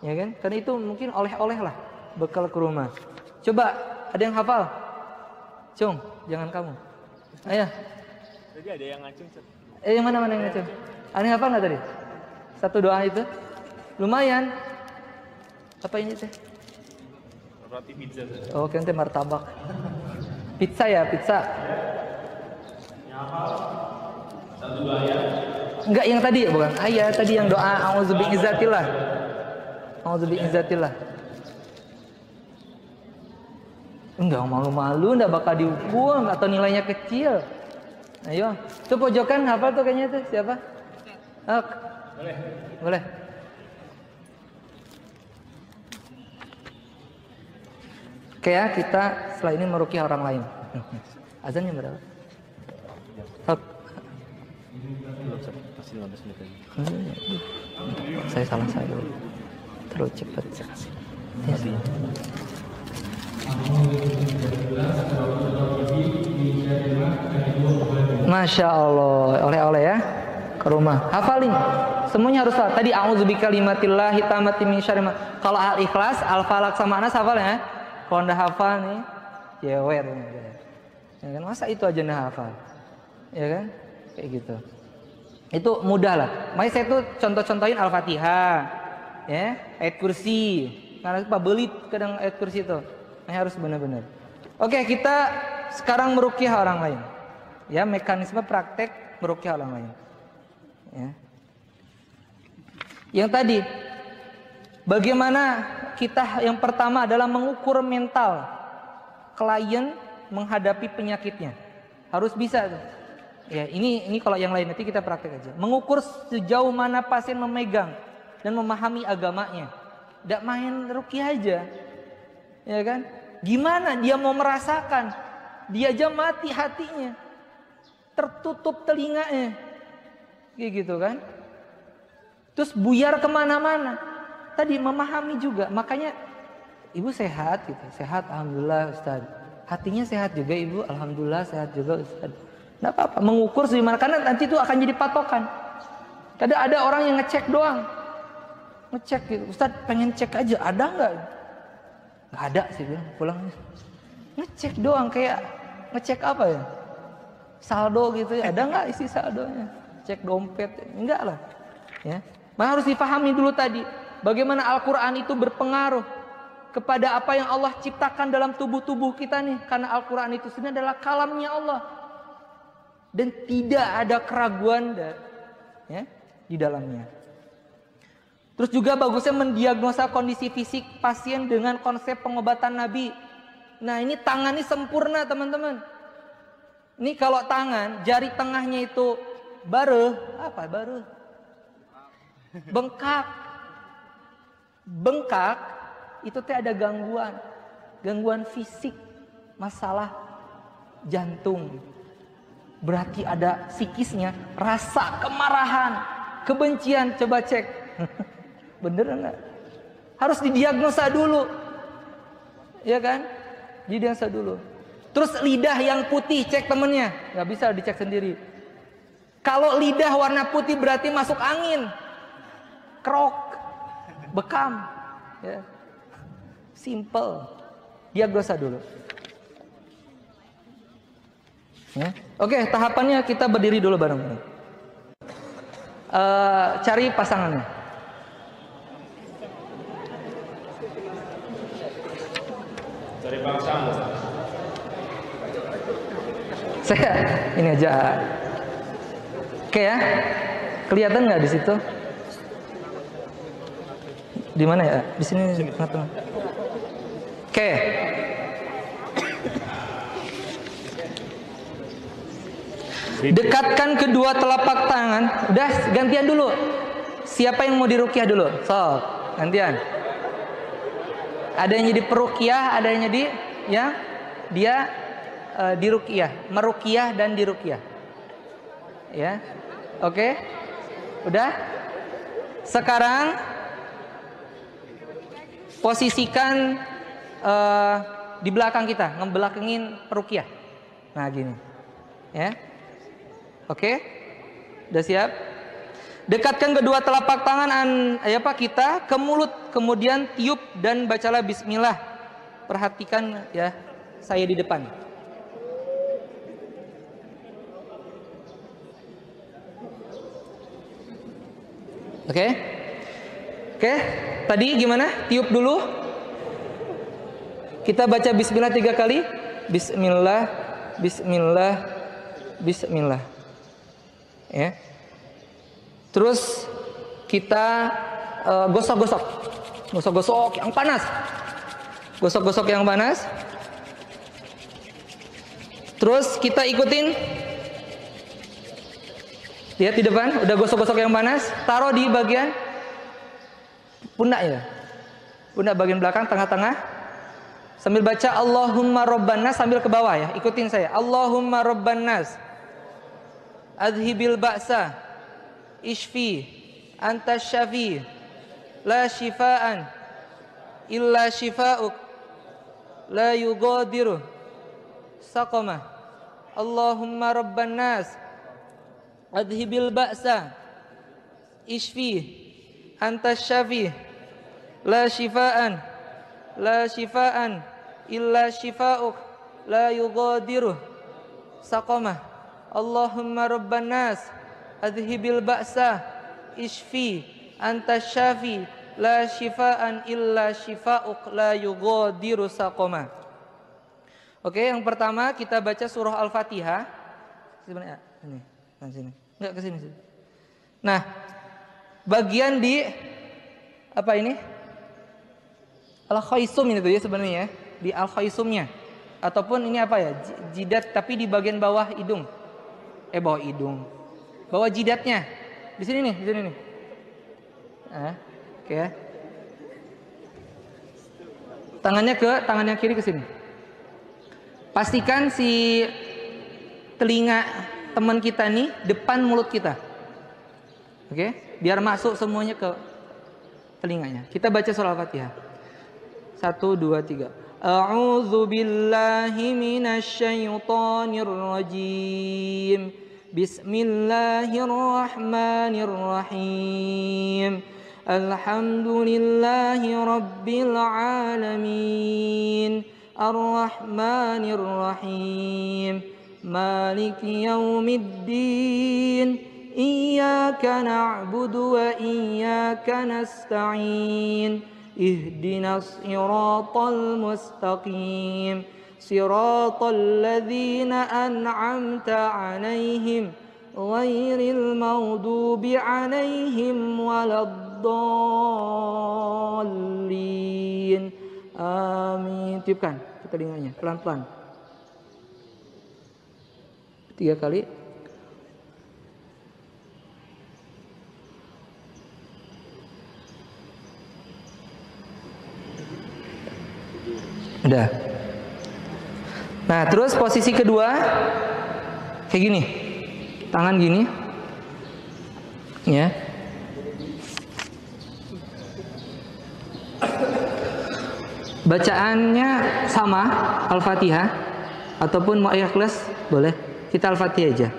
Ya kan? Karena itu mungkin oleh-oleh lah bekal ke rumah. Coba ada yang hafal? Cung, jangan kamu. Ayo. Tadi ada yang ngacung. Yang mana yang ngacung? Ada yang hafal nggak tadi? Satu doa itu? Lumayan. Apa ini teh? Roti pizza. Oh, kan teh martabak. Pizza ya, pizza. Yang hafal? Satu dua ayat. Enggak, yang tadi bukan. Ayat tadi yang doa a'udzu bi'izzatillah. A'udzu bi'izzatillah. Enggak, malu-malu, enggak bakal dihukum atau nilainya kecil. Ayo, itu pojokan hafal tuh kayaknya tuh siapa? Oh, boleh. Oke ya, kita setelah ini meruqyah orang lain. Azannya berapa? Saya salah saya. Terlalu cepat. Masya Allah, oleh-oleh ya ke rumah. Hafalin, semuanya harus hafal. Tadi a'udzu bikalimatillahi tammati min syarri ma. Kalau Al-Ikhlas, Al-Falaq sama Anas hafal ya. Kalau ndak hafal nih, jewer. Ya kan, masa itu aja ndak hafal? Ya kan, kayak gitu. Itu mudah lah. Makanya saya tuh contoh-contohin Al-Fatihah, ya, ayat kursi. Karena Pak belit kadang ayat kursi itu. Nah, harus benar-benar. Oke, kita sekarang meruqyah orang lain. Ya, mekanisme praktek meruqyah orang lain. Ya. Yang tadi, bagaimana kita yang pertama adalah mengukur mental klien menghadapi penyakitnya. Harus bisa tuh. Ya, ini kalau yang lain nanti kita praktek aja. Mengukur sejauh mana pasien memegang dan memahami agamanya. Tidak main ruqyah aja. Ya kan? Gimana dia mau merasakan? Dia aja mati hatinya. Tertutup telinganya. gitu kan. Terus buyar kemana-mana. Tadi memahami juga, makanya ibu sehat gitu, sehat alhamdulillah Ustaz. Hatinya sehat juga ibu, alhamdulillah sehat juga Ustaz. Nggak apa-apa, mengukur gimana, karena nanti itu akan jadi patokan. Kadang ada orang yang ngecek doang, ngecek gitu, Ustaz pengen cek aja, ada nggak? Nggak ada sih bilang, pulang ngecek doang, kayak ngecek apa ya? Saldo gitu ya, ada nggak isi saldonya? Cek dompet, enggak lah, ya. Maka harus dipahami dulu tadi, bagaimana Al-Quran itu berpengaruh kepada apa yang Allah ciptakan dalam tubuh-tubuh kita nih. Karena Al-Quran itu sendiri adalah kalamnya Allah. Dan tidak ada keraguan ya, di dalamnya. Terus juga bagusnya mendiagnosa kondisi fisik pasien dengan konsep pengobatan Nabi. Nah ini tangan ini sempurna teman-teman. Ini kalau tangan, jari tengahnya itu bareuh, apa bareuh? Bengkak itu teh ada gangguan fisik, masalah jantung. Berarti ada psikisnya, rasa kemarahan, kebencian, coba cek. Bener enggak? Harus didiagnosa dulu. Ya kan? Didiagnosa dulu. Terus lidah yang putih, cek temennya. Nggak bisa dicek sendiri. Kalau lidah warna putih berarti masuk angin. Krok, bekam, ya. Simple, diagnosa dulu. Ya. Oke, tahapannya kita berdiri dulu bareng-bareng. Cari pasangannya. Cari pasangan. Saya ini aja. Oke ya, kelihatan nggak di situ? Di mana ya? Di sini tengah-tengah. Oke. Dekatkan kedua telapak tangan. Udah gantian dulu. Siapa yang mau diruqyah dulu? Sok, gantian. Ada yang jadi peruqyah, ada yang jadi ya dia diruqyah, meruqyah dan diruqyah. Ya. Oke. Udah? Sekarang posisikan di belakang kita, ngebelakangin peruqyah. Nah gini, ya, oke, udah siap? Dekatkan kedua telapak tangan kita ke mulut, kemudian tiup dan bacalah Bismillah. Perhatikan ya, saya di depan. Oke, oke. Tadi gimana? Tiup dulu. Kita baca Bismillah 3 kali. Bismillah, Bismillah, Bismillah. Ya. Terus kita gosok-gosok, gosok-gosok yang panas, gosok-gosok yang panas. Terus kita ikutin. Lihat di depan, udah gosok-gosok yang panas, taruh di bagian pundak ya, pundak bagian belakang, tengah-tengah. Sambil baca Allahumma Rabban Nas, sambil ke bawah ya, ikutin saya. Allahumma Rabban Nas, adhibil ba'sa, ishfi, anta syafi, la shifaan, illa shifa'uk, la yugadiru saqama. Allahumma Rabban Nas, adhibil ba'sa, ishfi, anta syafi, la shifaan, la shifaan, illa shifa'uk, la yugadiru saqama. Allahumma Rabban Nas, adhibil ba'sa, ishfi, anta syafi, la shifaan, illa shifa'uk, la yugadiru saqama. Oke, yang pertama kita baca surah Al-Fatihah. Sebenarnya ini, nah sini. Enggak ke sini. Nah, bagian di apa ini? Al-Khaisum itu ya sebenarnya, di Al-Khaisumnya. Ataupun ini apa ya? Jidat tapi di bagian bawah hidung. Bawah hidung. Bawah jidatnya. Di sini nih, di sini nih. Nah, oke ya. Tangannya ke tangan yang kiri ke sini. Pastikan si telinga teman kita nih depan mulut kita. Oke? Biar masuk semuanya ke telinganya. Kita baca surah Al-Fatihah. 1, 2, 3. A'udzu billahi minasyaitonir rajim. Bismillahirrahmanirrahim. Alhamdulillahi rabbil alamin. Ar-Rahmanir-Rahim. Maliki yaumiddin. Iyyaka na'budu wa iyyaka nasta'in. Ihdinas siratal mustaqim. Siratal ladzina an'amta 'alaihim ghairil maghdubi 'alaihim waladdallin. Amin. Tiupkan ke telinganya pelan-pelan. 3 kali. Udah. Nah, terus posisi kedua kayak gini. Tangan gini. Ya. Bacaannya sama Al-Fatihah ataupun mau ikhlas boleh. Kita Al-Fatihah aja.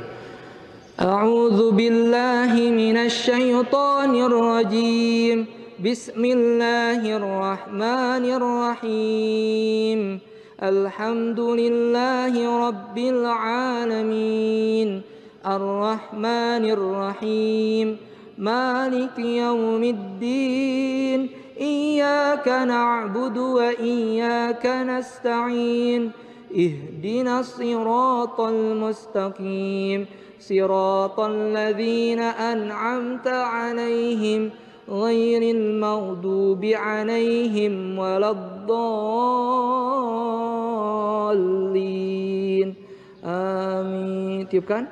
A'udzu billahi minasyaitonir rajim. Bismillahirrahmanirrahim. Alhamdulillahi rabbil alamin. Ar-Rahmanir-Rahim. Maliki yaumiddin. Iyyaka na'budu wa iyyaka nasta'in. Ihdinas siratal mustaqim. Siratal ladzina an'amta 'alaihim ghairil maghdubi 'alaihim waladdallin. Amin. Tiupkan.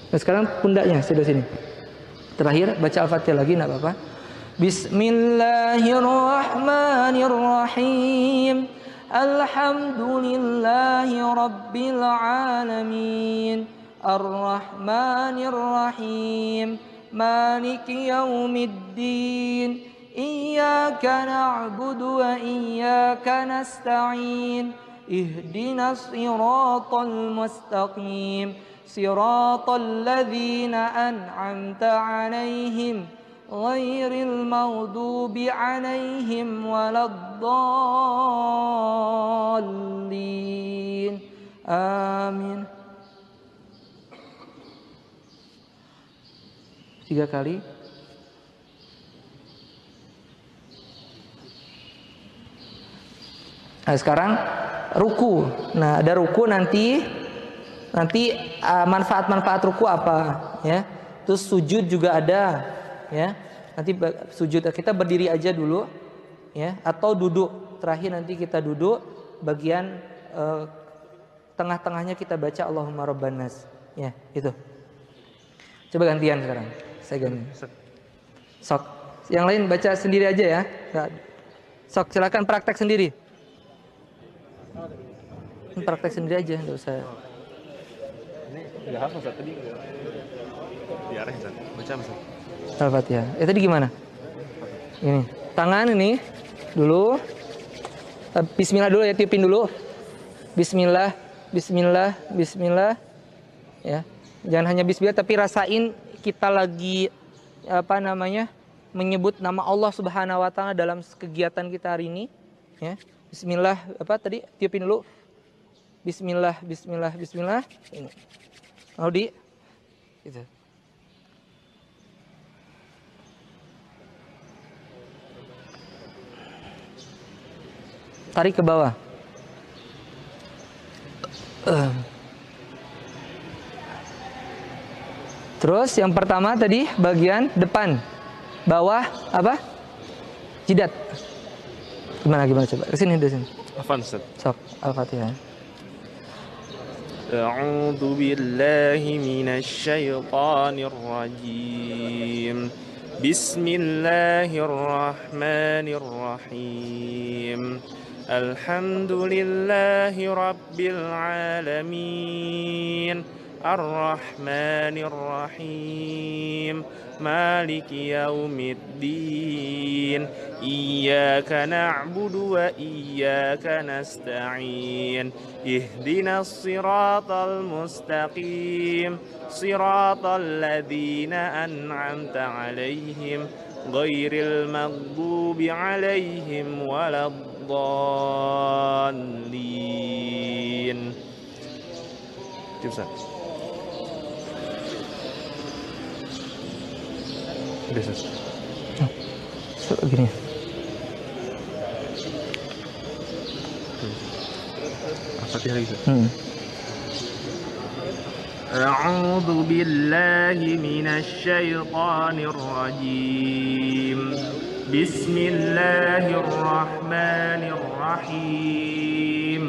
Nah, sekarang pundaknya sudah sini. Terakhir baca Al-Fatihah lagi, enggak apa-apa. Bismillahirrahmanirrahim. Alhamdulillahi rabbil alamin. Ar-Rahmanir-Rahim. Maliki yaumiddin. Iyyaka na'budu wa iyyaka nasta'in. Ihdinas siratal mustaqim. Siratal ladzina an'amta 'alaihim ghairil maghdubi 'alaihim waladdallin. Amin. 3 kali. Nah, sekarang ruku. Nah, ada ruku nanti manfaat-manfaat ruku apa ya? Terus sujud juga ada ya. Nanti sujud kita berdiri aja dulu ya, atau duduk. Terakhir nanti kita duduk, bagian tengah-tengahnya kita baca Allahumma rabbanas ya, itu. Coba gantian sekarang. Saya ganti. Sok. Yang lain baca sendiri aja ya. Sok, silakan praktek sendiri. Praktek sendiri aja, enggak usah. Enggak hafal Ustaz tadi. Diarahin Ustaz. Baca Ustaz. Al-Fatihah. Tadi gimana? Ini. Tangan ini dulu. Bismillah dulu ya, tiupin dulu. Bismillah, bismillah, bismillah. Ya. Jangan hanya bismillah tapi rasain kita lagi menyebut nama Allah Subhanahu wa taala dalam kegiatan kita hari ini, ya. Bismillah, tiupin dulu. Bismillah, bismillah, bismillah. Ini. Lalu gitu. Tarik ke bawah. Terus yang pertama tadi bagian depan, bawah apa? Jidat. Gimana coba? Kesini dari sini. Afan Ustaz. Sok Al-Fatihah. A'udzu billahi minasyaitonir rajim. Bismillahirrahmanirrahim. الحمد لله رب العالمين الرحمن الرحيم مالك يوم الدين إياك نعبد وإياك نستعين اهدنا الصراط المستقيم صراط الذين أنعمت عليهم غير المغضوب عليهم ولا الضالين. Gini. أعوذ بالله من الشيطان الرجيم بسم الله الرحمن الرحيم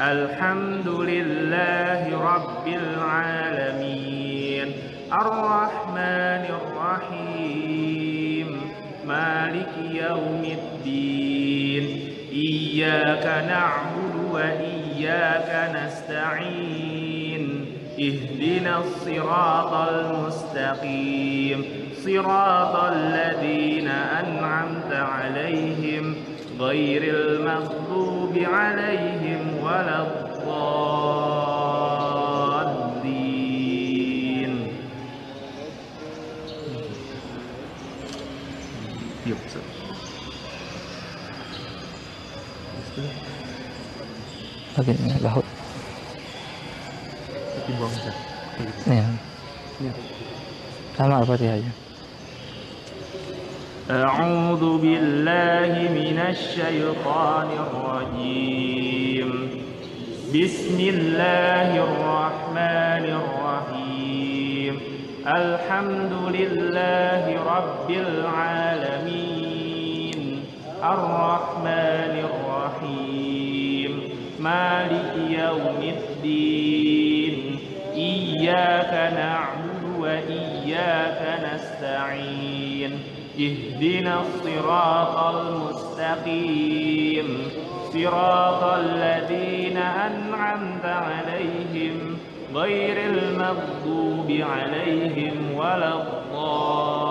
الحمد لله رب العالمين الرحمن الرحيم مالك يوم الدين إياك نعبد وإياك نستعين اهدنا الصراط المستقيم صراط الذين أنعمت عليهم غير المغضوب عليهم ولا الضالين. Bagian bahu. Ya. Sama Al-Fatihah aja. أعوذ بالله من الشيطان الرجيم بسم الله الرحمن الرحيم الحمد لله رب العالمين الرحمن الرحيم مالك يوم الدين إياك نعبد وإياك نستعين اهدنا الصراط المستقيم صراط الذين أنعمت عليهم غير المغضوب عليهم ولا الضالين.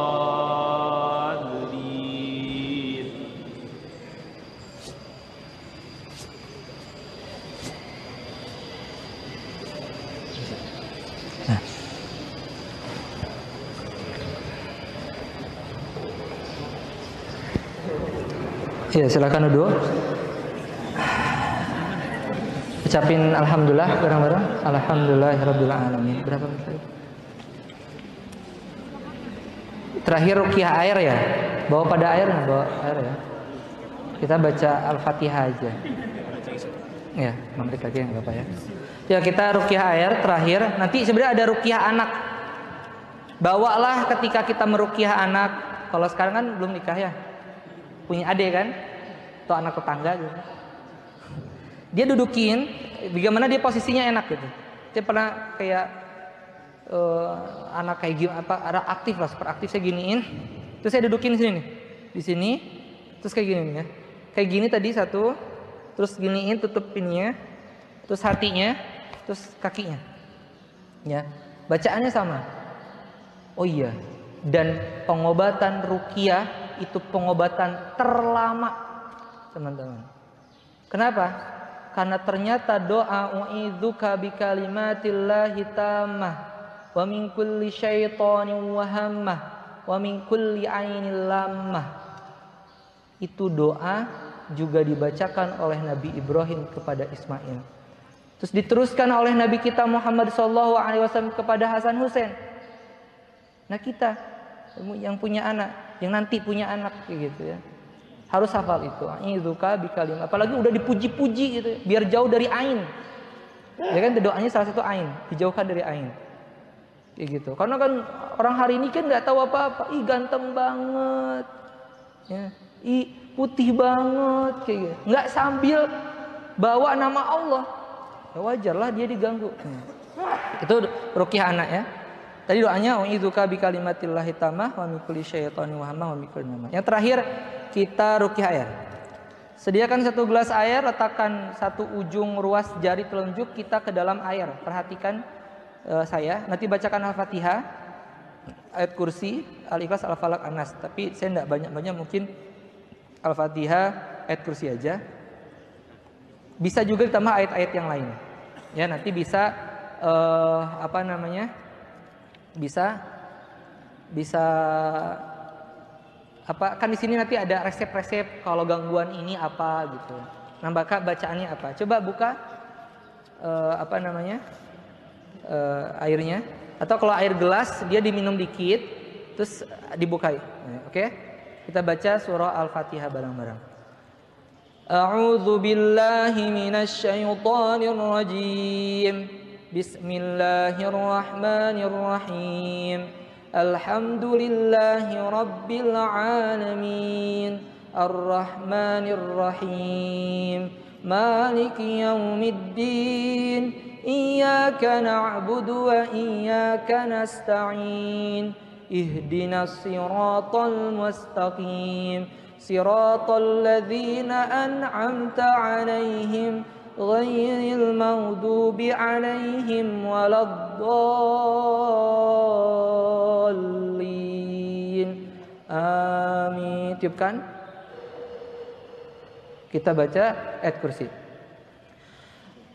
Ya, silakan duduk. Ucapin alhamdulillah bareng-bareng. Alhamdulillahirabbil alamin. Berapa menit? Terakhir ruqyah air ya. Bawa pada air enggak? Bawa air ya. Kita baca Al-Fatihah aja. Ya, memberi lagi enggak apa-apa ya. Ya, kita ruqyah air terakhir. Nanti sebenarnya ada ruqyah anak. Bawalah ketika kita meruqyah anak. Kalau sekarang kan belum nikah ya. Punya adik kan, atau anak tetangga gitu. Dia dudukin, bagaimana dia posisinya enak gitu. Dia pernah kayak anak kayak gimana, ada aktif lah, super aktif saya giniin, terus saya dudukin sini nih, di sini, terus kayak gini nih ya, kayak gini tadi satu, terus giniin tutup ininya, terus hatinya, terus kakinya, ya, bacaannya sama. Oh iya, dan pengobatan ruqyah itu pengobatan terlama, teman-teman. Kenapa? Karena ternyata doa u'idzuka bikalimatillahi tammah wa min kulli syaitanin wahammah wa min kulli ainil lammah, itu doa juga dibacakan oleh Nabi Ibrahim kepada Ismail. Terus diteruskan oleh Nabi kita Muhammad SAW kepada Hasan Husain. Nah, kita yang punya anak, yang nanti punya anak kayak gitu ya, harus hafal itu. A'idzuka bikalimah. Apalagi udah dipuji-puji gitu, biar jauh dari ain. Ya kan doanya salah satu ain, dijauhkan dari ain. Kayak gitu. Karena kan orang hari ini kan nggak tahu apa-apa. Ih ganteng banget, ya. Ih putih banget, kayak gitu. Nggak sambil bawa nama Allah, ya wajarlah dia diganggu. Itu ruqyah anak ya. Tadi doanya u'idzuka bikalimatillahi tammah wa min kulli syaitanin wahammah wa min kulli namah. Yang terakhir kita ruqyah air. Sediakan 1 gelas air, letakkan satu ujung ruas jari telunjuk kita ke dalam air. Perhatikan saya, nanti bacakan Al-Fatihah, ayat kursi, Al-Ikhlas, Al-Falaq, An-Nas. Tapi saya tidak banyak-banyak, mungkin Al-Fatihah, ayat kursi aja. Bisa juga ditambah ayat-ayat yang lain. Ya, nanti bisa bisa kan di sini nanti ada resep-resep kalau gangguan ini apa gitu. Nah, bacaannya apa? Coba buka airnya. Atau kalau air gelas dia diminum dikit terus dibukai. Oke? Kita baca surah Al-Fatihah bareng-bareng. A'udzu billahi minasy syaithanir rajim. Bismillahirrahmanirrahim. Alhamdulillahi rabbil alamin. Ar-Rahmanir Rahim. Maliki yaumiddin. Iyyaka na'budu wa iyyaka nasta'in. Ihdinas siratal mustaqim. Siratal ladzina an'amta 'alaihim ghairil maghdubi 'alaihim waladdallin. Amin. Tiupkan. Kita baca ayat kursi.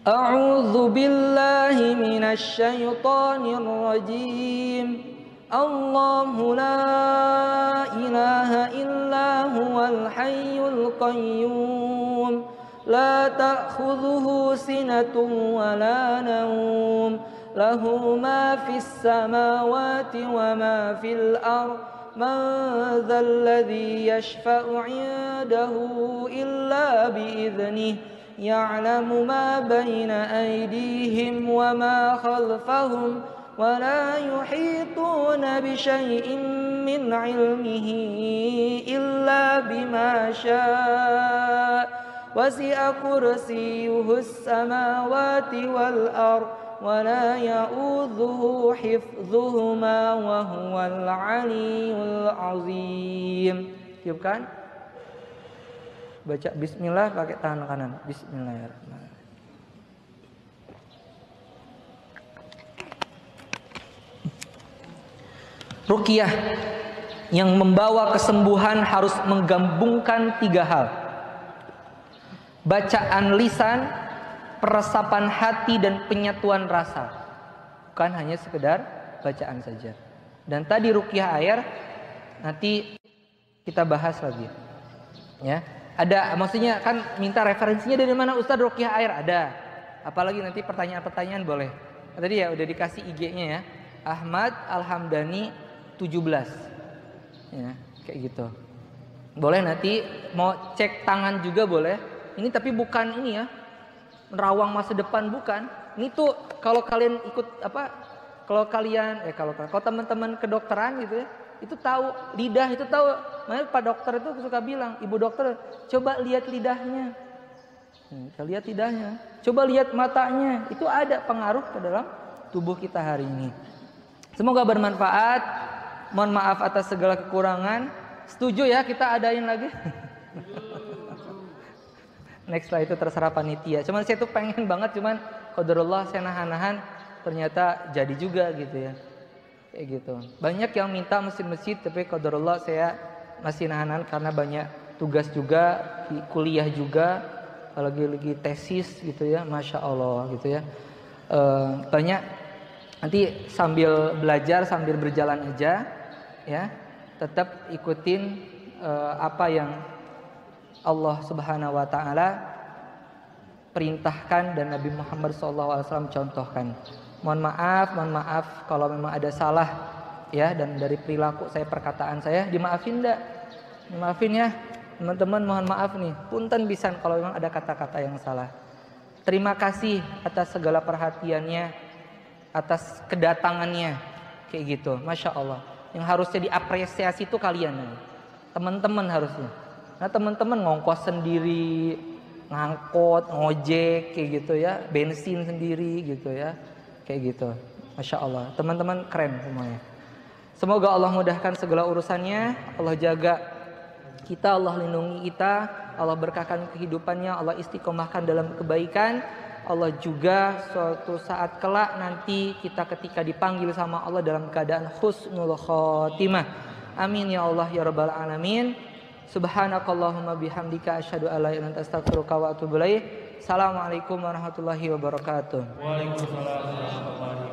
A'udzu billahi minasy syaithanir rajim. Allahu la ilaha illa huwal hayyul qayyum. La ta'khudhuhu sinatun wa la nawm. Lahu ma fis samawati wa ma fil ardh. Man dhal ladzi yashfa'u 'indahu illa bi'idhnihi. Ya'lamu ma baina aydihim wa ma khalfahum. ولا يحيطون بشيء من علمه إلا بما شاء وسع كرسيه السماوات والأرض ولا يؤوده حفظهما وهو العلي العظيم. Tiupkan. Baca bismillah pakai tangan kanan. Bismillahirrahmanirrahim. Ruqyah yang membawa kesembuhan harus menggabungkan 3 hal. Bacaan lisan, peresapan hati, dan penyatuan rasa. Bukan hanya sekedar bacaan saja. Dan tadi ruqyah air nanti kita bahas lagi. Ya, ada maksudnya kan minta referensinya dari mana Ustaz ruqyah air? Ada. Apalagi nanti pertanyaan-pertanyaan boleh. Tadi ya udah dikasih IG-nya ya. Ahmad Alhamdani 17 ya, kayak gitu. Boleh nanti mau cek tangan juga boleh. Ini tapi bukan ini ya, merawang masa depan, bukan. Ini tuh kalau kalian ikut kalau teman-teman kedokteran gitu ya, itu tahu lidah itu tahu. Makanya Pak dokter itu suka bilang, Ibu dokter coba lihat lidahnya. Kita lihat lidahnya, coba lihat matanya. Itu ada pengaruh ke dalam tubuh kita hari ini. Semoga bermanfaat. Mohon maaf atas segala kekurangan. Setuju ya kita adain lagi? Next lah itu terserah panitia. Cuman saya tuh pengen banget, cuman qadarullah saya nahan-nahan, ternyata jadi juga gitu ya. Kayak gitu. Banyak yang minta masjid-masjid, tapi qadarullah saya masih nahan-nahan karena banyak tugas juga, kuliah juga, lagi tesis gitu ya. Masya Allah gitu ya. Banyak. Nanti sambil belajar, sambil berjalan aja. Ya, tetap ikutin apa yang Allah Subhanahu wa taala perintahkan dan Nabi Muhammad SAW contohkan. Mohon maaf kalau memang ada salah ya, dan dari perilaku saya, perkataan saya, dimaafin enggak? Dimaafin ya. Teman-teman mohon maaf nih, punten pisan kalau memang ada kata-kata yang salah. Terima kasih atas segala perhatiannya, atas kedatangannya kayak gitu. Masya Allah. Yang harusnya diapresiasi itu kalian, teman-teman harusnya. Nah teman-teman ngongkos sendiri, ngangkot, ngojek kayak gitu ya, bensin sendiri gitu ya, kayak gitu. Masya Allah, teman-teman keren semuanya. Semoga Allah mudahkan segala urusannya, Allah jaga kita, Allah lindungi kita, Allah berkahkan kehidupannya, Allah istiqomahkan dalam kebaikan. Allah juga suatu saat kelak nanti kita ketika dipanggil sama Allah dalam keadaan husnul khotimah. Amin ya Allah ya rabbal alamin. Subhanakallahumma bihamdika asyhadu an la ilaha illa anta astaghfiruka wa atubu ilaik. Assalamualaikum warahmatullahi wabarakatuh. Waalaikumsalam warahmatullahi wabarakatuh.